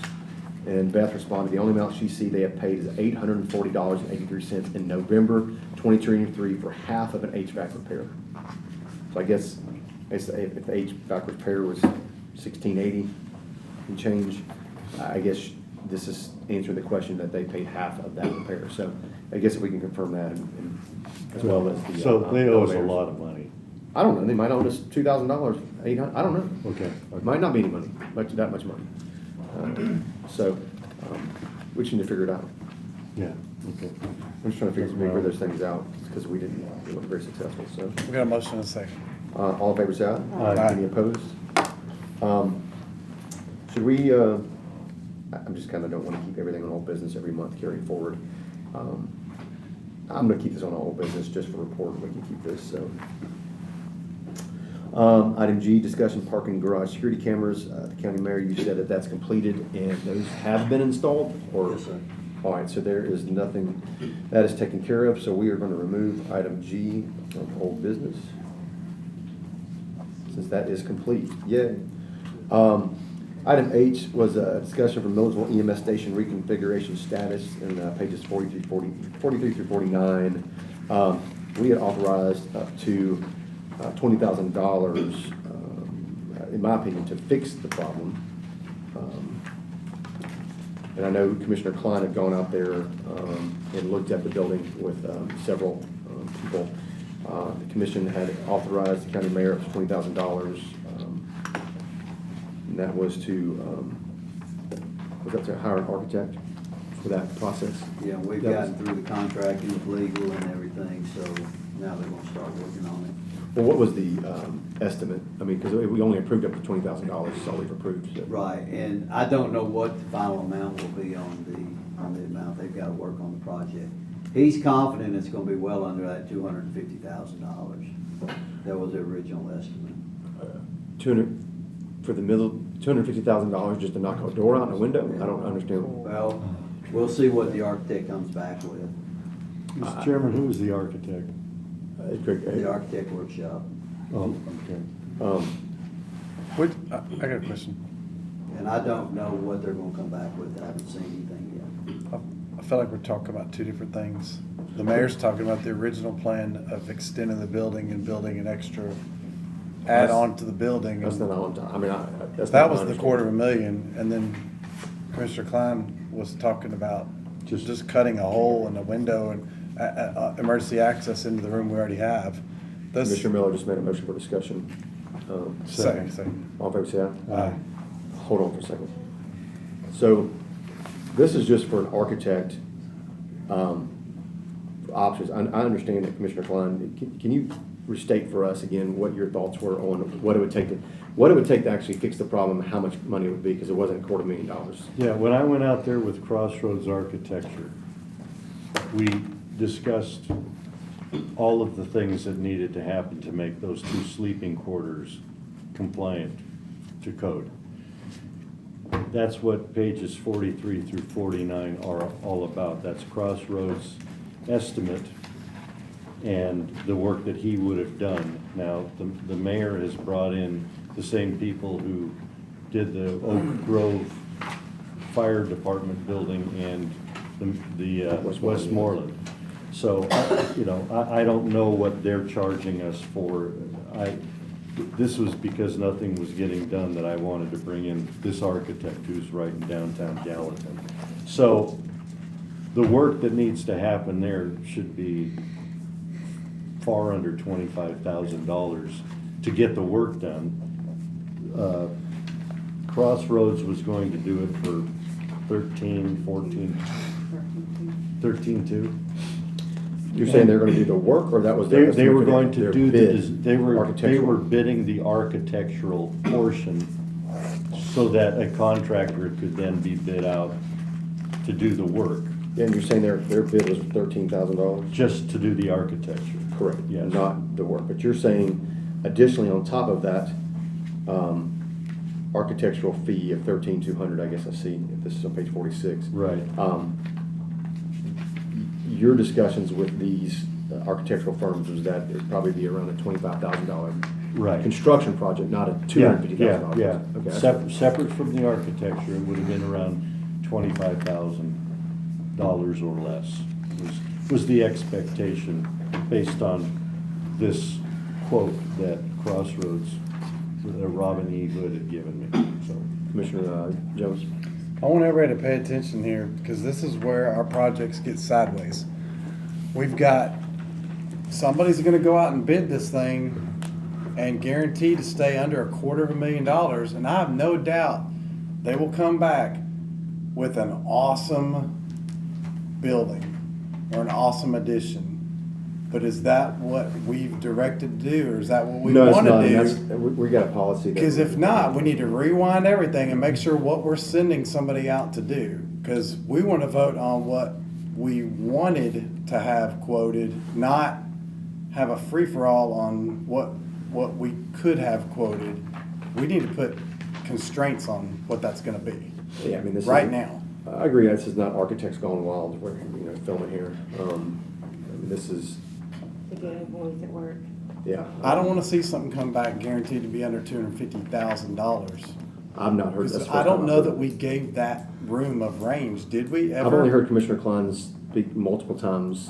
And Beth responded, the only amount she see they have paid is $840.83 in November 2023 for half of an HVAC repair. So I guess if the HVAC repair was $1,680 and change, I guess this is answering the question that they paid half of that repair. So I guess if we can confirm that and as well as the. So they owe us a elevators. lot of money. I don't know, they might owe us $2,000, $800, I don't know. Okay. Might not be any money, that much money. So, we just need to figure it out. Yeah, okay. I'm just trying to figure those things out, because we weren't very successful, so. We got a motion and a second. All in favor, say aye. Aye. Any opposed? Should we, I'm just kinda don't wanna keep everything on old business every month carrying forward. I'm gonna keep this on old business just for report, we can keep this, so. Item G, discussion parking garage security cameras. The county mayor, you said that that's completed and those have been installed, or? Yes, sir. All right, so there is nothing, that is taken care of, so we are gonna remove item G from old business, since that is complete. Yay. Item H was a discussion from Millersville EMS station reconfiguration status in pages 43 through 49. We had authorized up to $20,000, in my opinion, to fix the problem. And I know Commissioner Klein had gone out there and looked at the building with several people. The commission had authorized the county mayor up to $20,000. And that was to hire an architect for that process? Yeah, we've gotten through the contracting with legal and everything, so now they're gonna start working on it. Well, what was the estimate? I mean, because we only approved up to $20,000, is all we've approved. So. Right, and I don't know what the final amount will be on the amount they've gotta work on the project. He's confident it's gonna be well under that $250,000. That was the original estimate. $250,000 just to knock a door out and a window? I don't understand. Well, we'll see what the architect comes back with. Mr. Chairman, who is the architect? The architect workshop. Oh, okay. I got a question. And I don't know what they're gonna come back with. I haven't seen anything yet. I feel like we're talking about two different things. The mayor's talking about the original plan of extending the building and building an extra add-on to the building. That's not on time. I mean, that's That not was my the $250,000, and then Commissioner Klein was talking about just cutting a hole in the window and emergency access into the room we already have. Commissioner Miller just made a motion for discussion. Second. All in favor, say aye. Aye. Hold on for a second. So, this is just for an architect, options. I understand that, Commissioner Klein. Can you restate for us again what your thoughts were on what it would take to actually fix the problem, how much money it would be, because it wasn't $250,000. Yeah, when I went out there with Crossroads Architecture, we discussed all of the things that needed to happen to make those two sleeping quarters compliant to code. That's what pages 43 through 49 are all about. That's Crossroads' estimate and the work that he would have done. Now, the mayor has brought in the same people who did the Oak Grove Fire Department building and the Westmoreland. So, I don't know what they're charging us for. This was because nothing was getting done that I wanted to bring in this architect who's right in downtown Gallatin. So, the work that needs to happen there should be far under $25,000 to get the work done. Crossroads was going to do it for 13.2. You're saying they're going to do the work, or that was their They were going to their do bid, they were architectural? bidding the architectural portion so that a contractor could then be bid out to do the work. Yeah, and you're saying their bid was $13,000? Just to do the architecture. Correct, Yes. not the work. But you're saying additionally on top of that, architectural fee of $13,200, I guess I see, if this is on page 46. Right. Your discussions with these architectural firms was that it'd probably be around a $25,000 Right. construction project, not a $250,000. Yeah. Okay, Separate from the architecture, it would have been around $25,000 or less was the expectation based on this quote that Crossroads, Robin E. Hood had given me, so. Commissioner Jones? I want everybody to pay attention here, because this is where our projects get sideways. We've got, somebody's gonna go out and bid this thing and guarantee to stay under $250,000, and I have no doubt they will come back with an awesome building or an awesome addition. But is that what we've directed to do, or is that what we No, it's wanna not. do? We got a policy. that- Because if not, we need to rewind everything and make sure what we're sending somebody out to do. Because we want to vote on what we wanted to have quoted, not have a free-for-all on what we could have quoted. We need to put constraints on what that's going to be. Yeah, I mean, this right is- now. I agree, this is not architects gone wild, we're, filming here. I mean, this is, The good boys at work. yeah. I don't want to see something come back guaranteed to be under $250,000. I've not heard this. I don't know that we gave that room of range, did we ever? I've only heard Commissioner Klein speak multiple times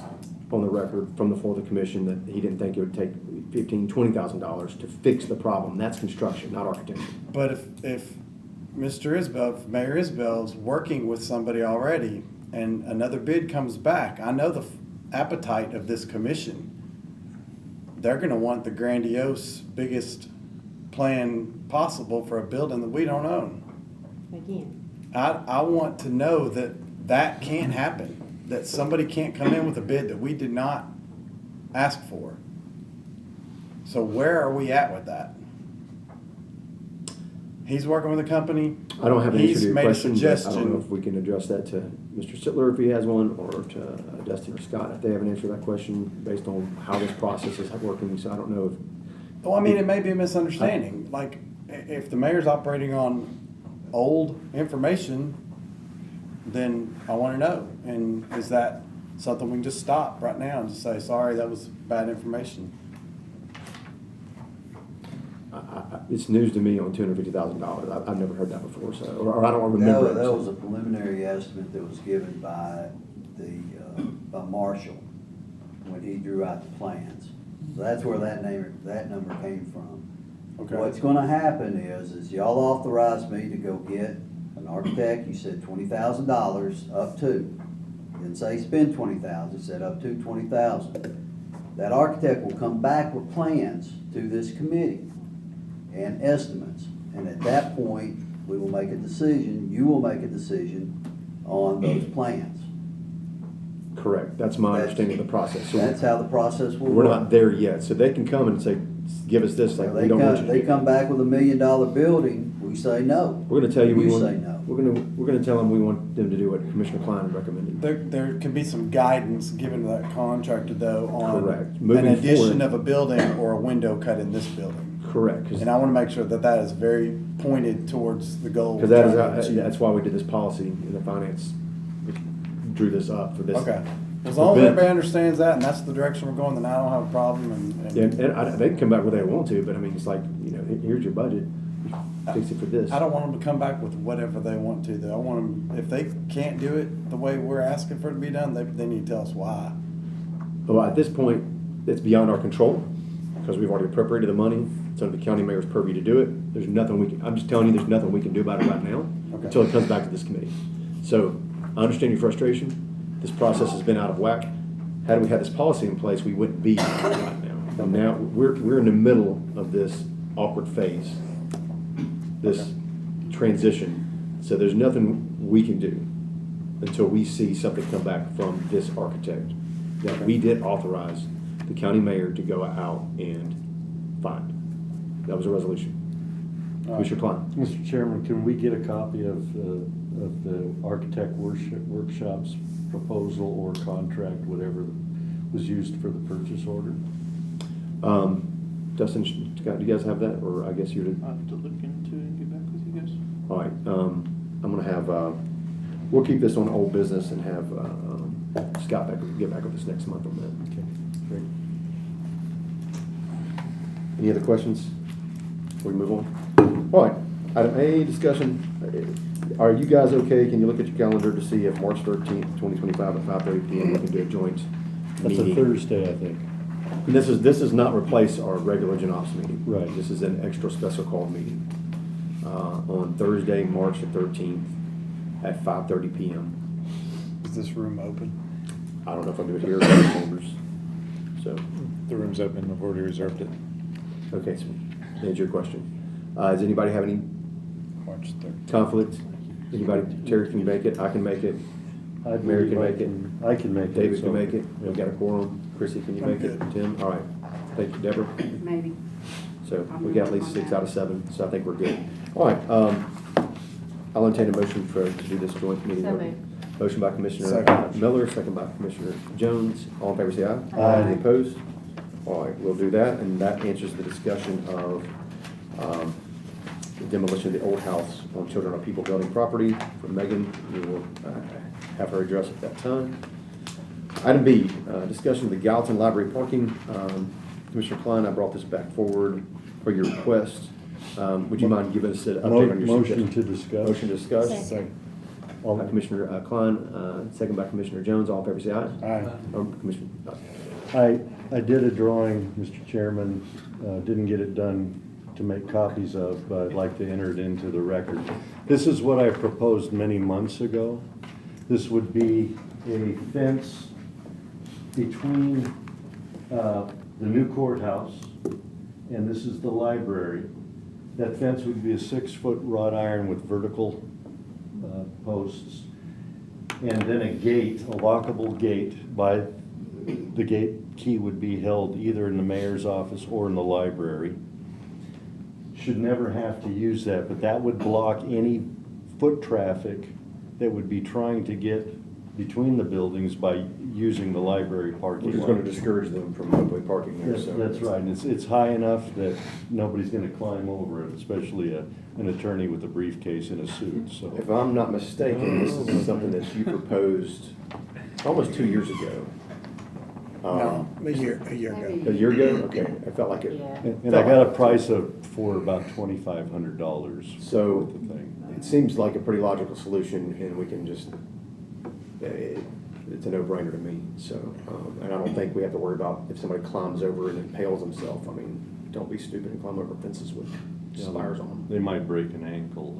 on the record from the floor of the commission that he didn't think it would take $15,000, $20,000 to fix the problem. That's construction, not architecture. But if Mr. Isbell, if Mayor Isbell's working with somebody already and another bid comes back, I know the appetite of this commission. They're gonna want the grandiose, biggest plan possible for a building that we don't own. Again. I want to know that that can't happen, that somebody can't come in with a bid that we did not ask for. So where are we at with that? He's working with a company. I don't have an answer He's to your made a question, but I don't know suggestion. if we can address that to Mr. Sittler if he has one, or to Dustin or Scott if they have an answer to that question based on how this process is working. So I don't know if. Well, I mean, it may be a misunderstanding. Like, if the mayor's operating on old information, then I want to know. And is that something we can just stop right now and just say, sorry, that was bad information? It's news to me on $250,000. I've never heard that before, so, or I don't remember it. That was a preliminary estimate that was given by by Marshall when he drew out the plans. So that's where that number came from. Okay. What's gonna happen is y'all authorized me to go get an architect. You said $20,000 up to. Didn't say spend $20,000, said up to $20,000. That architect will come back with plans to this committee and estimates. And at that point, we will make a decision, you will make a decision on those plans. Correct. That's my understanding of the process. So That's how the process will we're work. not there yet. So they can come and say, give us this, like, we don't want you to They do. come back with $1 million building, we say no. We're gonna tell you we You want, say no. we're gonna tell them we want them to do what Commissioner Klein recommended. There can be some guidance given to that contractor though on Correct. an Moving addition forward. of a building or a window cut in this building. Correct. 'Cause And I want to make sure that that is very pointed towards the goal. Because we're trying to achieve. that's why we did this policy, and the finance drew this up for this. Okay. As long as everybody understands that and that's the direction we're going, then I don't have a problem Yeah, and they can come back where they want to, but I mean, it's like, here's your budget, fix it for this. I don't want them to come back with whatever they want to though. I want them, if they can't do it the way we're asking for it to be done, they need to tell us why. Well, at this point, it's beyond our control, because we've already appropriated the money. It's under the county mayor's purview to do it. There's nothing I'm just telling you, there's nothing we can do about it right now until it comes back to this committee. So I understand your frustration. This process has been out of whack. Had we had this policy in place, we wouldn't be right now. And now we're in the middle of this awkward phase, this transition. So there's nothing we can do until we see something come back from this architect that we did authorize the county mayor to go out and find. That was a resolution. Commissioner Klein. Mr. Chairman, can we get a copy of the architect workshop's proposal or contract, whatever was used for the purchase order? Dustin, Scott, do you guys have that? Or I guess you're. I'll have to look into it and get back with you guys. All right, I'm gonna have, we'll keep this on old business and have Scott get back with us next month on that. Okay, great. Any other questions before we move on? All right, item A, discussion. Are you guys okay? Can you look at your calendar to see if March 13th, 2025 at 5:30 PM, we can do a joint That's a meeting? Thursday, I think. This is not replace our regular Gen Ops meeting. Right. This is an extra special called meeting, on Thursday, March the 13th at 5:30 PM. Is this room open? I don't know if I'll do it here or in the chambers, so. The room's open, I've already reserved it. Okay, so to answer your question. Does anybody have any March 3rd. conflict? Anybody, Terry, can you make it? I can make it. I Mary believe can I make it. I can make it. David so- can make it. yeah. We got a quorum. Chrissy, can you I'm make it? good. Tim? All right. Thank you, Deborah. Maybe. So we got at least 6 out of 7, so I think we're good. All right, I'll entertain a motion to do this joint meeting. So moved. Motion by Commissioner Second. Miller, second by Commissioner Jones. All in favor, say aye. Aye. Any opposed? All right, we'll do that, and that answers the discussion of the demolition of the old house on Children of People building property from Megan. We will have her address at that time. Item B, discussion of the Gallatin Library parking. Commissioner Klein, I brought this back forward for your request. Would you mind giving us an update on your Motion suggestion? to discuss. Motion to discuss. Second. Commissioner Klein, second by Commissioner Jones. All in favor, say aye. Aye. Commissioner. I did a drawing, Mr. Chairman, didn't get it done to make copies of, but I'd like to enter it into the record. This is what I proposed many months ago. This would be a fence between the new courthouse, and this is the library. That fence would be a 6-foot wrought iron with vertical posts, and then a gate, a lockable gate. By the gate key would be held either in the mayor's office or in the library. Should never have to use that, but that would block any foot traffic that would be trying to get between the buildings by using the library parking We're lot. just going to discourage them from hopefully parking there, Yes, so. that's right, and it's high enough that nobody's gonna climb over it, especially an attorney with a briefcase and a suit, so. If I'm not mistaken, this is something that you proposed almost 2 years ago. No, a year ago. A year ago? Okay, I felt like it. Yeah. And I got a price for about $2,500 So for the thing. it seems like a pretty logical solution, and we can just, it's a no-brainer to me, so, and I don't think we have to worry about if somebody climbs over and impales himself. I mean, don't be stupid and climb over fences with spires on them. They might break an ankle,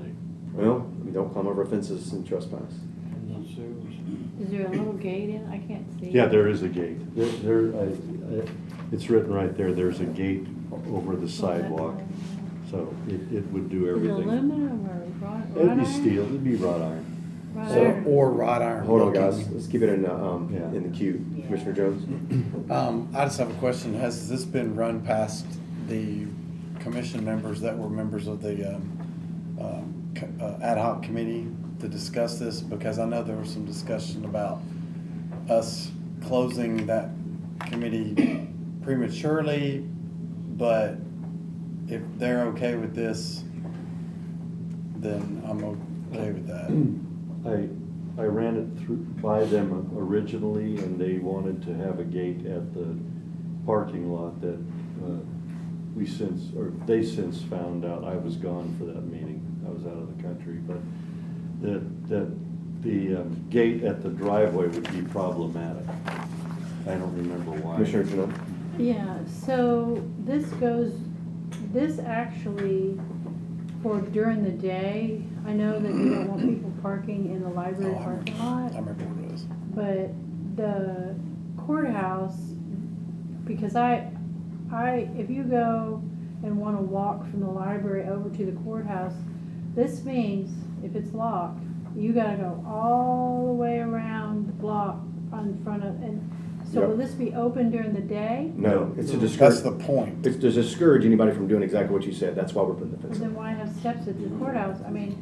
Well, I mean, don't climb over fences and trespass. Is there a little gate in? I can't see. Yeah, there is a gate. It's written right there, there's a gate over the sidewalk, so it would do Is it everything. aluminum or wrought It'd be iron? steel, it'd be wrought iron. Wrought So- iron. Or wrought iron. Hold on, guys, let's keep it in Yeah. the queue. Commissioner Jones? I just have a question. Has this been run past the commission members that were members of the ad hoc committee to discuss this? Because I know there was some discussion about us closing that committee prematurely, but if they're okay with this, then I'm okay with that. I ran it through by them originally, and they wanted to have a gate at the parking lot that they since found out. I was gone for that meeting. I was out of the country, but the gate at the driveway would be problematic. I don't remember why. Commissioner Janelle? Yeah, so this actually, for during the day, I know that we don't want people parking in the library parking lot, I remember what it was. but the courthouse, because if you go and wanna walk from the library over to the courthouse, this means, if it's locked, you gotta go all the way around the block in front of, and so will Yep. this be open during the day? No, it's to That's discourage, the point. it's to discourage anybody from doing exactly what you said. That's why we're putting the Well, fence then up. why have steps at the courthouse? I mean,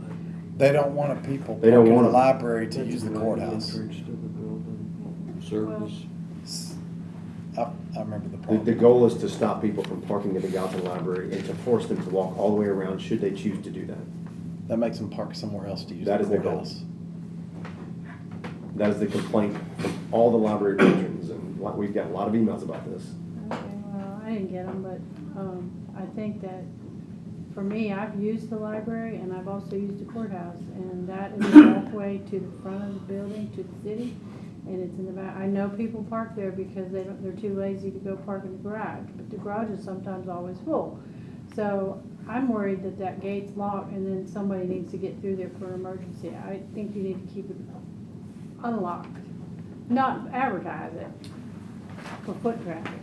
They don't want people They don't parking in want the 'em. library to use the courthouse. Entrance to the building, service. I remember the The problem. goal is to stop people from parking at the Gallatin Library and to force them to walk all the way around should they choose to do that. That makes them park somewhere else to use That the is the goal. courthouse. That is the complaint from all the library patrons, and we've got a lot of emails about this. okay, well, I didn't get them, but, I think that for me, I've used the library and I've also used the courthouse, and that is a walkway to the front of the building, to the city, and it's in the back. I know people park there because they're too lazy to go park in the garage, but the garage is sometimes always full. So I'm worried that that gate's locked and then somebody needs to get through there for an emergency. I think you need to keep it unlocked, not advertise it for foot traffic.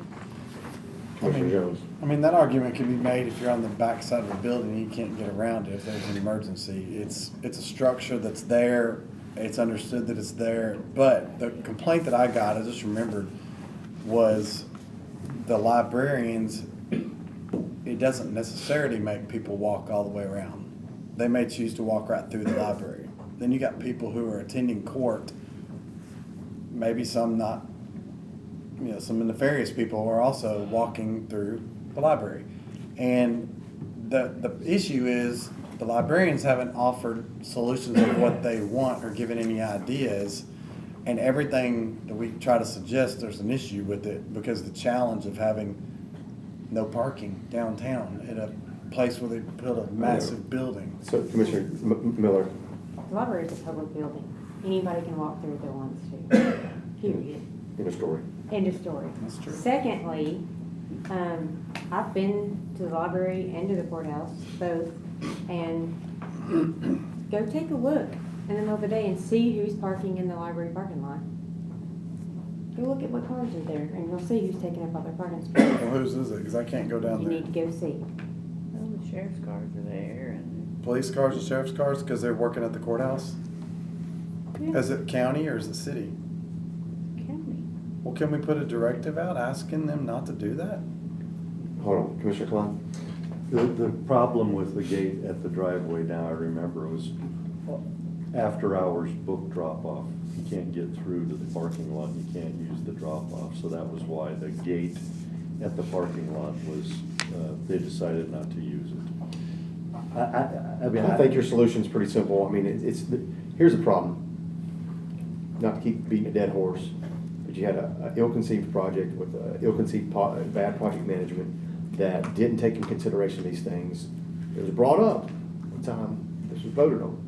Commissioner Jones. I mean, that argument can be made if you're on the back side of a building and you can't get around it if there's an emergency. It's a structure that's there, it's understood that it's there, but the complaint that I got, I just remembered, was the librarians, it doesn't necessarily make people walk all the way around. They may choose to walk right through the library. Then you got people who are attending court, maybe some not, some nefarious people are also walking through the library. And the issue is the librarians haven't offered solutions of what they want or given any ideas. And everything that we try to suggest, there's an issue with it because the challenge of having no parking downtown at a place where they built a massive building. So Commissioner Miller. The library is a public building. Anybody can walk through if they wants to, period. In a story. End of story. That's true. Secondly, I've been to the library and to the courthouse, both, and go take a look in the middle of the day and see who's parking in the library parking lot. Go look at what cars are there, and you'll see who's taking up all their parking spaces. Well, whose is it? Because I can't go down You there. need to go see. Well, the sheriff's cars are there, and Police cars and sheriff's cars because they're working at the courthouse? yeah, Is it county or is it city? county. Well, can we put a directive out asking them not to do that? Hold on, Commissioner Klein. The problem with the gate at the driveway now, I remember, was after hours book drop off. You can't get through to the parking lot, you can't use the drop off. So that was why the gate at the parking lot was, they decided not to use it. I mean, I think your solution's pretty simple. I mean, here's the problem. Not to keep beating a dead horse, but you had a ill-conceived project with ill-conceived bad project management that didn't take into consideration these things. It was brought up one time, this was voted on.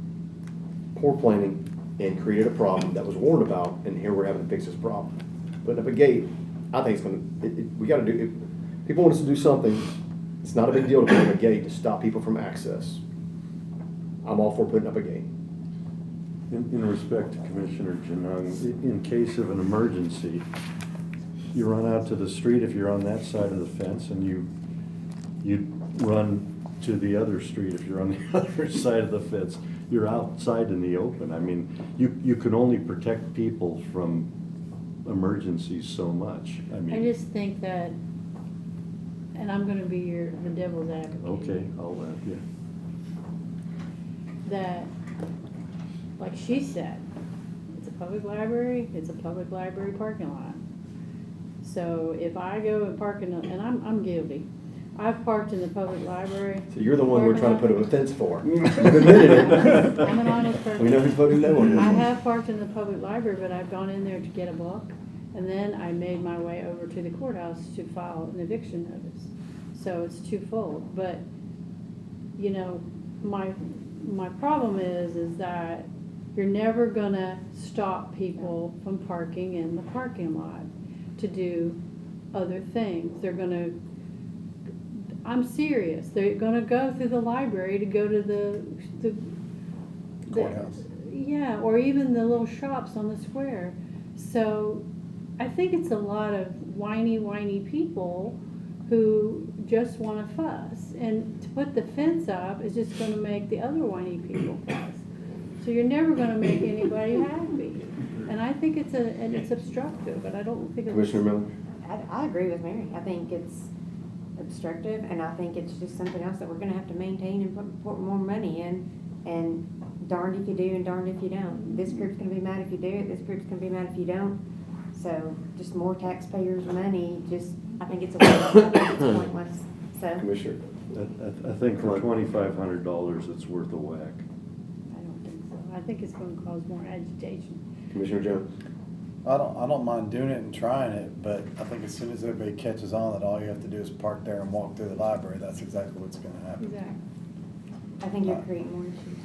Poor planning and created a problem that was warned about, and here we're having to fix this problem. Putting up a gate, I think it's we gotta do, if people want us to do something, it's not a big deal to put up a gate to stop people from access. I'm all for putting up a gate. In respect to Commissioner Janung, in case of an emergency, you run out to the street if you're on that side of the fence, and you run to the other street if you're on the other side of the fence. You're outside in the open. I mean, you can only protect people from emergencies so much. I I mean, just think that, and I'm gonna be the devil's advocate. okay, I'll let you. That, like she said, it's a public library, it's a public library parking lot. So if I go and park and I'm guilty, I've parked in the public library. So you're the one we're trying to put up a fence for. You've admitted it. I'm an honest person. We know who's voting no on this I one. have parked in the public library, but I've gone in there to get a book, and then I made my way over to the courthouse to file an eviction notice. So it's twofold, but, my problem is that you're never gonna stop people from parking in the parking lot to do other things. I'm serious, they're gonna go through the library to go to the Courthouse. Yeah, or even the little shops on the square. So I think it's a lot of whiny people who just wanna fuss. And to put the fence up is just gonna make the other whiny people fuss. So you're never gonna make anybody happy. And I think it's obstructive, but I don't think it's. Commissioner Miller? I agree with Mary. I think it's obstructive, and I think it's just something else that we're gonna have to maintain and put more money in, and darned if you do and darned if you don't. This group's gonna be mad if you do it, this group's gonna be mad if you don't. So just more taxpayers' money, I think it's pointless, so. Commissioner? I think for $2,500, it's worth a whack. I don't think so. I think it's gonna cause more agitation. Commissioner Jones? I don't mind doing it and trying it, but I think as soon as everybody catches on that all you have to do is park there and walk through the library, that's exactly what's gonna happen. Exactly. I think you're creating more issues.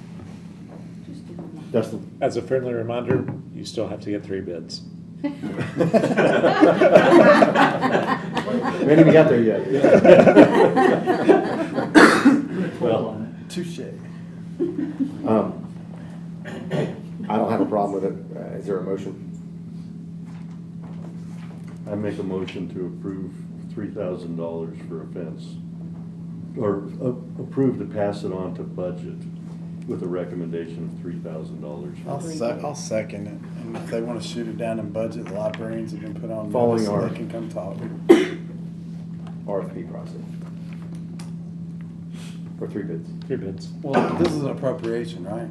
Just do them. Dustin? As a friendly reminder, you still have to get 3 bids. We ain't even got there yet. Well, Touche. I don't have a problem with it. Is there a motion? I make a motion to approve $3,000 for a fence. Or approve to pass it on to budget with a recommendation of $3,000. I'll second it, and if they wanna shoot it down in budget, the librarians have been put on Following notice so our- they can come talk. RFP process. For 3 bids. 3 bids. Well, this is an appropriation, right?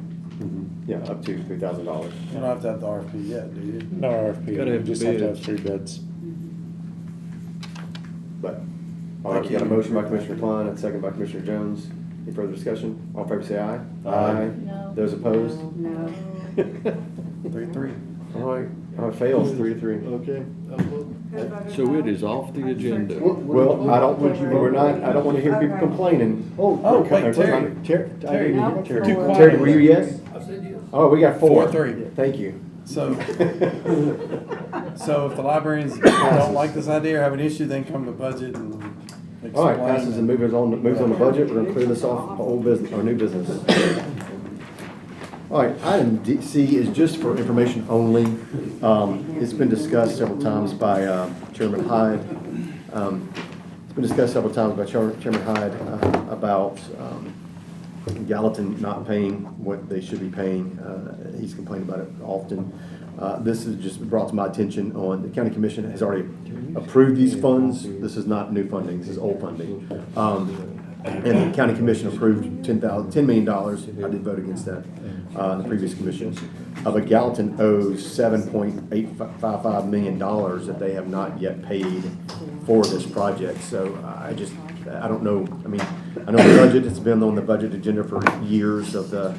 Yeah, up to $3,000. You don't have to have the RFP yet, do you? No RFP, Gotta you have just have to have bids. 3 bids. But, all right, we got a motion by Commissioner Klein and a second by Commissioner Jones. Any further discussion? All in favor say aye. Aye. No. Those opposed? No. 3-3. All right, it fails 3-3. Okay. So it is off the agenda. Well, I don't want to hear people complaining. Oh, wait, Terry. Terry, Too quiet. Terry, were you yes? I said yes. Oh, we got 4. 4-3. Thank you. So, so if the librarians don't like this idea or have an issue, then come to budget and explain. All right, passes and moves on the budget. We're gonna clear this off, old business, or new business. All right, item C is just for information only. It's been discussed several times by Chairman Hyde. It's been discussed several times by Chairman Hyde about Gallatin not paying what they should be paying. He's complained about it often. This is just brought to my attention on, the county commission has already approved these funds. This is not new funding, this is old funding. And the county commission approved $10 million. I did vote against that, the previous commission. But Gallatin owes $7.855 million that they have not yet paid for this project. So I don't know, I mean, I know the budget, it's been on the budget agenda for years of the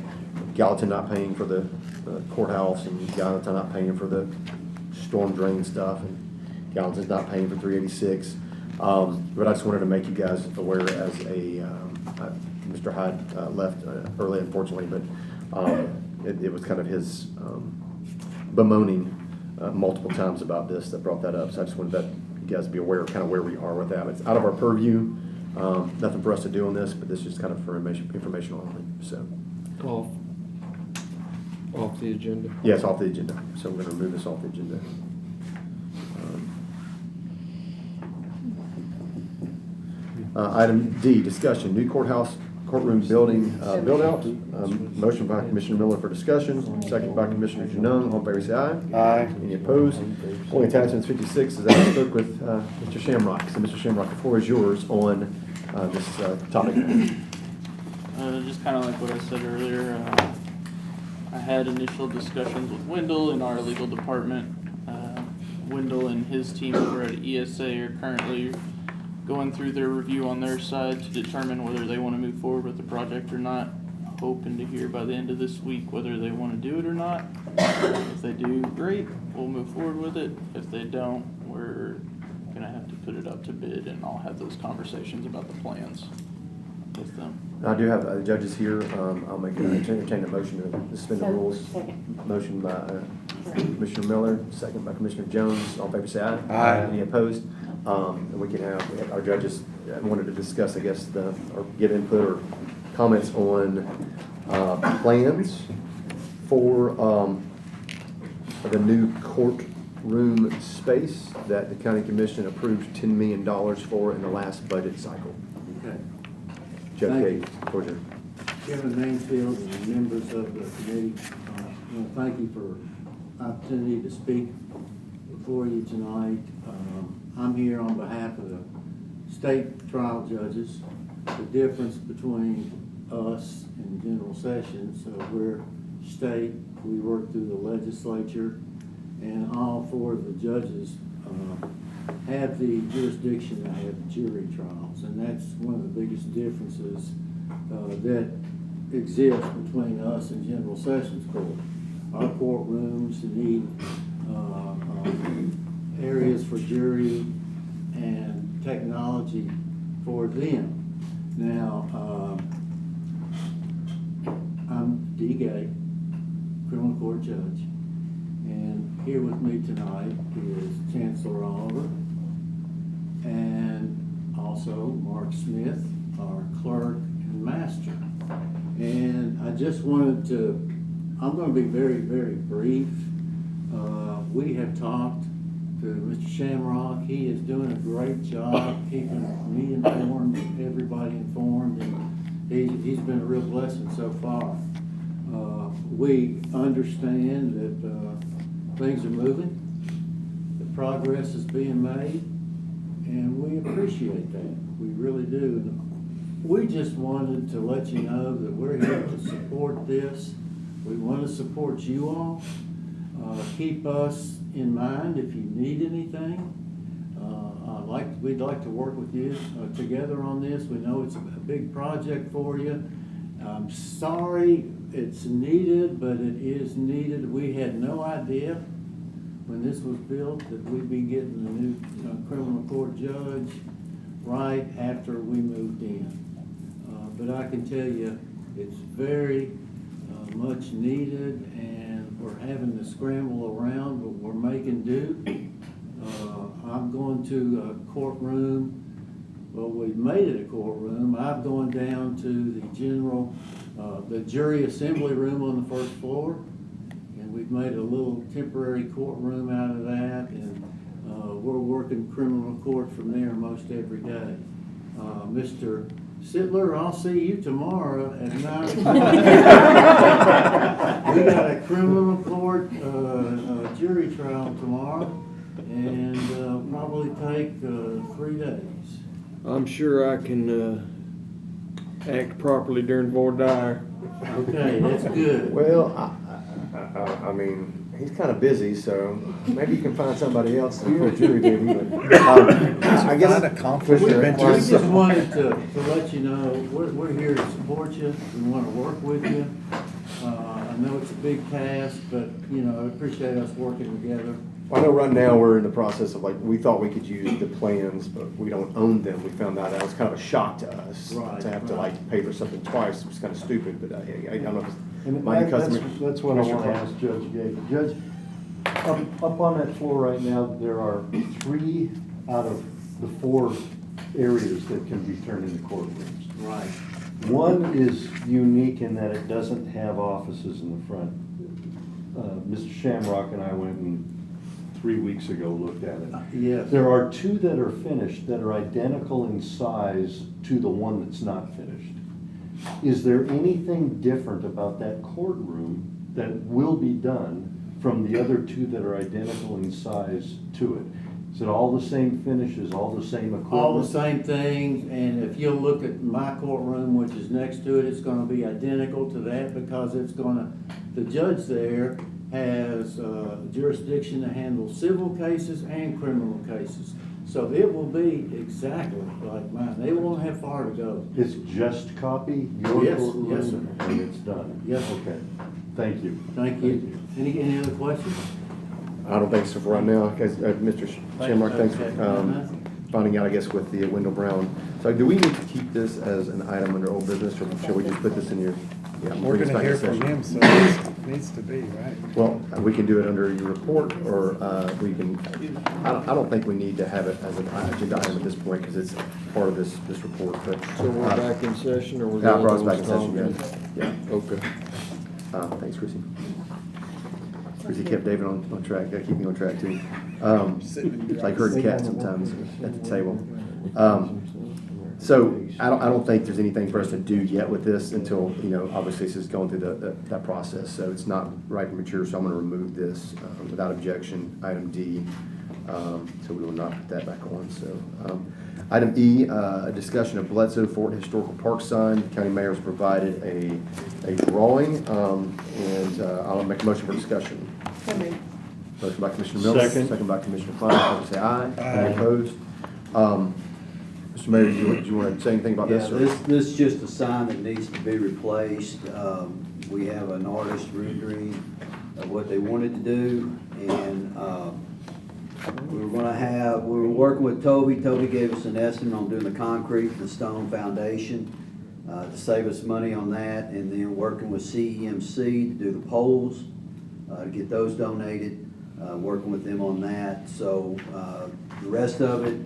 Gallatin not paying for the courthouse and Gallatin not paying for the storm drain stuff and Gallatin's not paying for 386. But I just wanted to make you guys aware as Mr. Hyde left early, unfortunately, but it was kind of his bemoaning multiple times about this that brought that up. So I just wanted that you guys be aware of kind of where we are with that. It's out of our purview. Nothing for us to do on this, but this is just kind of for information only. So. Off the agenda. Yes, off the agenda. So we're going to remove this off the agenda. Item D, discussion, new courtroom building build out. Motion by Commissioner Miller for discussion, second by Commissioner Junung. All in favor say aye. Aye. Any opposed? Only attachments 56 is I spoke with Mr. Shamrock. So Mr. Shamrock, the floor is yours on this topic. Just kind of like what I said earlier, I had initial discussions with Wendell in our legal department. Wendell and his team over at ESA are currently going through their review on their side to determine whether they want to move forward with the project or not. Hoping to hear by the end of this week whether they want to do it or not. If they do, great, we'll move forward with it. If they don't, we're gonna have to put it up to bid and I'll have those conversations about the plans with them. I do have the judges here. I'll entertain a motion to suspend the rules. Motion by Commissioner Miller, second by Commissioner Jones. All in favor say aye. Aye. Any opposed? And we have our judges wanted to discuss, I guess, or give input or comments on plans for the new courtroom space that the county commission approved $10 million for in the last budget cycle. Okay. Jeff Thank Gage, floor is yours. Chairman Mansfield and members of the committee, I want to thank you for the opportunity to speak before you tonight. I'm here on behalf of the state trial judges. The difference between us and general sessions, we're state, we work through the legislature, and all 4 of the judges have the jurisdiction to have jury trials, and that's one of the biggest differences that exists between us and general sessions court. Our courtrooms need areas for jury and technology for them. Now, D. Gay, criminal court judge. And here with me tonight is Chancellor Oliver and also Mark Smith, our clerk and master. And I just wanted to, I'm going to be very, very brief. We have talked to Mr. Shamrock. He is doing a great job keeping me informed, everybody informed, and he's been a real blessing so far. We understand that things are moving, the progress is being made, and we appreciate that. We really do. And we just wanted to let you know that we're here to support this. We want to support you all. Keep us in mind if you need anything. We'd like to work with you together on this. We know it's a big project for you. I'm sorry it's needed, but it is needed. We had no idea when this was built that we'd be getting a new criminal court judge right after we moved in. But I can tell you it's very much needed, and we're having to scramble around, but we're making do. I'm going to a courtroom. Well, we've made it a courtroom. I've gone down to the jury assembly room on the first floor, and we've made a little temporary courtroom out of that, and we're working criminal court from there most every day. Mr. Sittler, I'll see you tomorrow at 9 o'clock. We got a criminal court jury trial tomorrow, and probably take 3 days. I'm sure I can act properly during voir dire. Okay, that's good. Well, I mean, he's kind of busy, so maybe you can find somebody else to put jury duty. But I guess Find a conflict of we interest. just wanted to let you know, we're here to support you. We want to work with you. I know it's a big task, but, I appreciate us working together. I know right now we're in the process of we thought we could use the plans, but we don't own them. We found out that was kind of a shock to us. Right, to have to pay for something twice. It was kind of stupid, but I don't know if it's And my that's customer. that's what I Commissioner want to Clark. ask Judge Gay. Judge, up on that floor right now, there are 3 out of the 4 areas that can be turned into courtrooms. Right. One is unique in that it doesn't have offices in the front. Mr. Shamrock and I went and 3 weeks ago looked at it. Yes. There are 2 that are finished that are identical in size to the one that's not finished. Is there anything different about that courtroom that will be done from the other 2 that are identical in size to it? Is it all the same finishes, all the same equipment? All the same things, and if you'll look at my courtroom, which is next to it, it's gonna be identical to that, because the judge there has jurisdiction to handle civil cases and criminal cases. So it will be exactly like mine. They won't have far to go. It's just copy your Yes, courtroom? yes, sir. And it's done? Yes. Okay, thank you. Thank you. Any other questions? I don't think so for right now. Guys, Mr. Shamrock, thanks for finding out, I guess, with the Wendell Brown. So do we need to keep this as an item under old business, or should we just put this in your? Yeah, We're bring this gonna back in hear from session? him, so it needs to be, right? Well, we can do it under your report, or we can, I don't think we need to have it as an agenda item at this point, because it's part of this report, but. So we're back in session, or we're Yeah, the brought us other back in session, ones yeah. talking? Yeah. Okay. Thanks, Chrissy. Chrissy kept David on track, keep me on track too. It's like herding cats sometimes at the table. So I don't think there's anything for us to do yet with this until, obviously this is going through that process. So it's not ripe and mature, so I'm gonna remove this without objection, item D. So we will not put that back on, so. Item E, a discussion of Bledsoe Fort Historical Park sign. The county mayor has provided a drawing, and I'll make a motion for discussion. Motion by Commissioner Mills. Second by Commissioner Klein. All in favor say aye. Any opposed? Mr. Mayor, do you want to say anything about this? Yeah, or- this is just a sign that needs to be replaced. We have an artist rendering of what they wanted to do, and we were working with Toby. Toby gave us an estimate on doing the concrete, the stone foundation. to save us money on that, and then working with CEMC to do the poles, to get those donated, working with them on that. So the rest of it,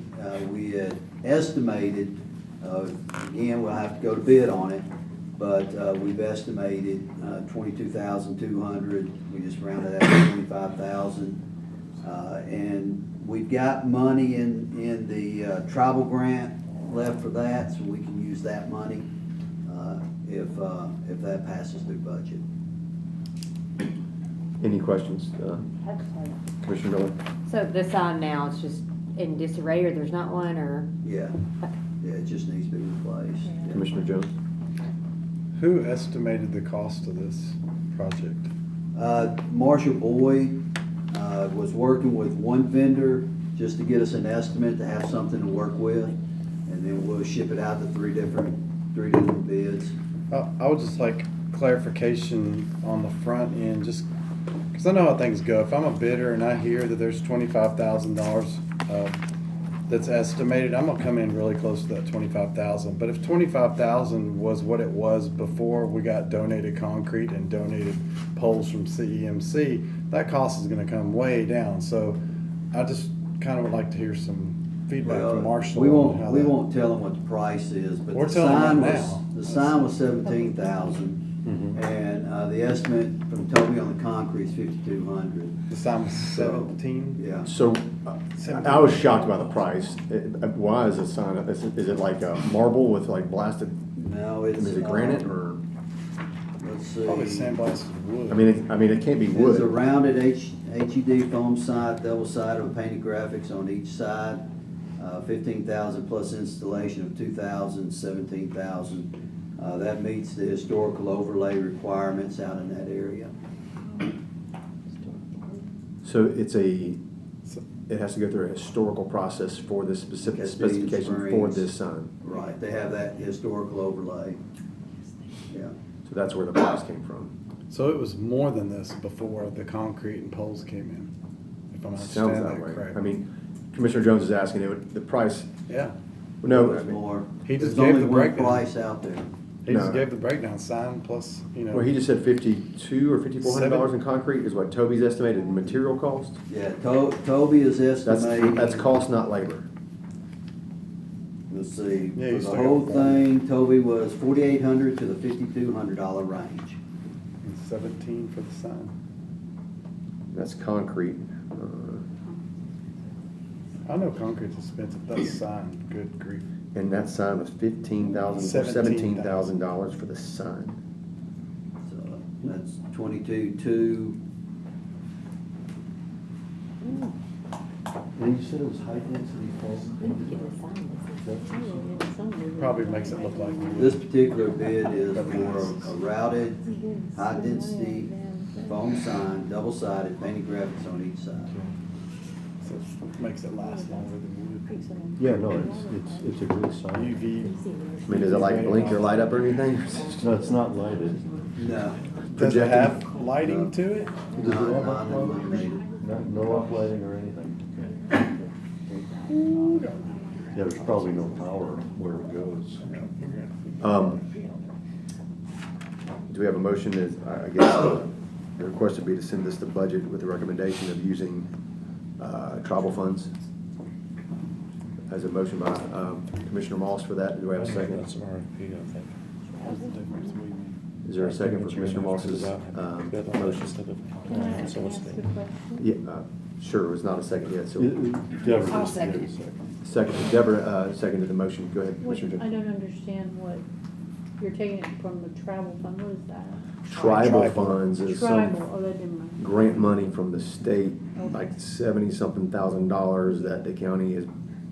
we had estimated, again, we'll have to go to bid on it, but we've estimated 22,200. We just rounded out to 25,000. And we've got money in the tribal grant left for that, so we can use that money if that passes through budget. Any questions? Commissioner Miller? So the sign now, it's just in disarray, or there's not one, or? Yeah, yeah, it just needs to be replaced. Yeah. Commissioner Jones? Who estimated the cost of this project? Marshall Boyd was working with one vendor just to get us an estimate to have something to work with, and then we'll ship it out to three different bids. I would just like clarification on the front end, just because I know how things go. If I'm a bidder and I hear that there's $25,000 that's estimated, I'm gonna come in really close to that 25,000. But if 25,000 was what it was before we got donated concrete and donated poles from CEMC, that cost is gonna come way down. So I just kind of would like to hear some feedback from Marshall. We on how won't that- tell them what the price is, but We're the telling sign them was, now. the sign was 17,000. And the estimate from Toby on the concrete is 5,200. The sign was 17? Yeah. So I was shocked by the price. Why is it sign? Is it like a marble with like blasted? No, it's. Is it granite or? Let's see. Probably sandblasted wood. I mean, it can't be wood. It's a rounded HED foam side, double sided with painted graphics on each side. 15,000 plus installation of 2,000, 17,000. That meets the historical overlay requirements out in that area. So it has to go through a historical process for this specific specification for this sign. Right, they have that historical overlay. Yeah. So that's where the price came from. So it was more than this before the concrete and poles came in, if I'm Sounds understanding that that way. correct. I mean, Commissioner Jones is asking, the price, Yeah, no, There's more. He just There's gave only the one breakdown. price out there. he just No. gave the breakdown, sign plus, well, he just said $5,200 or $5,400 in concrete is what Toby's estimated material cost. Yeah, Toby is estimating. That's cost, not labor. Let's see, Yeah, for you the still whole got thing, Toby was $4,800 to the $5,200 range. and 17 for the sign. That's concrete. I know concrete's expensive, that's sign, good grief. And that sign was $17,000 for the sign. So that's 22,200. And you said it was high density foam? Probably makes it look like wood. This particular bid is for a routed, high density foam sign, double sided, painted graphics on each side. So it makes it last longer than wood. Yeah, no, it's a good sign. UV. I mean, does it like blink or light up or anything? No, it's not lighted. No, Does it Projected? have lighting to it? Does it have non-illuminated. No uplighting or anything? Yeah, there's probably no power where it goes. Do we have a motion that, I guess, the request would be to send this to budget with the recommendation of using tribal funds? As a motion by Commissioner Moss for that. Do we have a second? That's an RFP, I think. What's the difference between? Is there a second for Commissioner Moss's motion? Can I ask a question? Yeah, sure, it was not a second yet, so. Deborah I'll just gave second. a second. Second, Deborah seconded the motion. Go ahead, What, Commissioner I Jones. don't understand what, you're taking it from the travel fund, what is that? Tribal funds is Tribal, some oh, that didn't mind. grant money from the state, Okay. like $70-something thousand that the county has,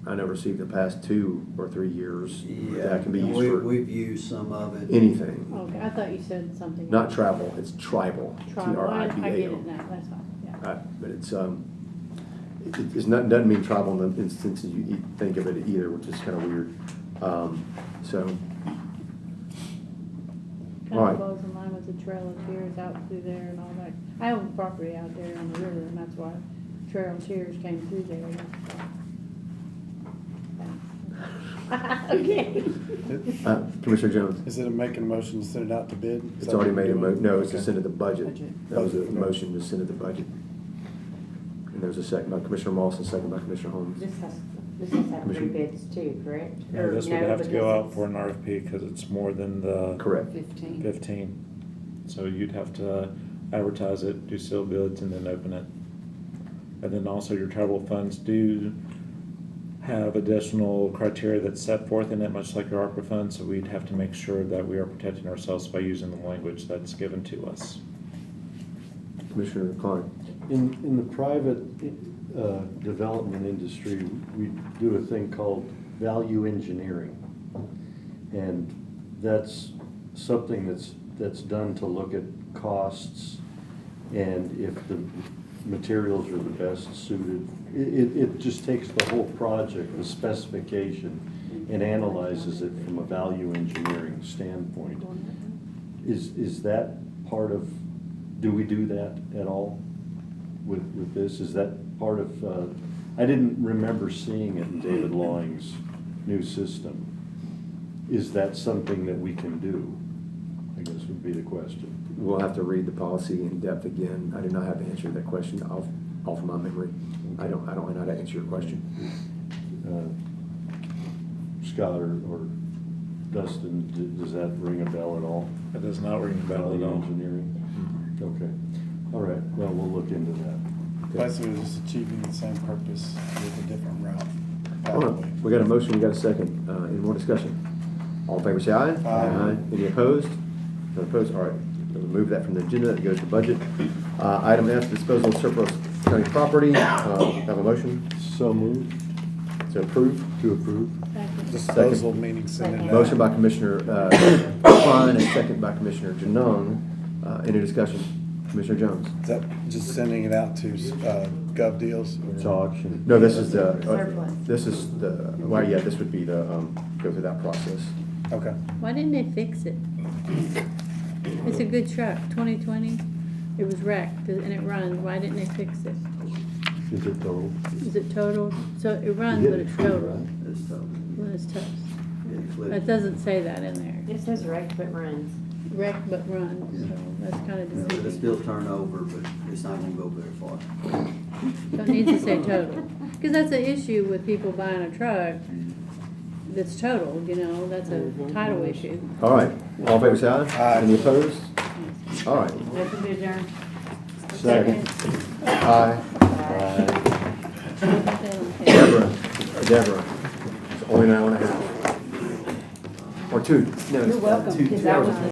I know, received the past 2 or 3 years. Yeah, That can be and used for we've used some of it. anything. Okay, I thought you said something. Not travel, it's tribal. Tribal, I get T-R-I-B-A-L. it now, that's fine, yeah. But it's not, doesn't mean tribal in the instance you think of it either, which is kind of weird. So, all Kind right. of falls in line with the Trail of Tears out through there and all that. I own property out there on the river, and that's why Trail of Tears came through there. Okay. Commissioner Jones? Is it a making a motion to send it out to bid? Is It's that already what made we're a doing? no, it's to Okay. send it the budget. That was a Okay. motion to send it the budget. And there's a second by Commissioner Moss and second by Commissioner Holmes. This has to have three Commissioner- bids too, correct? No, Or this would no, have to go because out for an RFP because it's more than the Correct. 15. So you'd have to advertise it, do sealed bids, and then open it. And then also your travel funds do have additional criteria that's set forth in it, much like your ARPA funds, so we'd have to make sure that we are protecting ourselves by using the language that's given to us. Commissioner Klein? In the private development industry, we do a thing called value engineering. And that's something that's done to look at costs and if the materials are the best suited. It just takes the whole project, the specification, and analyzes it from a value engineering standpoint. Is that part of, do we do that at all with this? Is that part of, I didn't remember seeing it in David Lawing's new system. Is that something that we can do? I guess would be the question. We'll have to read the policy in depth again. I do not have to answer that question off of my memory. I don't know how to answer your question. Scott or Dustin, does that ring a bell at all? It does not ring a bell at all. Engineering? Okay. All right, well, we'll look into that. Basically, it's just achieving the same purpose with a different route. Hold on. We got a motion, we got a second. Any more discussion? All in favor, say aye. Aye. Any opposed? None opposed? All right. We'll remove that from the agenda. It goes to budget. Item F, disposal of surplus county property. Have a motion? So moved. To approve? To approve. Disposal meaning sending it out. Motion by Commissioner Klein and second by Commissioner Janung. Any discussion? Commissioner Jones? Is that just sending it out to gov deals? It's auction. No, this is the, Surplus. well, yeah, this would be the, go through that process. Okay. Why didn't they fix it? It's a good truck, 2020. It was wrecked and it runs. Why didn't they fix it? Is it total? Is it total? So it runs, but it's total. It's total. Well, it's toast. Yeah, it's It doesn't say that in there. It says wrecked but runs. Wrecked but runs, so that's kind of It'll deceiving. still turn over, but it's not gonna go very far. So it needs to say total. Because that's an issue with people buying a truck that's totaled, you know, that's a title issue. All right. All in favor, say aye. Aye. Any opposed? All right. Motion to adjourn. Second. Aye. Deborah. Deborah. It's only an hour and a half. Or two. No, You're welcome, 2 because I hours. was